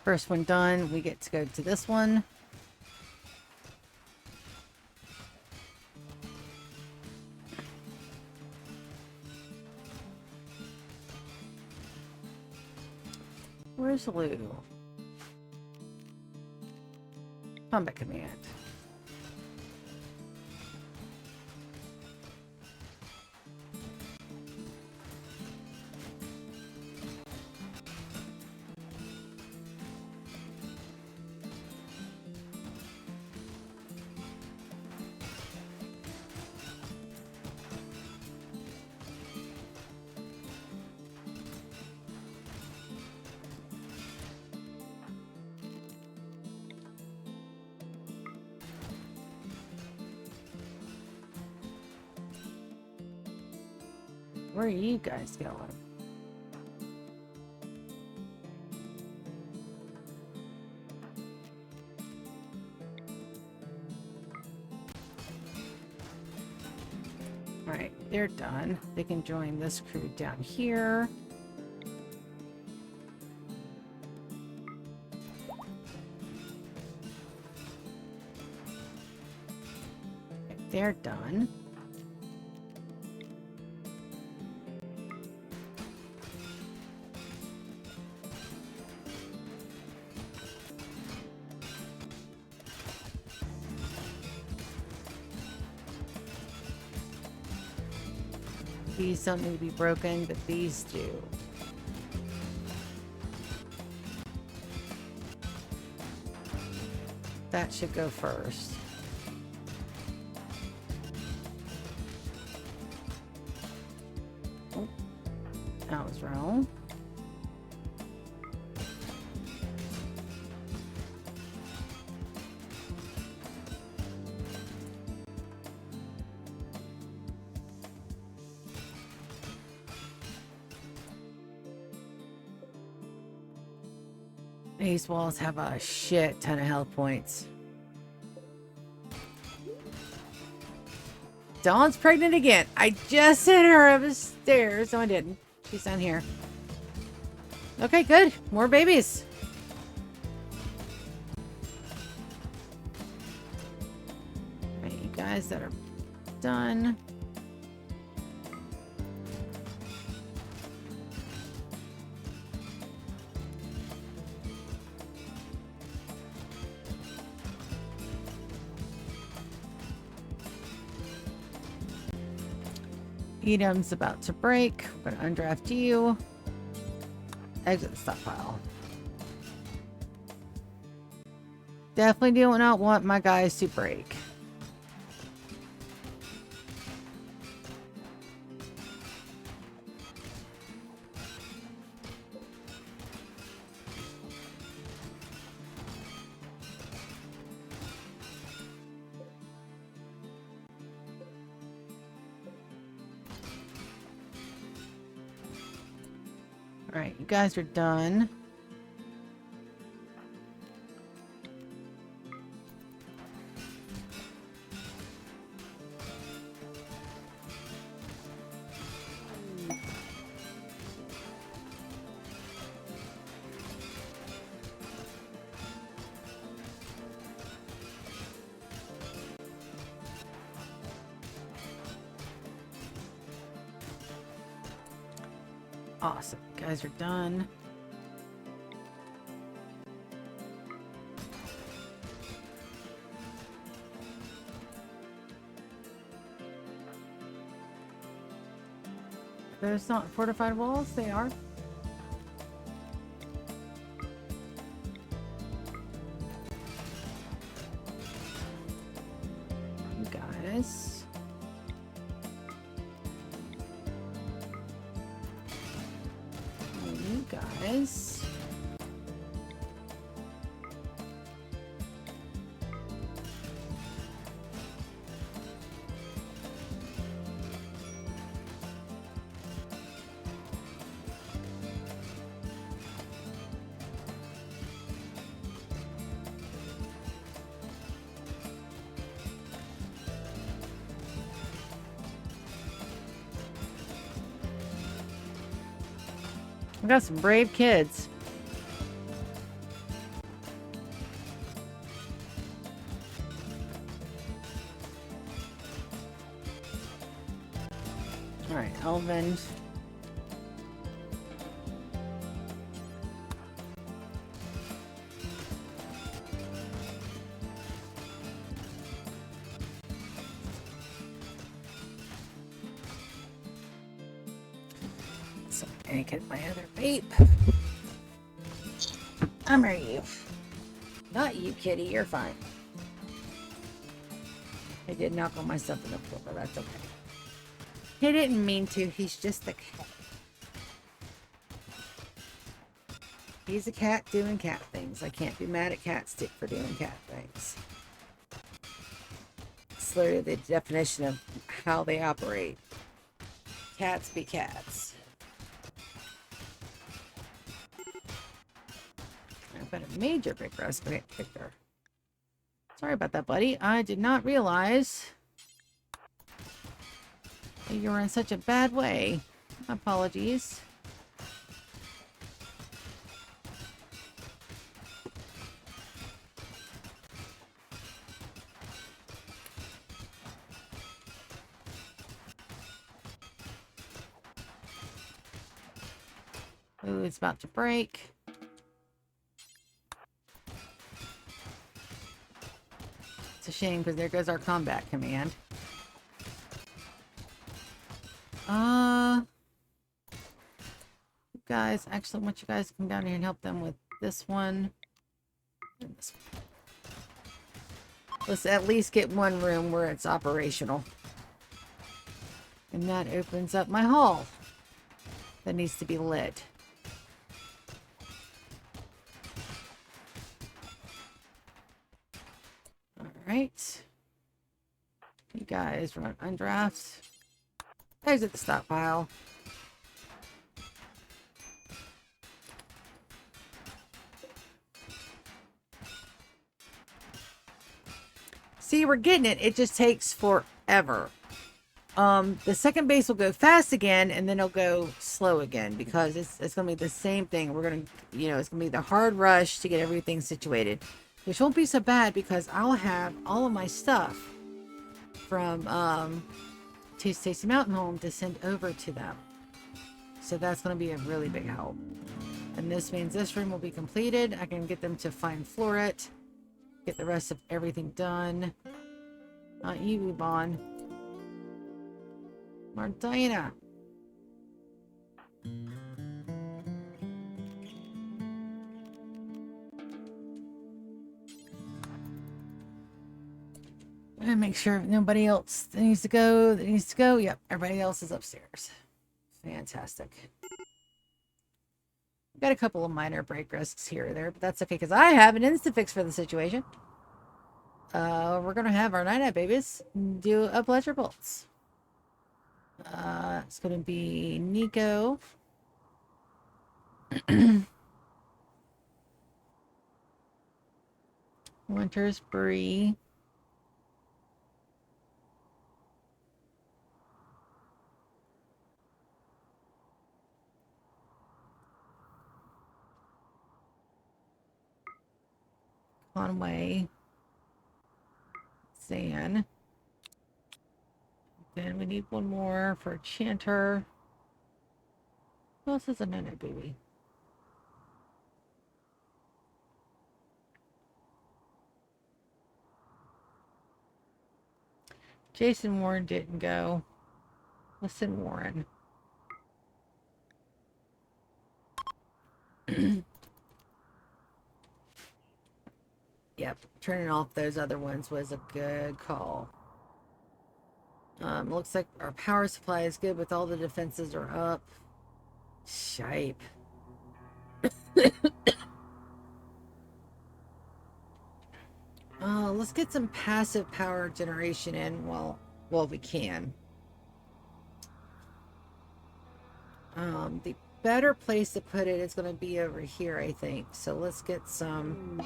First one done, we get to go to this one. Where's Lou? Combat command. Where are you guys going? Alright, they're done. They can join this crew down here. Okay, they're done. These don't need to be broken, but these do. That should go first. Oh, that was wrong. These walls have a shit ton of health points. Dawn's pregnant again. I just sent her upstairs. No, I didn't. She's down here. Okay, good. More babies. guys that are done. Edam's about to break. We're going to undraft you. Exit the stockpile. Definitely do not want my guys to break. Alright, you guys are done. Awesome. You guys are done. There's not fortified walls. They are. You guys. You guys. We got some brave kids. All right, Elvin. So I can get my other vape. I'm you. Not you, kitty. You're fine. I did knock on myself in the floor, but that's okay. He didn't mean to. He's just a cat. He's a cat doing cat things. I can't be mad at Cat Stick for doing cat things. It's literally the definition of how they operate. Cats be cats. I've got a major big respite Victor. Sorry about that, buddy. I did not realize that you were in such a bad way. Apologies. Ooh, it's about to break. It's a shame because there goes our combat command. Guys, actually, I want you guys to come down here and help them with this one. And this one. Let's at least get one room where it's operational. And that opens up my hall. That needs to be lit. Alright. You guys run undrafts. Exit the stockpile. See, we're getting it. It just takes forever. The second base will go fast again, and then it'll go slow again because it's going to be the same thing. We're going to, it's going to be the hard rush to get everything situated, which won't be so bad because I'll have all of my stuff from Tasty Mountain Home to send over to them. So that's going to be a really big help. And this means this room will be completed. I can get them to fine floor it. Get the rest of everything done. Not you, Bon. Martina. And make sure nobody else that needs to go. Yep, everybody else is upstairs. Fantastic. Got a couple of minor break risks here or there, but that's okay because I have an instant fix for the situation. We're gonna have our night babies do a pleasure bolts. It's gonna be Nico. Winter's Bree. Conway. Zan. Then we need one more for Chanter. Who else is a night baby? Jason Warren didn't go. Let's send Warren. Yep, turning off those other ones was a good call. Looks like our power supply is good with all the defenses are up. Shipe. Let's get some passive power generation in while we can. The better place to put it is going to be over here, I think. So let's get some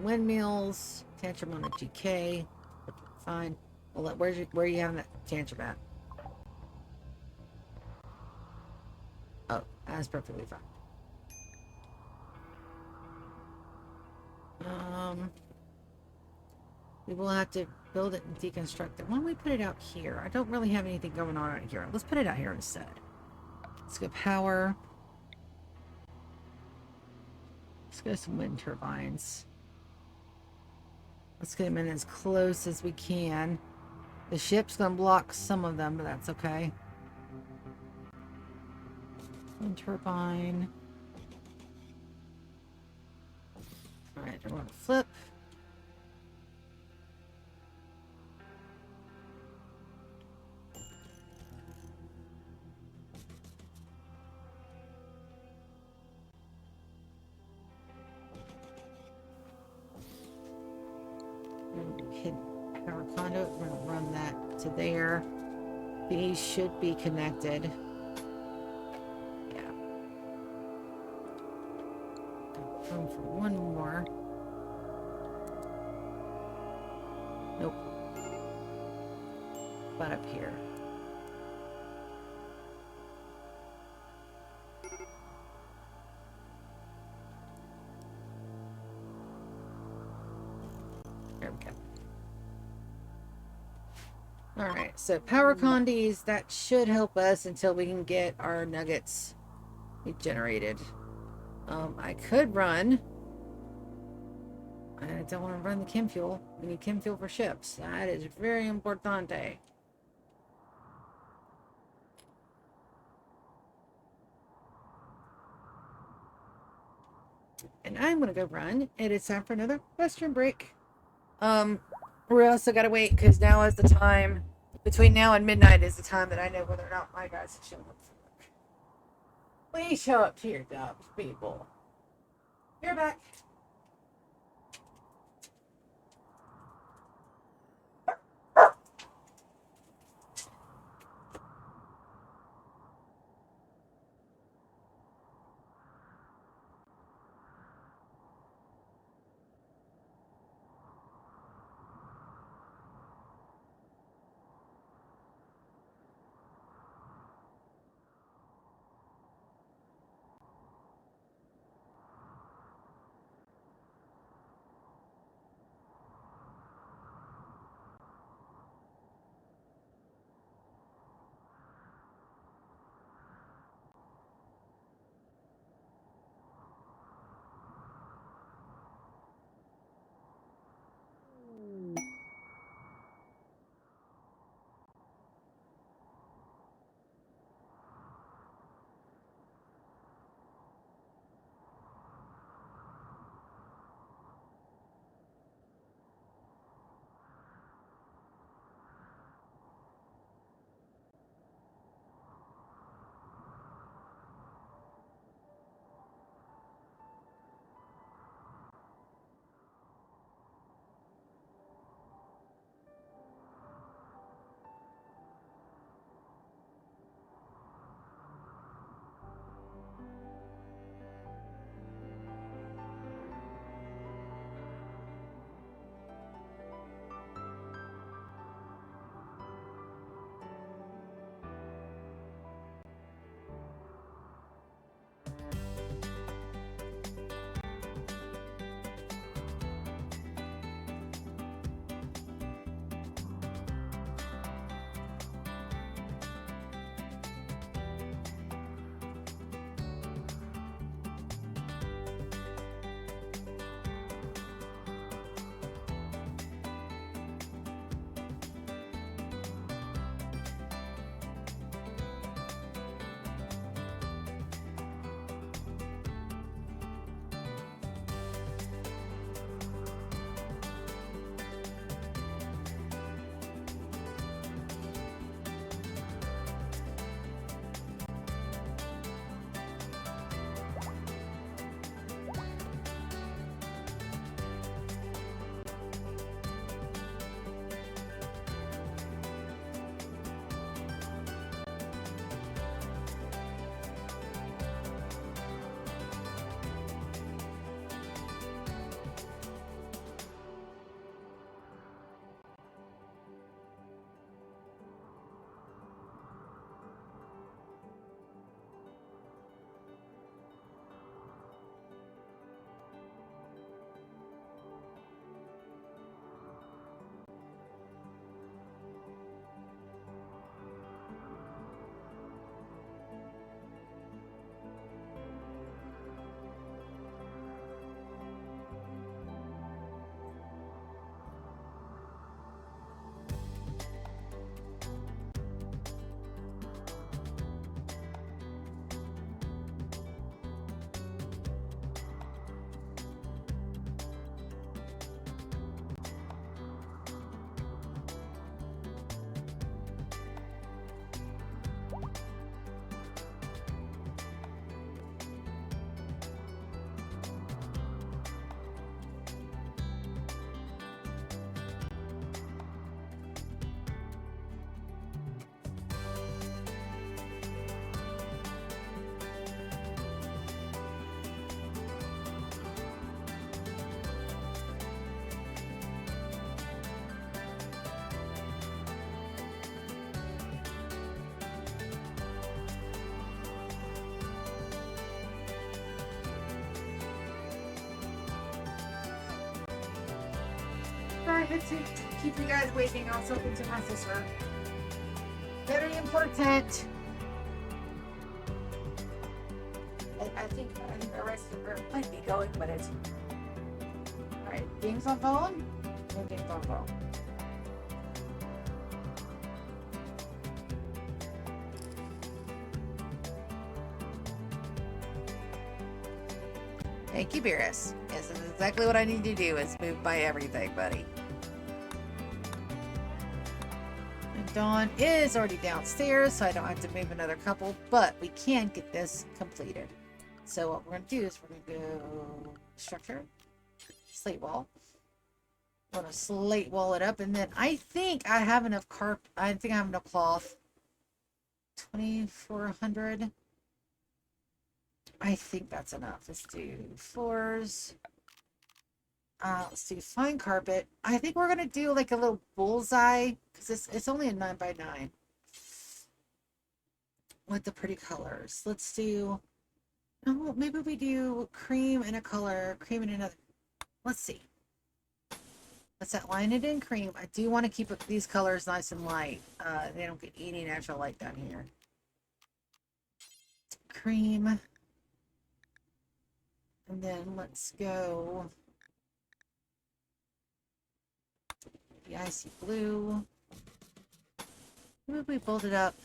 windmills. Tantrum on a GK. Fine. Well, where are you having that tantrum at? Oh, that's perfectly fine. We will have to build it and deconstruct it. Why don't we put it out here? I don't really have anything going on out here. Let's put it out here instead. Let's go power. Let's go some wind turbines. Let's get them in as close as we can. The ship's gonna block some of them, but that's okay. Wind turbine. Alright, we're gonna flip. Hit power conduit. We're gonna run that to there. These should be connected. Yeah. Room for one more. Nope. But up here. There we go. Alright, so power condies, that should help us until we can get our nuggets generated. I could run. I don't want to run the chem fuel. We need chem fuel for ships. That is very importante. And I'm gonna go run. It is time for another restroom break. We also gotta wait because now is the time between now and midnight is the time that I know whether or not my guys have shown up for work. Please show up to your jobs, people. You're back. wanted to keep you guys waiting on something to my sister. Very important. I think the rest of the room might be going, but it's alright. Games on phone? No games on phone. Thank you, Beerus. This is exactly what I need to do, is move by everything, buddy. And Dawn is already downstairs, so I don't have to move another couple, but we can get this completed. So what we're going to do is we're going to go structure, slate wall. We're going to slate wall it up, and then I think I have enough I think I have enough cloth. 2,400. I think that's enough. Let's do floors. Let's do fine carpet. I think we're gonna do like a little bullseye because it's only a 9x9 with the pretty colors. Let's do. Oh, maybe we do cream and a color, cream and another. Let's see. Let's outline it in cream. I do want to keep these colors nice and light. They don't get any natural light down here. Cream. And then let's go the icy blue. Maybe we build it up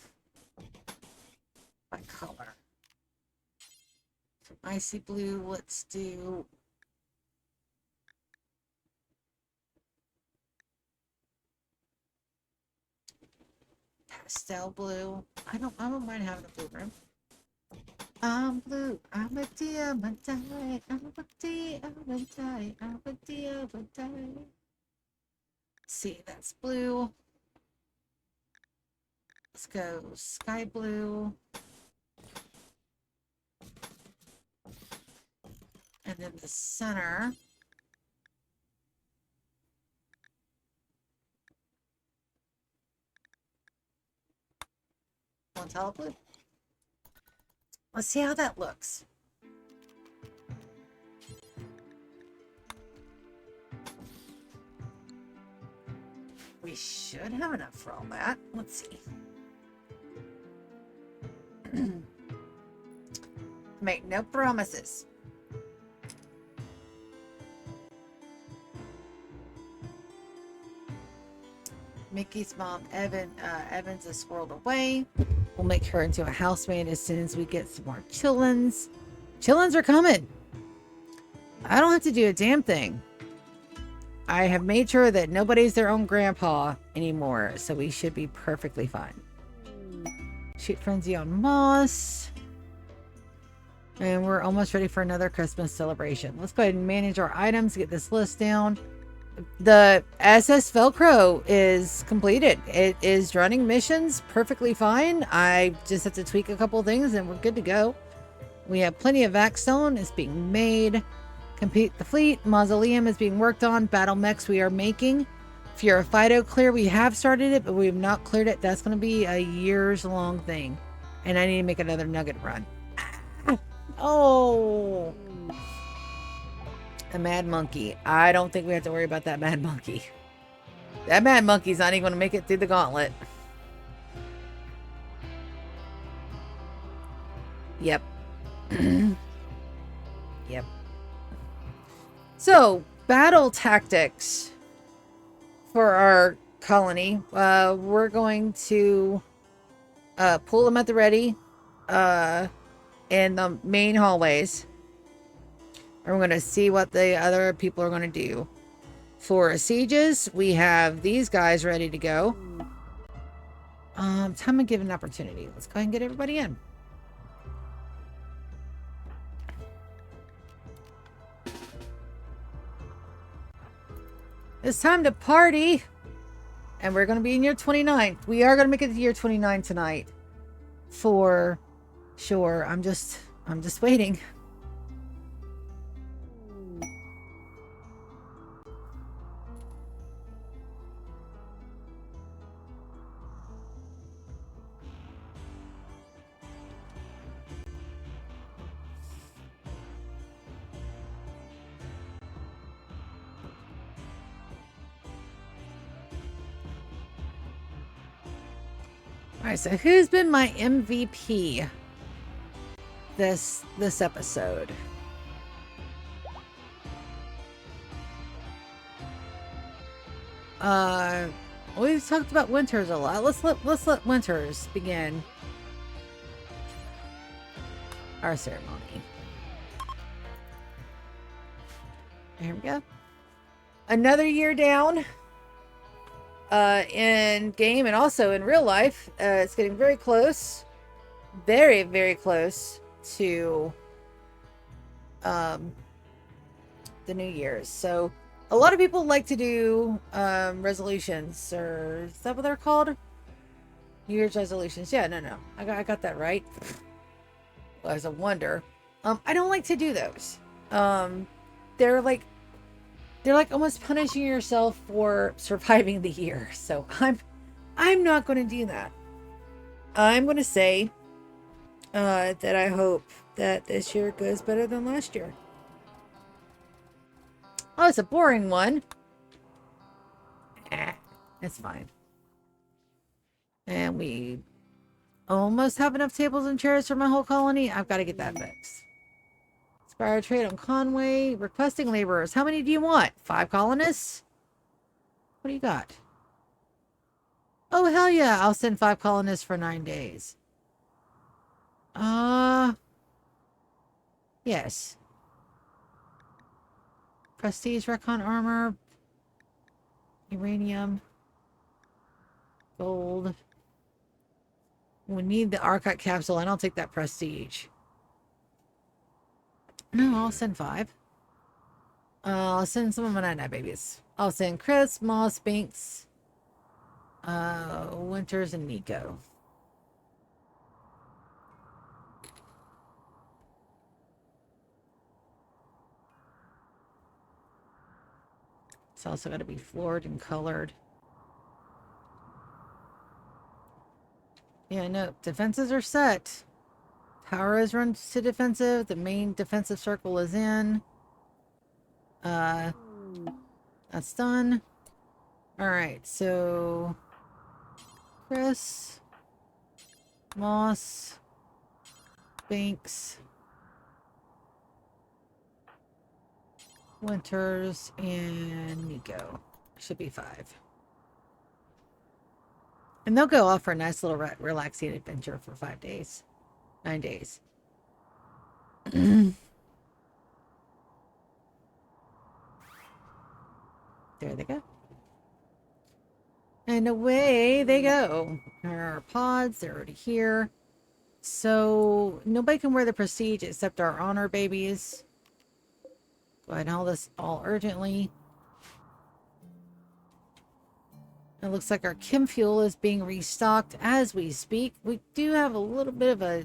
by color. From icy blue, let's do pastel blue. I don't mind having a blue room. I'm blue, I'm a diamond, I'm a diamond, I'm a diamond. See, that's blue. Let's go sky blue. And then the center. One tile blue. Let's see how that looks. We should have enough for all that. Let's see. Make no promises. Mickey's mom, Evans, is squirreled away. We'll make her into a housemaid as soon as we get some more chillins. Chillins are coming. I don't have to do a damn thing. I have made sure that nobody's their own grandpa anymore, so we should be perfectly fine. Shoot frenzy on moss. And we're almost ready for another Christmas celebration. Let's go ahead and manage our items, get this list down. The SS Velcro is completed. It is running missions perfectly fine. I just have to tweak a couple things and we're good to go. We have plenty of vac stone. It's being made. Complete the fleet. Mausoleum is being worked on. Battle mechs we are making. Fura Fido clear. We have started it, but we have not cleared it. That's going to be a years long thing. And I need to make another nugget run. Oh. A mad monkey. I don't think we have to worry about that mad monkey. That mad monkey's not even going to make it through the gauntlet. Yep. Yep. So, battle tactics for our colony. We're going to pull them at the ready in the main hallways. And we're going to see what the other people are going to do. For sieges, we have these guys ready to go. Time to give an opportunity. Let's go ahead and get everybody in. It's time to party. And we're going to be in year 29. We are going to make it to year 29 tonight. For sure. I'm just waiting. Alright, so who's been my MVP this episode? We've talked about Winters a lot. Let's let Winters begin our ceremony. Here we go. Another year down in game and also in real life. It's getting very close. Very, very close to the New Year's. So a lot of people like to do resolutions, or is that what they're called? New Year's resolutions. Yeah, no. I got that right. Well, as a wonder. I don't like to do those. They're like almost punishing yourself for surviving the year. So I'm not going to do that. I'm going to say that I hope that this year goes better than last year. Oh, it's a boring one. It's fine. And we almost have enough tables and chairs for my whole colony. I've got to get that fixed. Expire trade on Conway. Requesting laborers. How many do you want? 5 colonists? What do you got? Oh, hell yeah. I'll send 5 colonists for 9 days. Yes. Prestige Recon armor. Uranium. Gold. We need the Arcot capsule. I don't take that prestige. No, I'll send 5. I'll send some of my 9 babies. I'll send Chris, Moss, Binks, Winters, and Nico. It's also got to be floored and colored. Yeah, no, defenses are set. Power is run to defensive. The main defensive circle is in. That's done. Alright, so Chris, Moss, Binks, Winters, and Nico. Should be 5. And they'll go off for a nice little relaxing adventure for 5 days. 9 days. There they go. And away they go. There are pods. They're already here. So nobody can wear the prestige except our honor babies. Go ahead and hold this all urgently. It looks like our chem fuel is being restocked as we speak. We do have a little bit of a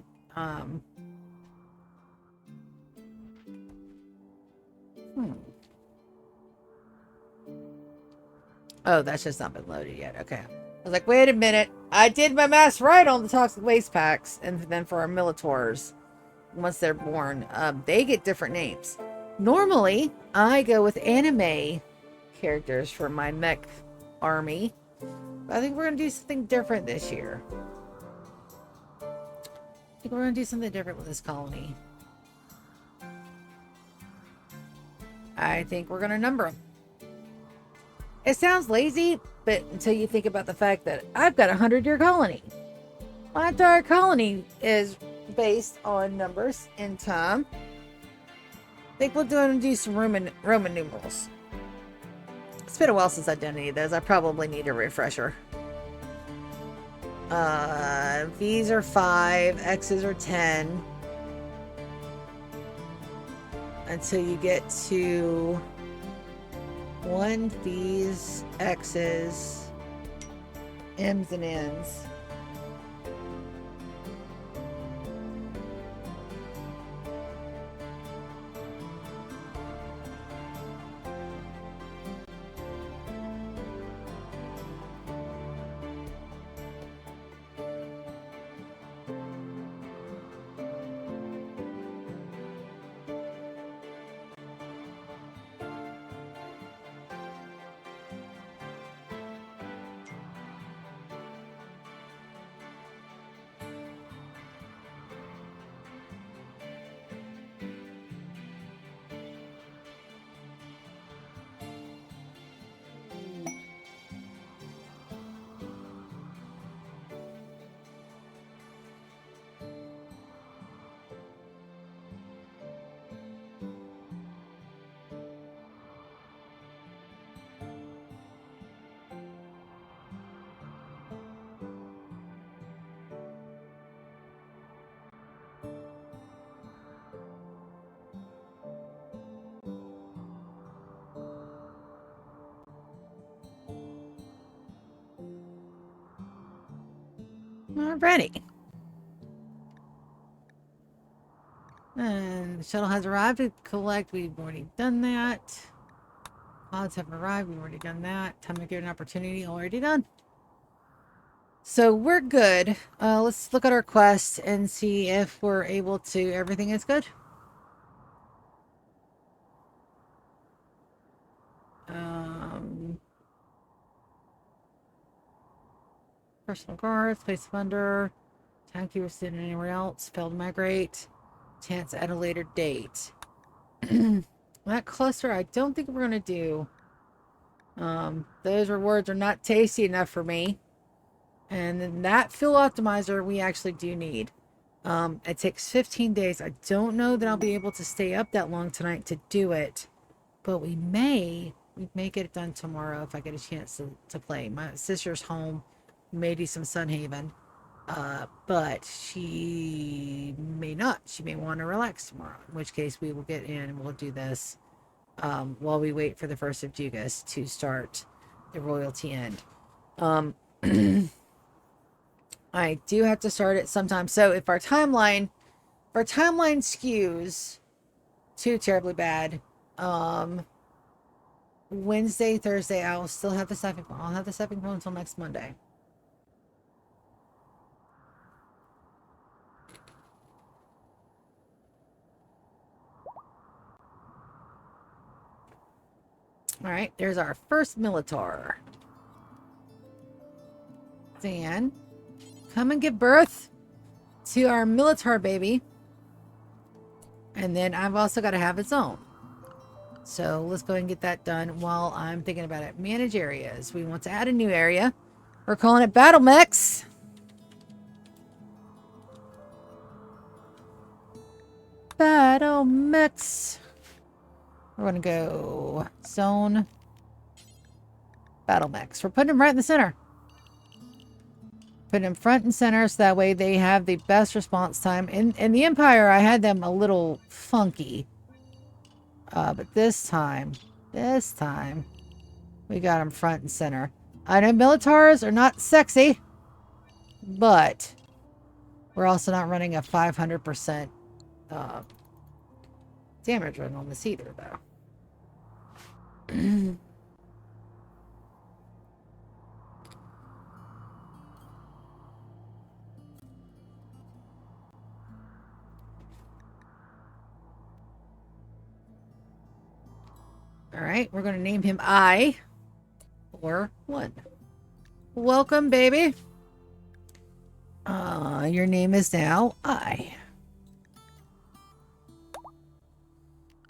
Oh, that's just not been loaded yet. Okay. I was like, wait a minute. I did my math right on the toxic waste packs. And then for our Militors, once they're born, they get different names. Normally, I go with anime characters for my mech army. But I think we're going to do something different this year. I think we're going to do something different with this colony. I think we're going to number them. It sounds lazy, but until you think about the fact that I've got a 100-year colony. My entire colony is based on numbers and time. I think we'll do some Roman numerals. It's been a while since I've done any of those. I probably need a refresher. V's are 5, X's are 10. Until you get to 1, V's, X's, M's, and N's. Alrighty. And the shuttle has arrived to collect. We've already done that. Pods have arrived. We've already done that. Time to get an opportunity. Already done. So we're good. Let's look at our quest and see if we're able to. Everything is good. Personal guards, place of under. Timekeeper sitting anywhere else. Failed to migrate. Chance at a later date. That cluster, I don't think we're gonna do. Those rewards are not tasty enough for me. And then that fuel optimizer we actually do need. It takes 15 days. I don't know that I'll be able to stay up that long tonight to do it, but we may get it done tomorrow if I get a chance to play. My sister's home, may do some Sunhaven, but she may not. She may want to relax tomorrow, in which case we will get in and we'll do this while we wait for the 1st of Jugas to start the royalty end. I do have to start it sometime. So if our timeline skews too terribly bad, Wednesday, Thursday, I'll still have the stepping phone. I'll have the stepping phone until next Monday. All right, there's our first Militar. Dan, come and give birth to our Militar baby. And then I've also got to have its own. So let's go ahead and get that done while I'm thinking about it. Manage areas. We want to add a new area. We're calling it Battle Mechs. Battle Mechs. We're going to go zone Battle Mechs. We're putting them right in the center. Put them front and center so that way they have the best response time. In the Empire, I had them a little funky. But this time, we got them front and center. I know Militars are not sexy, but we're also not running a 500% damage run on this either, though. All right, we're going to name him I or 1. Welcome, baby. Your name is now I.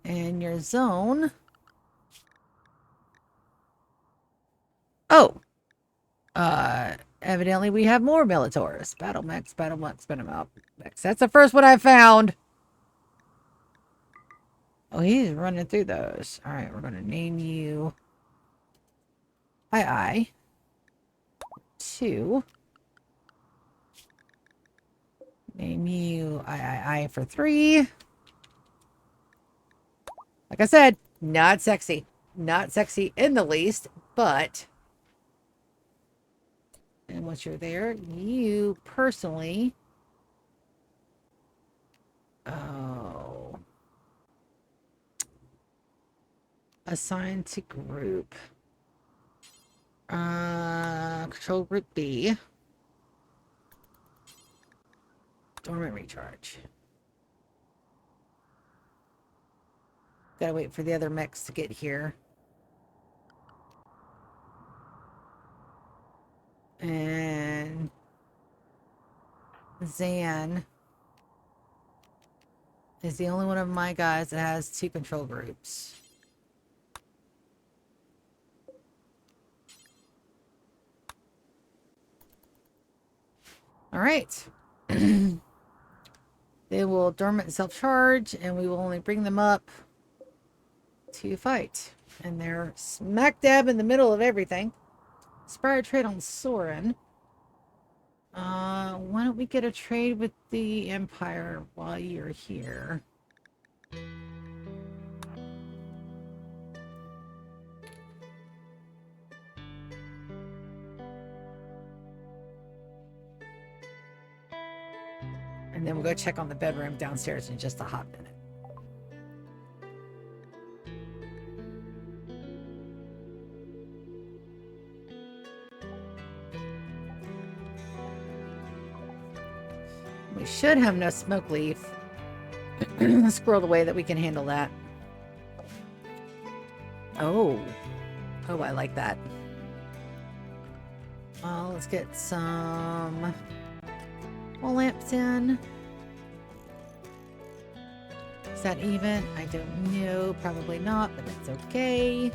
And your zone. Oh. Evidently we have more Militars. Battle Mechs, spin them out. That's the first one I found. Oh, he's running through those. All right, we're going to name you I. 2. Name you I for 3. Like I said, not sexy. Not sexy in the least, but... And once you're there, you personally... Oh... Assign to group. Control group B. Dormant recharge. Gotta wait for the other mechs to get here. And Zan is the only one of my guys that has 2 control groups. All right. They will dormant self-charge, and we will only bring them up to fight. And they're smack dab in the middle of everything. Inspired trade on Soren. Why don't we get a trade with the Empire while you're here? And then we'll go check on the bedroom downstairs in just a hot minute. We should have no smoke leaf squirreled away that we can handle that. Oh, I like that. Let's get some wall lamps in. Is that even? I don't know. Probably not, but that's okay.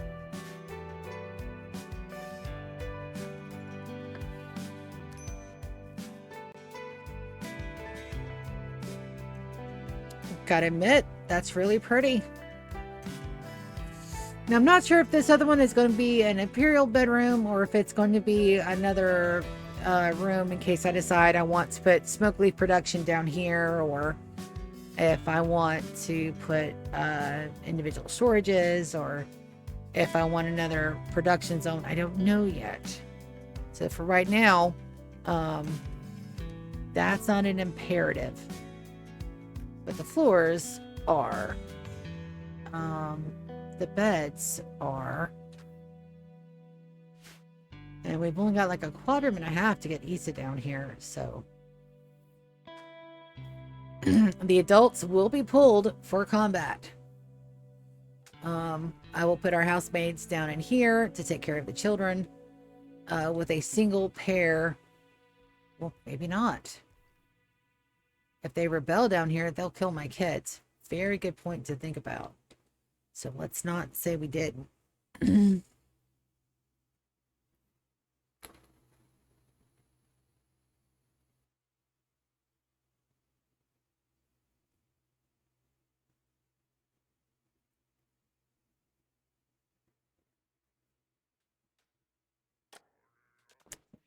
Gotta admit, that's really pretty. Now, I'm not sure if this other one is going to be an imperial bedroom or if it's going to be another room in case I decide I want to put smoke leaf production down here, or if I want to put individual storages, or if I want another production zone. I don't know yet. So for right now, that's not an imperative. But the floors are. The beds are. And we've only got like a quadrant and a half to get Issa down here, so. The adults will be pulled for combat. I will put our housemaids down in here to take care of the children with a single pair. Well, maybe not. If they rebel down here, they'll kill my kids. Very good point to think about. So let's not say we didn't.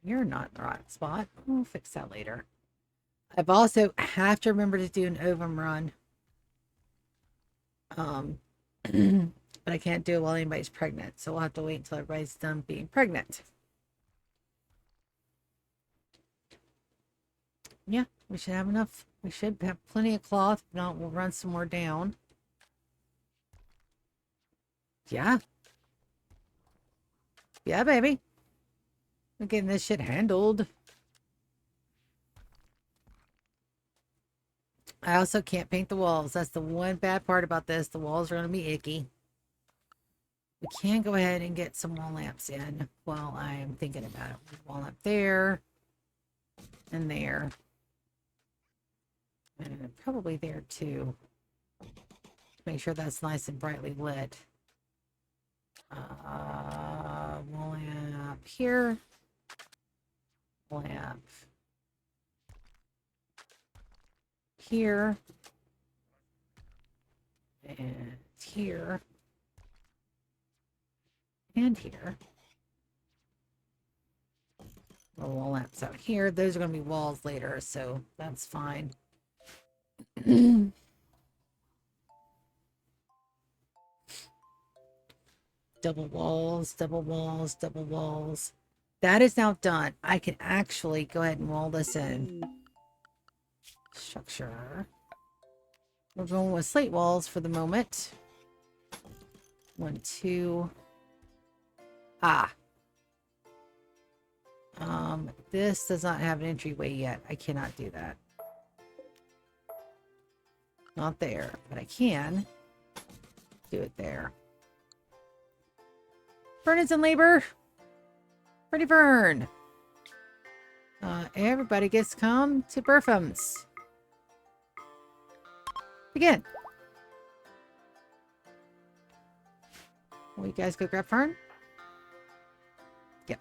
You're not in the right spot. We'll fix that later. I've also have to remember to do an ovum run. But I can't do it while anybody's pregnant, so we'll have to wait until everybody's done being pregnant. Yeah, we should have enough. We should have plenty of cloth. If not, we'll run some more down. Yeah. Yeah, baby. We're getting this shit handled. I also can't paint the walls. That's the one bad part about this. The walls are going to be icky. We can go ahead and get some wall lamps in while I'm thinking about it. Wall lamp there. And there. And probably there too. Make sure that's nice and brightly lit. Wall lamp here. Lamp here, and here, and here. The wall lamps out here. Those are going to be walls later, so that's fine. Double walls, double walls, double walls. That is now done. I can actually go ahead and wall this in. Structure. We're going with slate walls for the moment. 1, 2. This does not have an entryway yet. I cannot do that. Not there, but I can do it there. Fern is in labor. Pretty Fern. Everybody gets to come to Burfham's. Begin. Will you guys go grab Fern? Yep.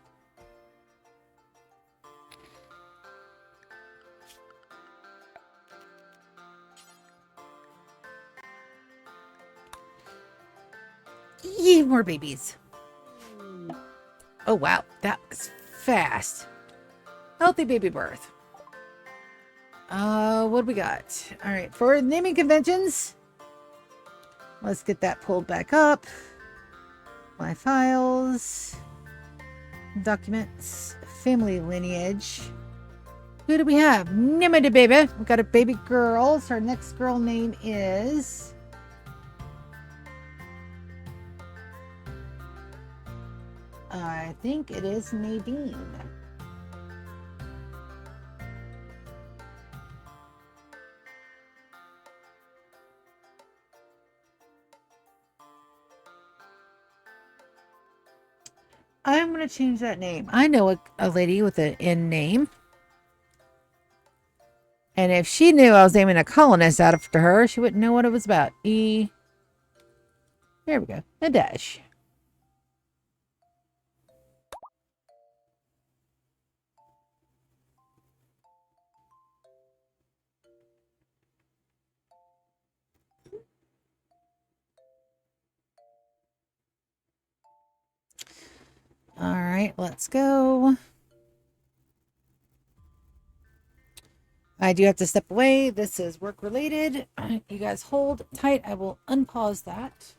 Yee, more babies. Oh, wow. That was fast. Healthy baby birth. What do we got? All right. For naming conventions, let's get that pulled back up. My files. Documents. Family lineage. Who do we have? Nimity baby. We got a baby girl. So our next girl name is... I think it is Nadine. I'm going to change that name. I know a lady with an N name. And if she knew I was naming a colonist after her, she wouldn't know what it was about. There we go. A dash. All right, let's go. I do have to step away. This is work related. You guys hold tight. I will unpause that.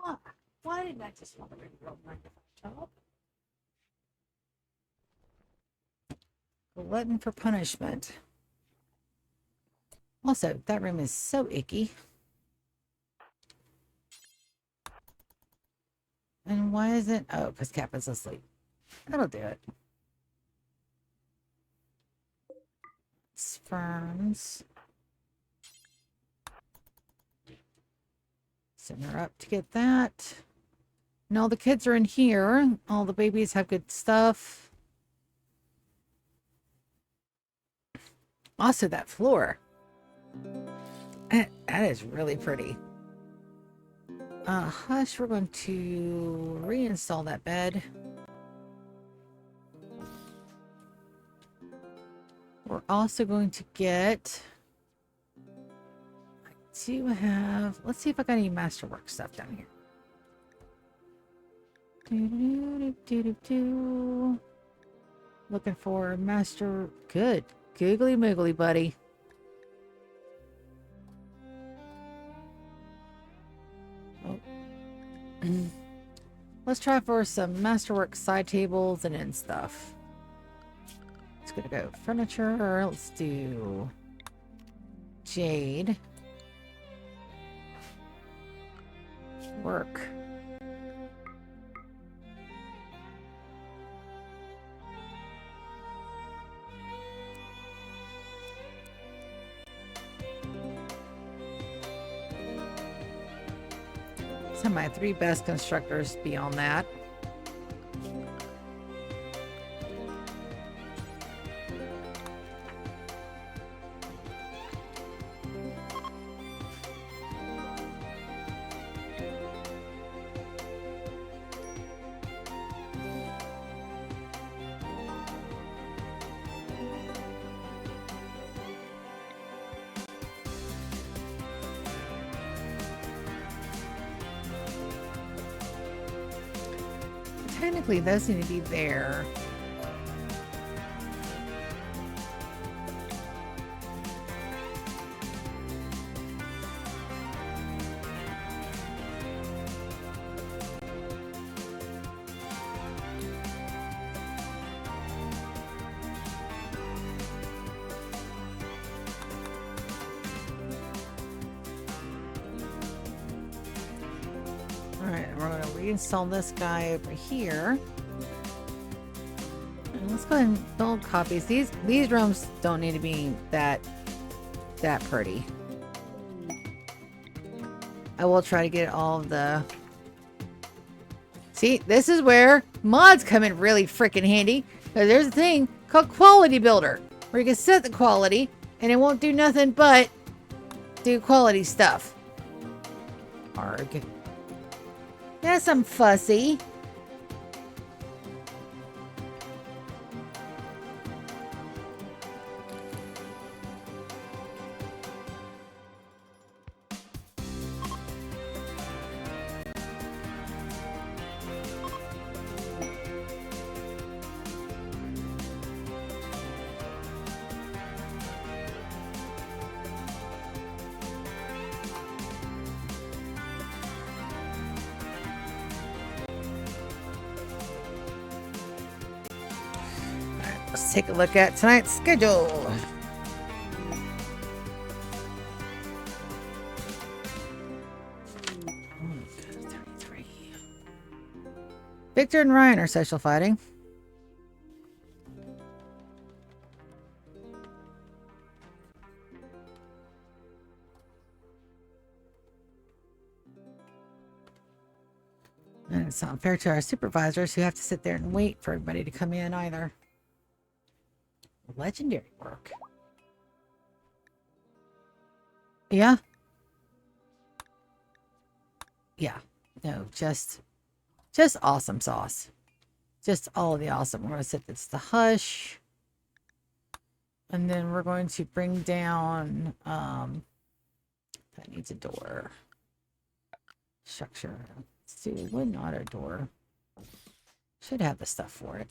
Why? Why didn't I just want to reroll 9 to 5? glutton for punishment. Also, that room is so icky. And why is it? Oh, because Kappa's asleep. That'll do it. Ferns. Send her up to get that. And all the kids are in here. All the babies have good stuff. Also, that floor. That is really pretty. Hush, we're going to reinstall that bed. We're also going to get... I do have... Let's see if I got any masterwork stuff down here. Looking for master... Good. Googly moogly, buddy. Oh. Let's try for some masterwork side tables and end stuff. It's gonna go furniture. Let's do jade. Work. Some of my 3 best constructors beyond that. Technically, those need to be there. Alright, we're going to reinstall this guy over here. And let's go ahead and build copies. These rooms don't need to be that pretty. I will try to get all of the... See, this is where mods come in really freaking handy. Because there's a thing called Quality Builder, where you can set the quality, and it won't do nothing but do quality stuff. Arg. Yes, I'm fussy. Let's take a look at tonight's schedule. Victor and Ryan are social fighting. And it's not fair to our supervisors who have to sit there and wait for everybody to come in either. Legendary work. Yeah. Yeah. No, just awesome sauce. Just all of the awesome. We're going to set this to hush. And then we're going to bring down, that needs a door. Structure. Let's do wood auto door. Should have the stuff for it.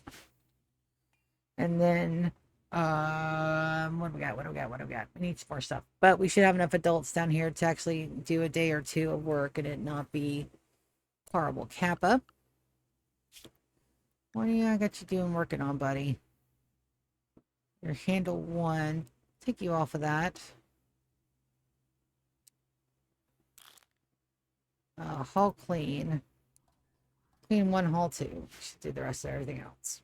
And then, what do we got? We need some more stuff. But we should have enough adults down here to actually do a day or two of work and it not be horrible. Kappa. What do I got you doing working on, buddy? Your handle 1. Take you off of that. Hall clean. Clean 1, hall 2. Should do the rest of everything else.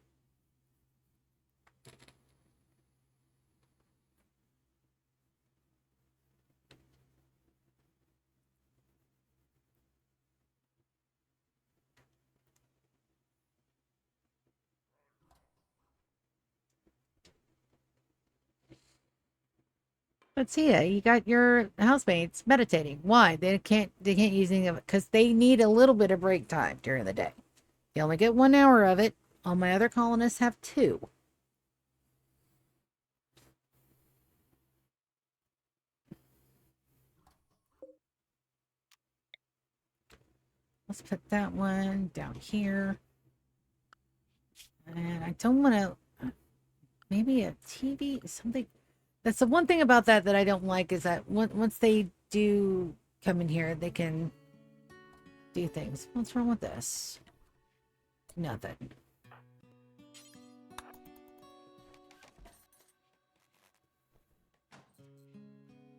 But see, you got your housemates meditating. Why? They can't use any of it because they need a little bit of break time during the day. You only get 1 hour of it. All my other colonists have 2. Let's put that one down here. And I don't want to, maybe a TV, something. That's the one thing about that I don't like is that once they do come in here, they can do things. What's wrong with this? Nothing.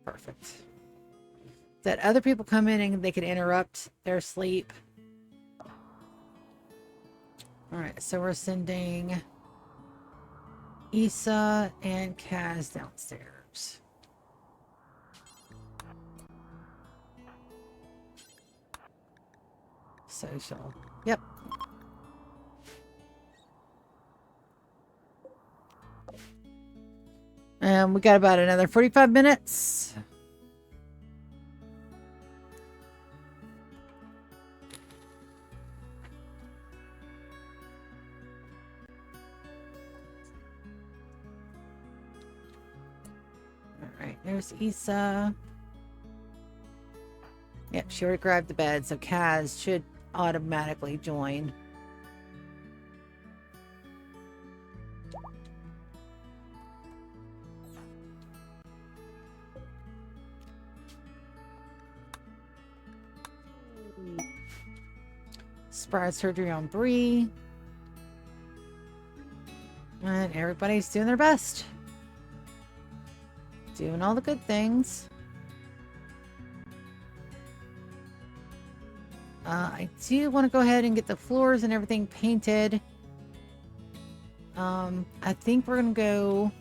Perfect. That other people come in and they can interrupt their sleep. All right, so we're sending Issa and Kaz downstairs. Social. Yep. And we got about another 45 minutes. Alright, there's Issa. Yep, she already grabbed the bed, so Kaz should automatically join. Surprise surgery on Bree. And everybody's doing their best. Doing all the good things. I do want to go ahead and get the floors and everything painted. I think we're going to go...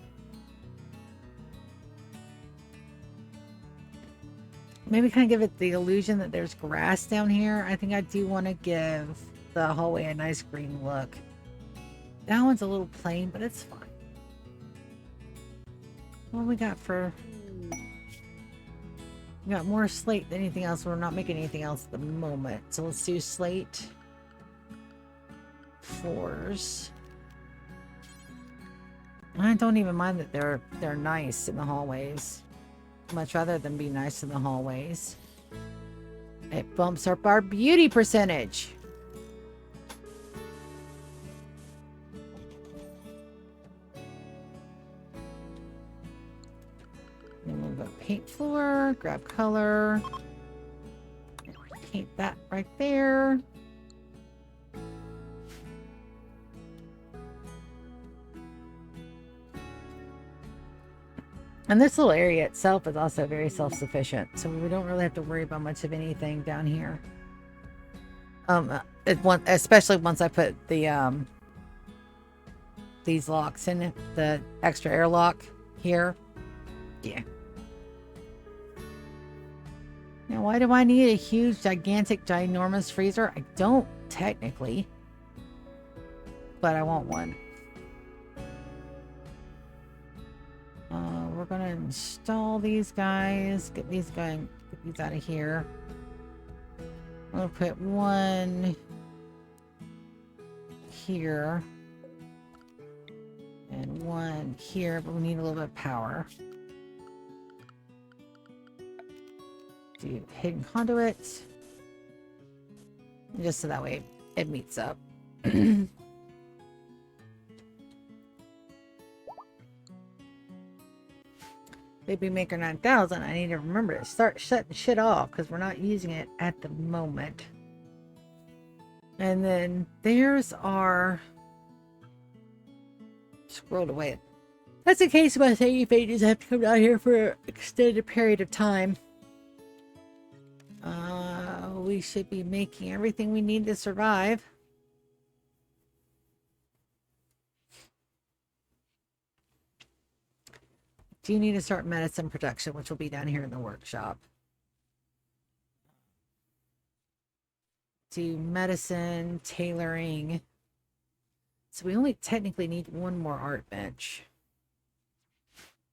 maybe kind of give it the illusion that there's grass down here. I think I do want to give the hallway a nice green look. That one's a little plain, but it's fine. What we got for... we got more slate than anything else. We're not making anything else at the moment. So let's do slate. Floors. I don't even mind that they're nice in the hallways. Much rather than be nice in the hallways. It bumps up our beauty percentage. Then we'll go paint floor, grab color, paint that right there. And this little area itself is also very self-sufficient, so we don't really have to worry about much of anything down here. Especially once I put the these locks in it, the extra airlock here. Yeah. Now, why do I need a huge, gigantic, ginormous freezer? I don't technically, but I want one. We're gonna install these guys. Get these going. Get these out of here. I'm gonna put one here and one here, but we need a little bit of power. Do hidden conduit, just so that way it meets up. Baby Maker 9000, I need to remember to start shutting shit off because we're not using it at the moment. And then there's our... scrolled away That's the case with saying pages. I have to come down here for an extended period of time. We should be making everything we need to survive. Do you need to start medicine production, which will be down here in the workshop? Do medicine, tailoring. So we only technically need one more art bench.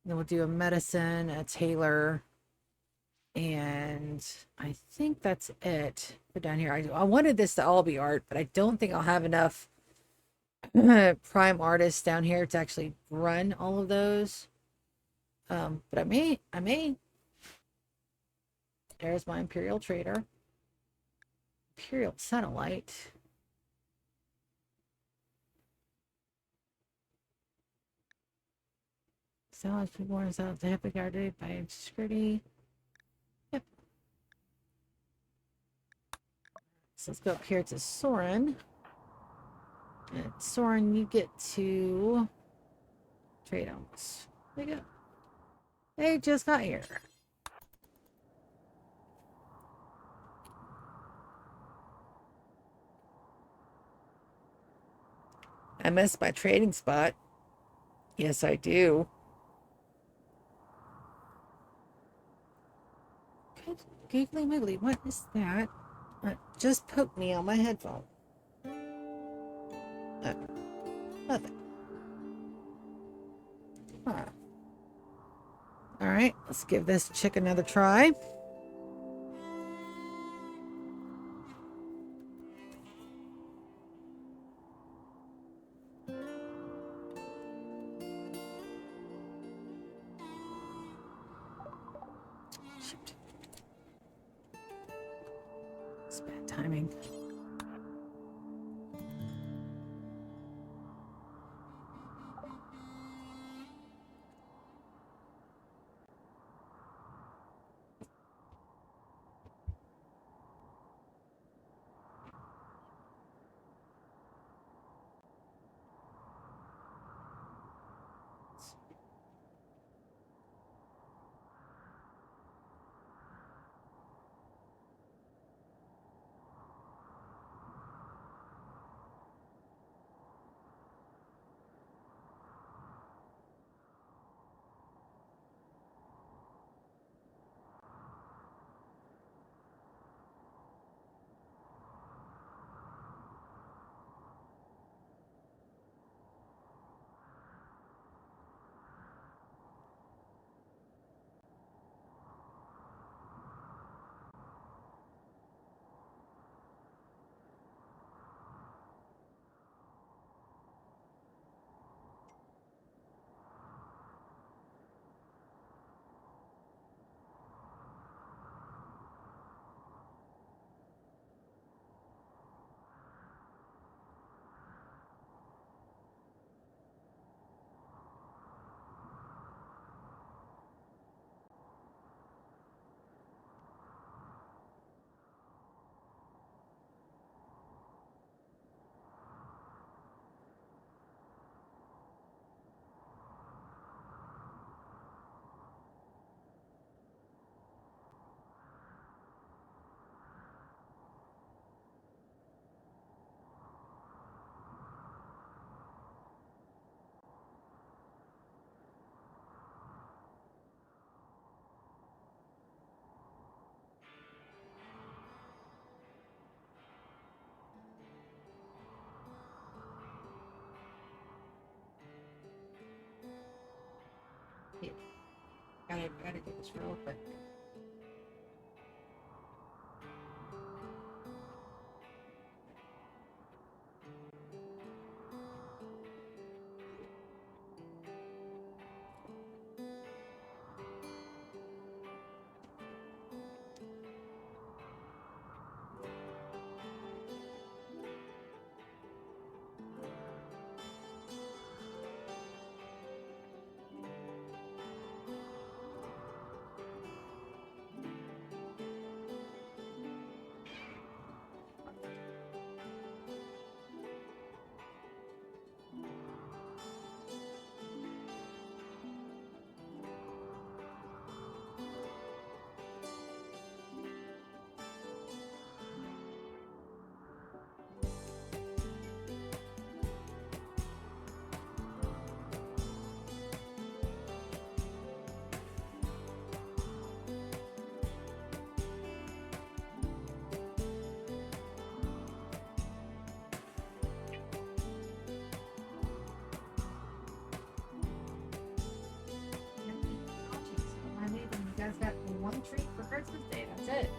Then we'll do a medicine, a tailor, and I think that's it for down here. I wanted this to all be art, but I don't think I'll have enough prime artists down here to actually run all of those. But I may. There's my Imperial Trader. Imperial Satellite. So as people are out to have guarded by security. Yep. So let's go up here to Soren. And Soren, you get to trade homes. There you go. They just got here. I missed my trading spot. Yes, I do. Good googly wiggly, what is that? Just poked me on my headphone. Nothing. Huh. Alright, let's give this chick another try. Shoot. It's bad timing. Yeah. Gotta do this real quick. guys got one treat for Christmas Day. That's it.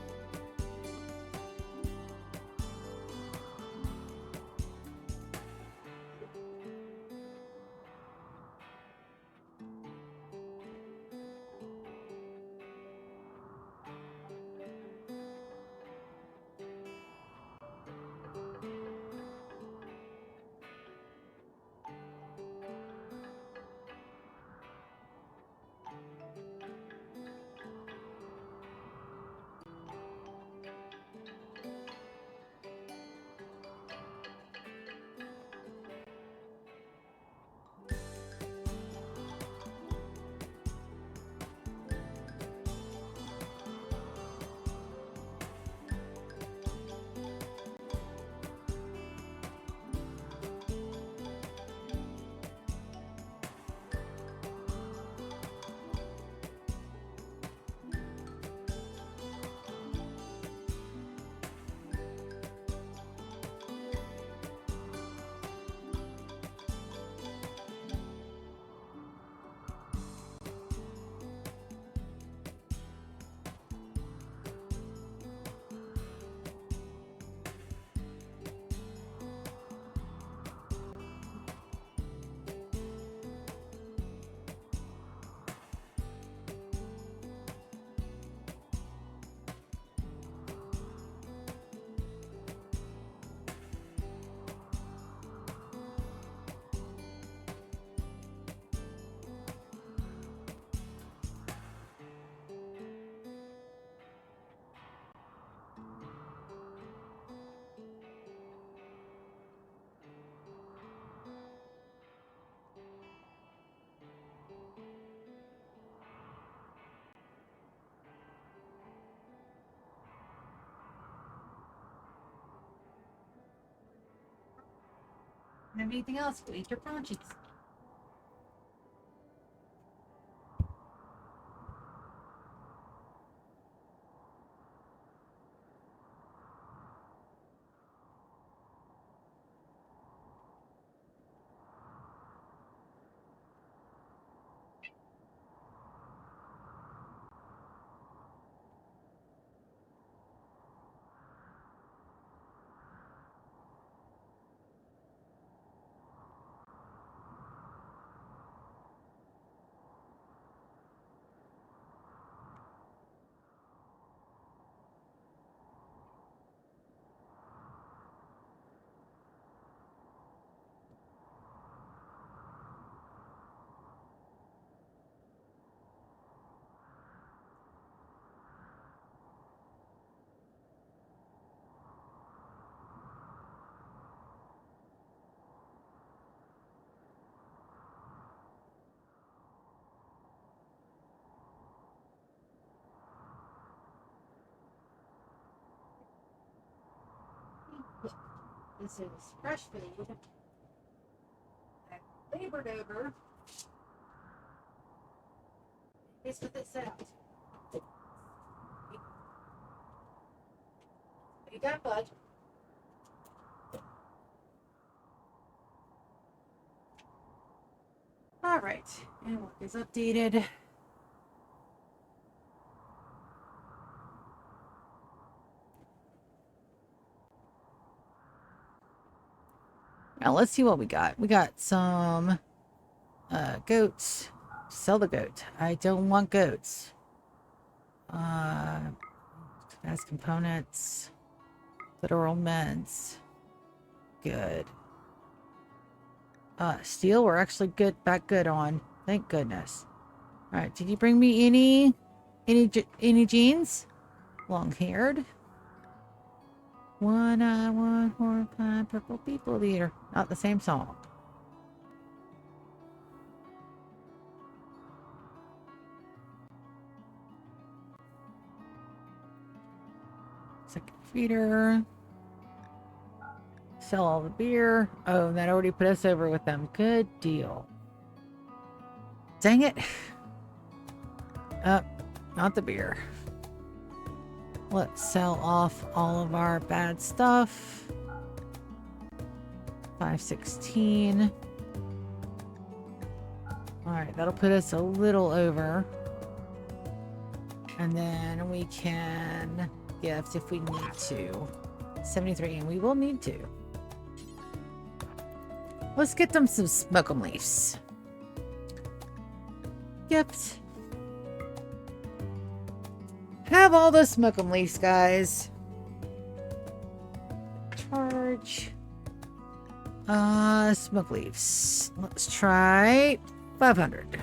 Anything else? Go eat your crunchies. This is fresh food. I labored over. Here's what it said. You got bud. All right, and work is updated. Now let's see what we got. We got some goats. Sell the goat. I don't want goats. Has components. Literal meds. Good. Steel we're actually back good on. Thank goodness. Alright, did you bring me any jeans? Long-haired. One eye, one horn pie, purple people eater. Not the same song. Second feeder. Sell all the beer. Oh, that already put us over with them. Good deal. Dang it. Not the beer. Let's sell off all of our bad stuff. 516. Alright, that'll put us a little over. And then we can gift if we need to. 73, and we will need to. Let's get them some smoke 'em leaves. Gift. Have all the smoke 'em leaves, guys. Charge. Smoke leaves. Let's try 500.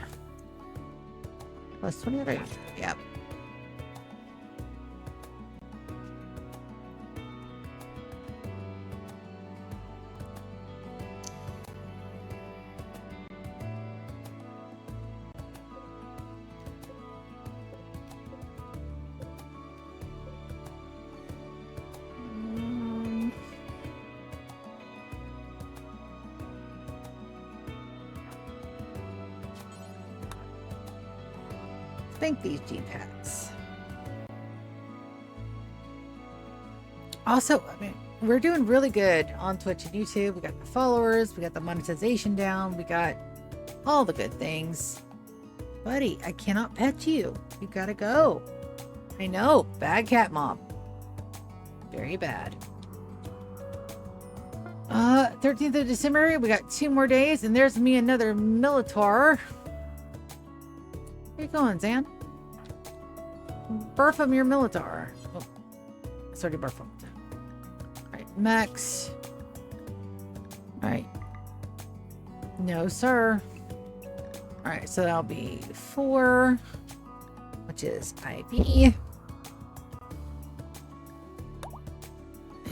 Plus 23. Yep. Think these G-packs. Also, I mean, we're doing really good on Twitch and YouTube. We got the followers, we got the monetization down, we got all the good things. Buddy, I cannot pet you. You gotta go. I know, bad cat mom. Very bad. 13th of December, we got 2 more days, and there's me another Militar. Where you going, Zan? Burf him your Militar. Oh, sorry, burf him. Alright, Max. Alright. No, sir. Alright, so that'll be 4, which is IV.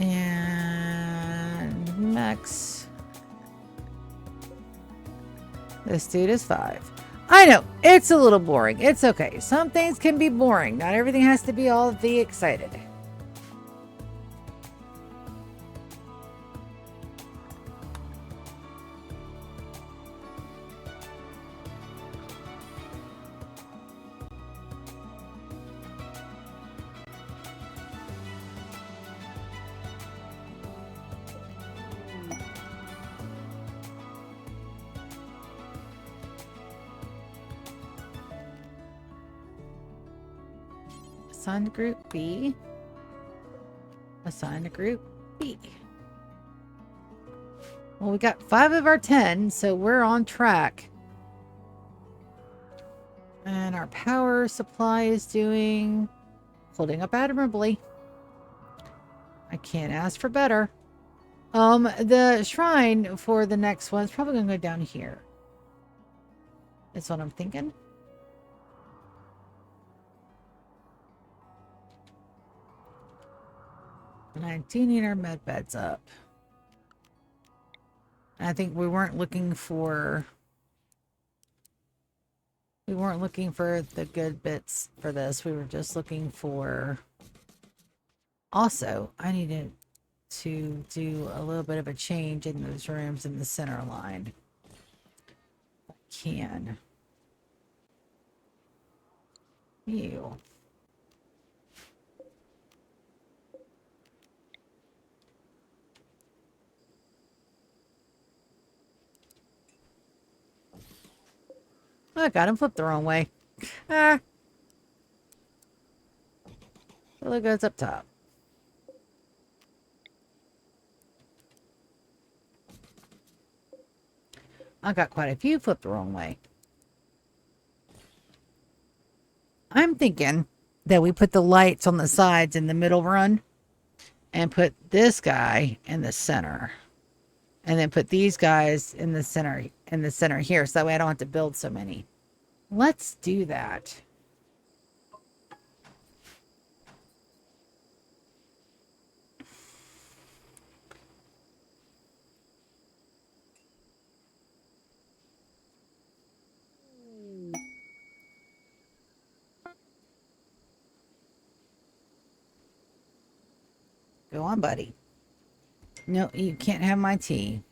And Max. This dude is 5. I know, it's a little boring. It's okay. Some things can be boring. Not everything has to be all the excited. Assign to group B. Assign to group B. Well, we got 5 of our 10, so we're on track. And our power supply is holding up admirably. I can't ask for better. The shrine for the next one is probably gonna go down here. That's what I'm thinking. And I do need our med beds up. I think we weren't looking for the good bits for this. We were just looking for... Also, I needed to do a little bit of a change in those rooms in the center line. I can. Ew. I got him flipped the wrong way. Ah. It goes up top. I got quite a few flipped the wrong way. I'm thinking that we put the lights on the sides in the middle run and put this guy in the center. And then put these guys in the center here, so that way I don't have to build so many. Let's do that. Go on, buddy. No, you can't have my tea.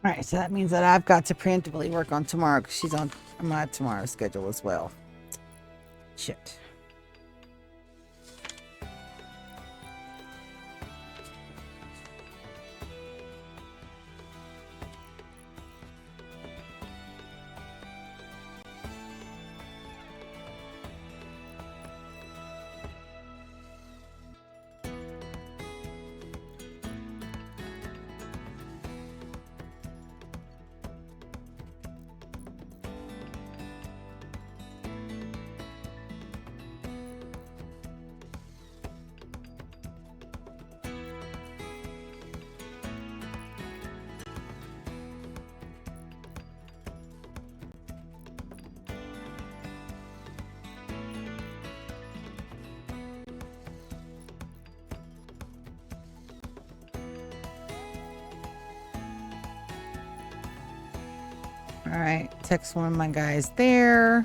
Alright, so that means that I've got to preemptively work on tomorrow because she's on my tomorrow's schedule as well. Shit. Alright, text one of my guys there.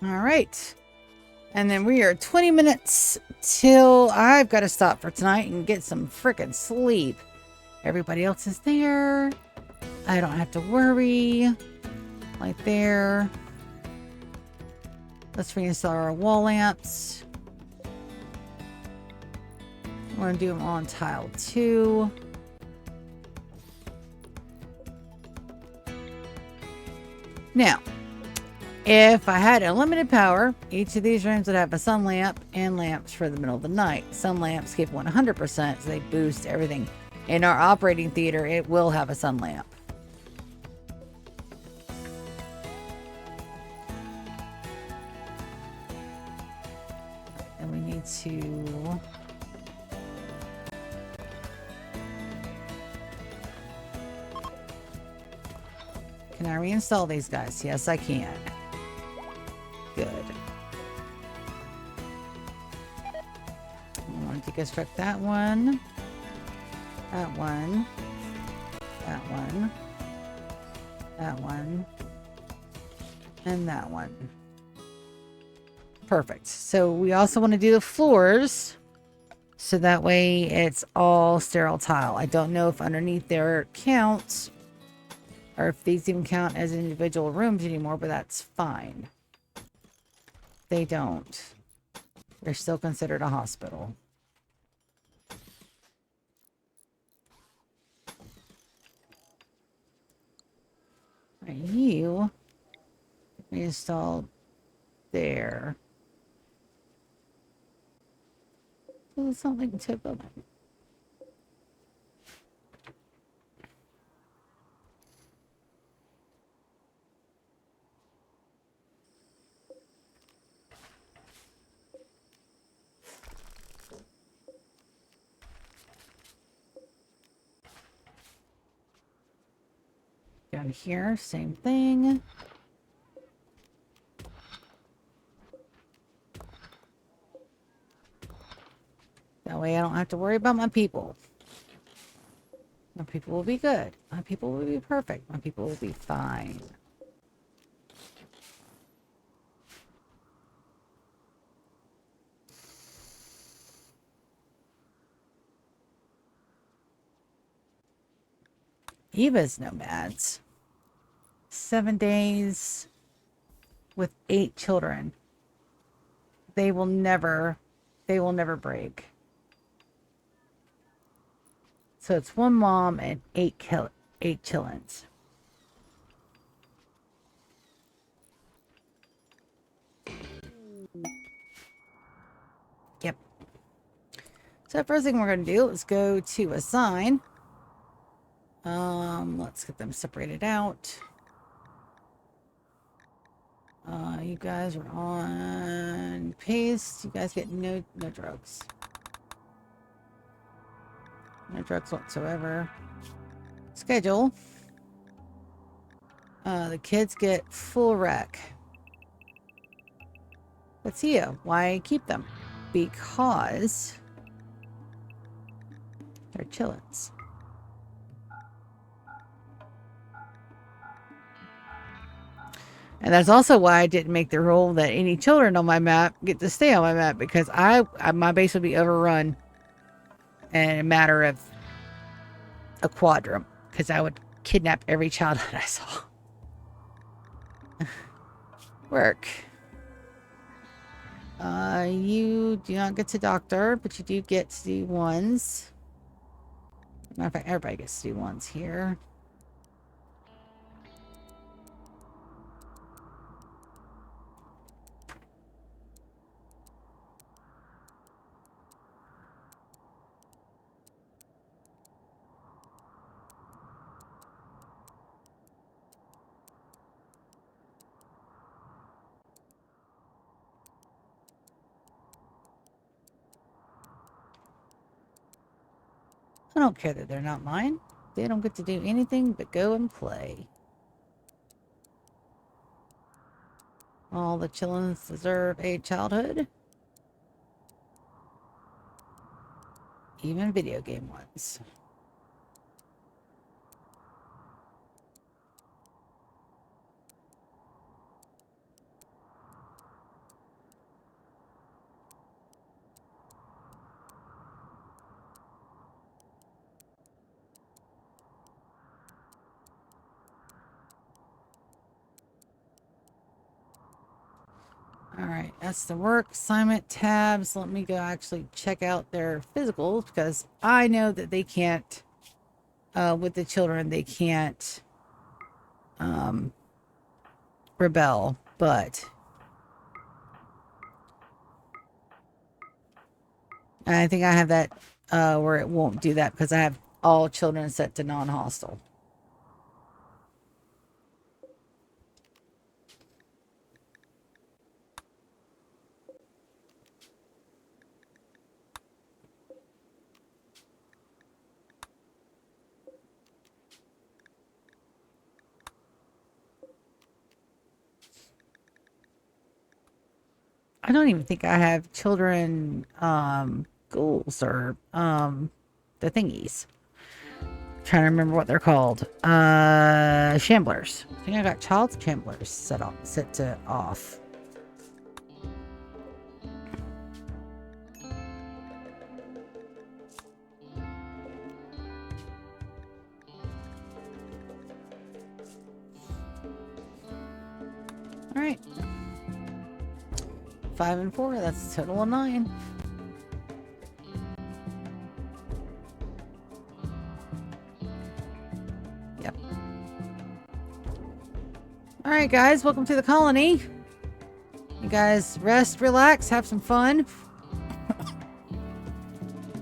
All right. And then we are 20 minutes till I've got to stop for tonight and get some freaking sleep. Everybody else is there. I don't have to worry. Right there. Let's reinstall our wall lamps. We're going to do them on tile 2. Now, if I had unlimited power, each of these rooms would have a sun lamp and lamps for the middle of the night. Sun lamps keep 100%, so they boost everything. In our operating theater, it will have a sun lamp. And we need to... Can I reinstall these guys? Yes, I can. Good. I want to deconstruct that one. That one. That one. That one. And that one. Perfect. So we also want to do the floors. So that way it's all sterile tile. I don't know if underneath there counts. Or if these even count as individual rooms anymore, but that's fine. They don't. They're still considered a hospital. Right, you installed there. So something to build. Down here, same thing. That way I don't have to worry about my people. My people will be good. My people will be perfect. My people will be fine. Eva's nomads. 7 days with 8 children. They will never break. So it's 1 mom and 8 chillins. Yep. So first thing we're going to do is go to assign. Let's get them separated out. You guys are on pace. You guys get no drugs. No drugs whatsoever. Schedule. The kids get full rec. Let's see you. Why keep them? Because they're chillins. And that's also why I didn't make the rule that any children on my map get to stay on my map, because my base would be overrun in a matter of a quadrum, because I would kidnap every child that I saw. Work. You do not get to doctor, but you do get to do ones. Matter of fact, everybody gets to do ones here. I don't care that they're not mine. They don't get to do anything but go and play. All the chillins deserve a childhood. Even video game ones. Alright, that's the work assignment tabs. Let me go actually check out their physicals, because I know that they can't, with the children, they can't rebel, but I think I have that where it won't do that, because I have all children set to non-hostile. I don't even think I have children goals or the thingies. Trying to remember what they're called. Shamblers. I think I got child shamblers set to off. All right. 5 and 4, that's a total of 9. Yep. Alright guys, welcome to the colony. You guys rest, relax, have some fun.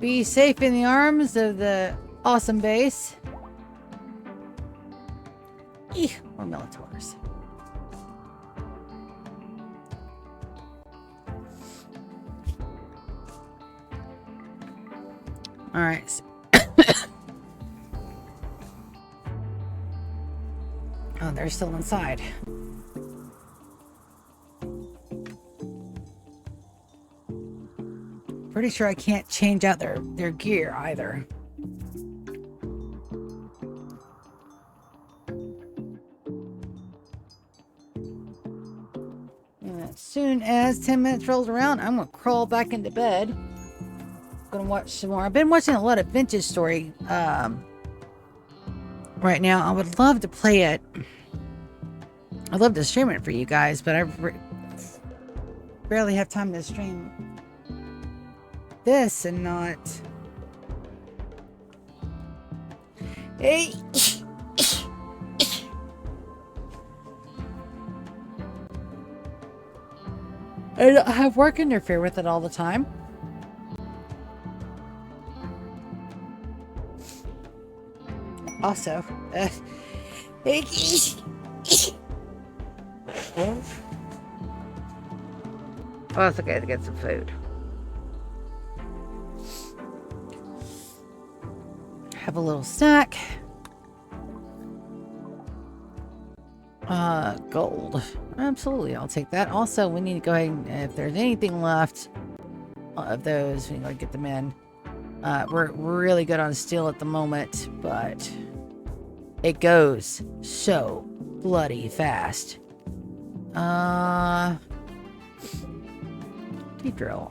Be safe in the arms of the awesome base. Eek, more Militors. All right. Oh, they're still inside. Pretty sure I can't change out their gear either. And as soon as 10 minutes rolls around, I'm gonna crawl back into bed. Gonna watch some more. I've been watching a lot of Vintage Story right now. I would love to play it. I'd love to stream it for you guys, but I barely have time to stream this and not. Hey. I have work interfere with it all the time. Also, also got to get some food. Have a little snack. Gold. Absolutely, I'll take that. Also, we need to go ahead and, if there's anything left of those, we need to get them in. We're really good on steel at the moment, but it goes so bloody fast. Deep drill.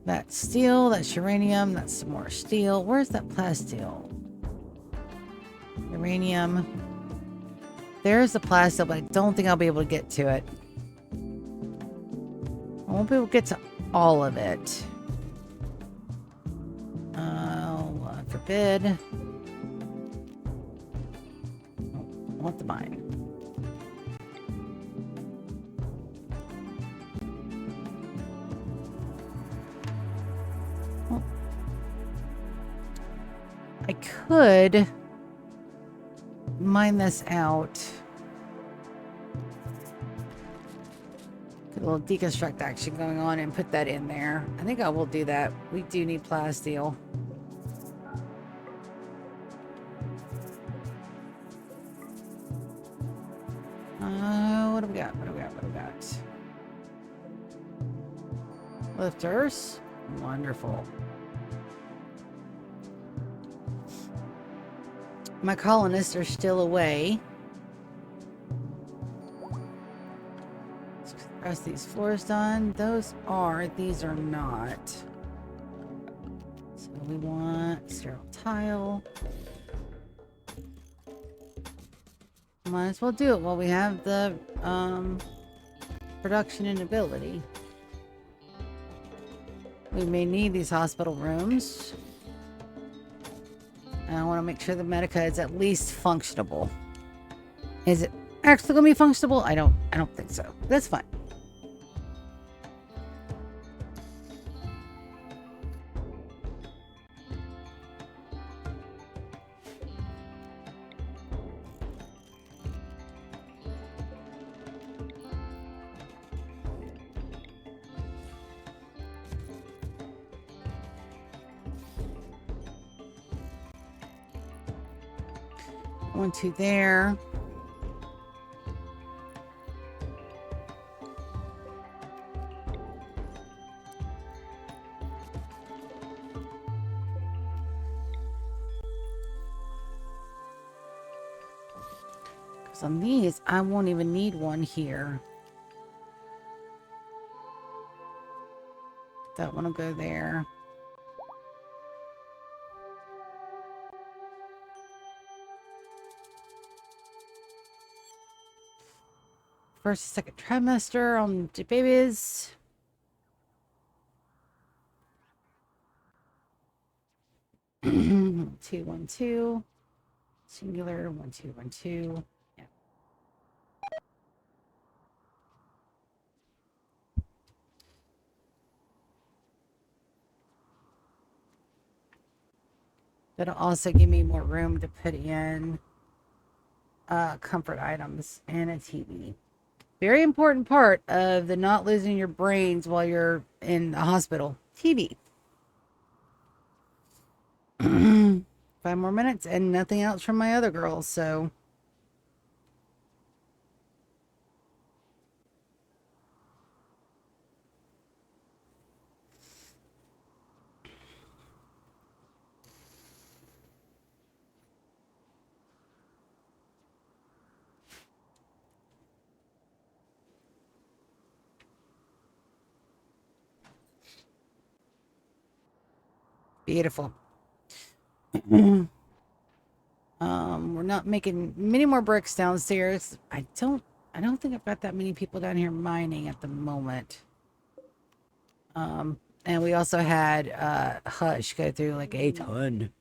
That's steel, that's uranium, that's some more steel. Where's that plasteel? Uranium. There's the plasteel, but I don't think I'll be able to get to it. I won't be able to get to all of it. Forbid. I want the mine. Well, I could mine this out. Get a little deconstruct action going on and put that in there. I think I will do that. We do need plasteel. What do we got? What do we got? What do we got? Lifters. Wonderful. My colonists are still away. The rest of these floors done. Those are. These are not. So we want sterile tile. Might as well do it while we have the production and ability. We may need these hospital rooms. And I want to make sure the Medica is at least functionable. Is it actually going to be functionable? I don't think so. That's fine. One, two there. Because on these, I won't even need one here. That one will go there. First, second trimester on the babies. Two, 1, 2. Singular, 1, 2, 1, 2. Yeah. That'll also give me more room to put in comfort items and a TV. Very important part of the not losing your brains while you're in the hospital. TV. 5 more minutes and nothing else from my other girls, so. Beautiful. We're not making many more bricks downstairs. I don't think I've got that many people down here mining at the moment. And we also had Hush go through like a ton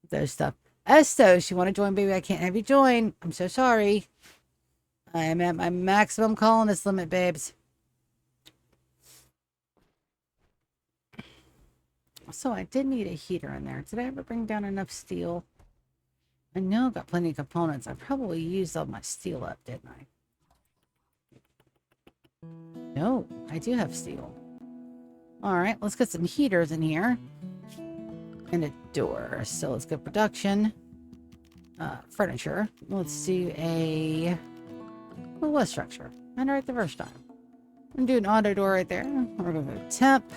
of those stuff. Estos, you want to join, baby? I can't have you join. I'm so sorry. I am at my maximum colonist limit, babes. So I did need a heater in there. Did I ever bring down enough steel? I know I've got plenty of components. I probably used all my steel up, didn't I? No, I do have steel. All right, let's get some heaters in here. And a door. So let's go production. Furniture. Let's do a... Well, what structure? And right the first time. I'm doing an auto door right there. We're going to go temp.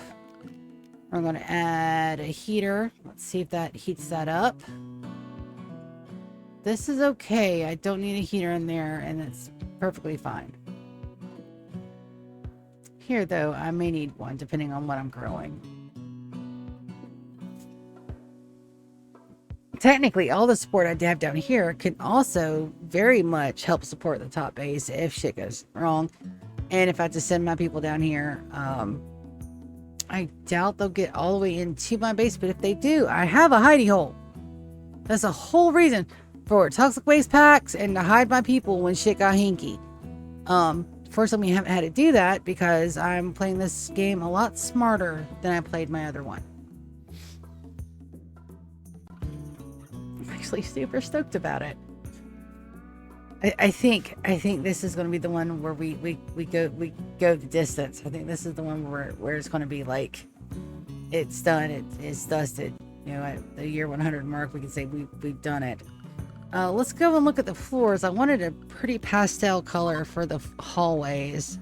We're going to add a heater. Let's see if that heats that up. This is okay. I don't need a heater in there, and it's perfectly fine. Here, though, I may need one, depending on what I'm growing. Technically, all the support I have down here can also very much help support the top base if shit goes wrong. And if I have to send my people down here, I doubt they'll get all the way into my base. But if they do, I have a hidey hole. That's the whole reason for toxic waste packs and to hide my people when shit got hinky. Fortunately, we haven't had to do that because I'm playing this game a lot smarter than I played my other one. Actually super stoked about it. I think this is going to be the one where we go the distance. I think this is the one where it's going to be like it's done. It's dusted. You know, at the year 100 mark, we can say we've done it. Let's go and look at the floors. I wanted a pretty pastel color for the hallways.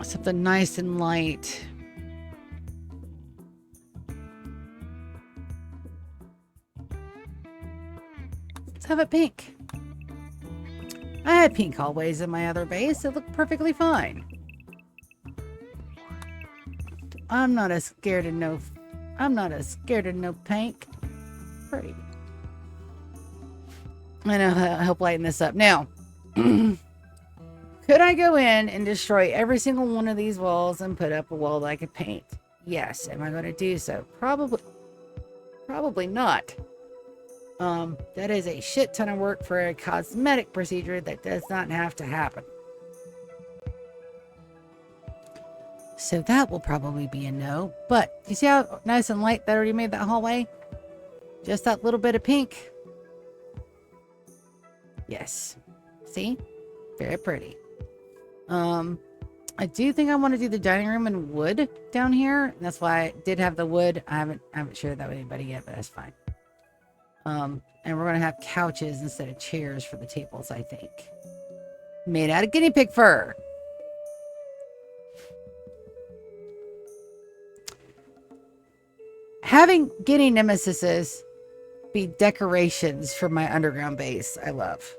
Something nice and light. Let's have it pink. I had pink hallways in my other base. It looked perfectly fine. I'm not as scared of no pink. Pretty. I know, I'll help lighten this up. Now, could I go in and destroy every single one of these walls and put up a wall that I could paint? Yes. Am I going to do so? Probably not. That is a shit ton of work for a cosmetic procedure that does not have to happen. So that will probably be a no. But you see how nice and light that already made that hallway? Just that little bit of pink. Yes. See? Very pretty. I do think I want to do the dining room in wood down here. That's why I did have the wood. I haven't shared that with anybody yet, but that's fine. And we're gonna have couches instead of chairs for the tables, I think. Made out of guinea pig fur. Having guinea nemesises be decorations for my underground base, I love.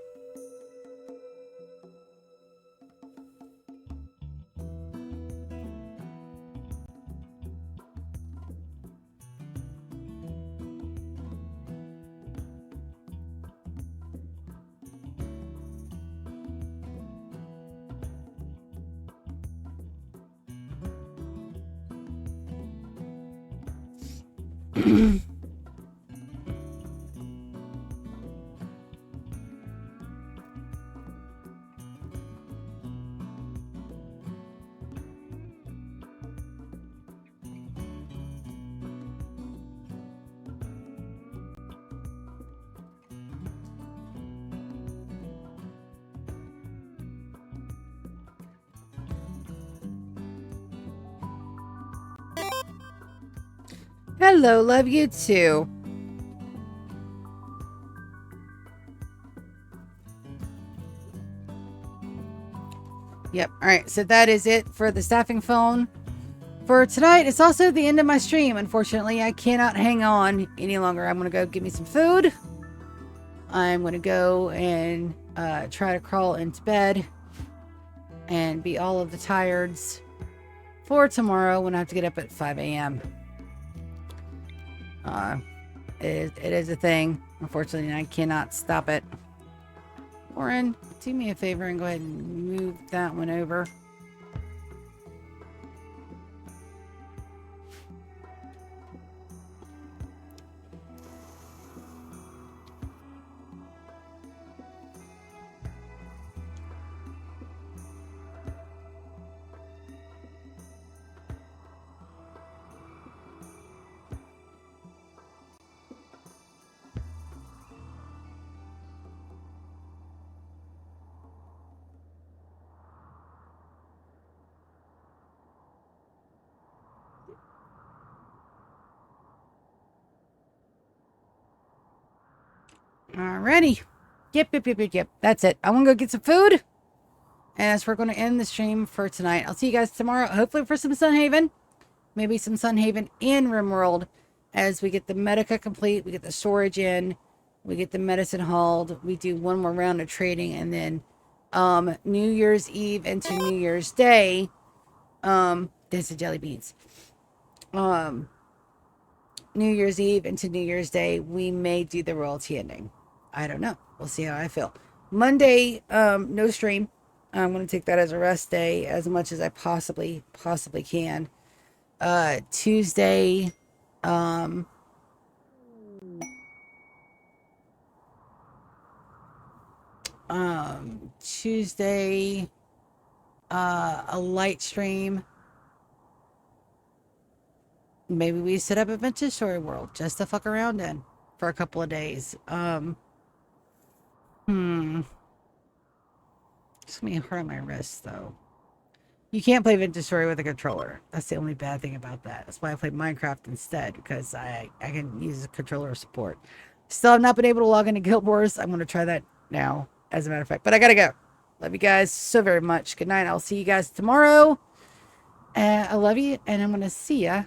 Hello, love you too. Yep. All right. So that is it for the staffing phone for tonight. It's also the end of my stream. Unfortunately, I cannot hang on any longer. I'm going to go get me some food. I'm going to go and try to crawl into bed and be all of the tireds for tomorrow when I have to get up at 5 a.m. It is a thing. Unfortunately, I cannot stop it. Warren, do me a favor and go ahead and move that one over. Alrighty. Yep. That's it. I want to go get some food. And that's where we're going to end the stream for tonight. I'll see you guys tomorrow, hopefully for some Sunhaven. Maybe some Sunhaven in Rimworld as we get the Medica complete. We get the storage in. We get the medicine hauled. We do one more round of trading. And then New Year's Eve into New Year's Day. There's the jelly beans. New Year's Eve into New Year's Day, we may do the royalty ending. I don't know. We'll see how I feel. Monday, no stream. I'm going to take that as a rest day as much as I possibly can. Tuesday, Tuesday, a light stream. Maybe we set up a vintage story world just to fuck around in for a couple of days. It's gonna be hard on my wrist though. You can't play vintage story with a controller. That's the only bad thing about that. That's why I play Minecraft instead, because I can use a controller support. Still have not been able to log into Guild Wars. I'm gonna try that now, as a matter of fact. But I gotta go. Love you guys so very much. Good night. I'll see you guys tomorrow. I love you, and I'm gonna see ya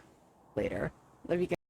later. Love you guys.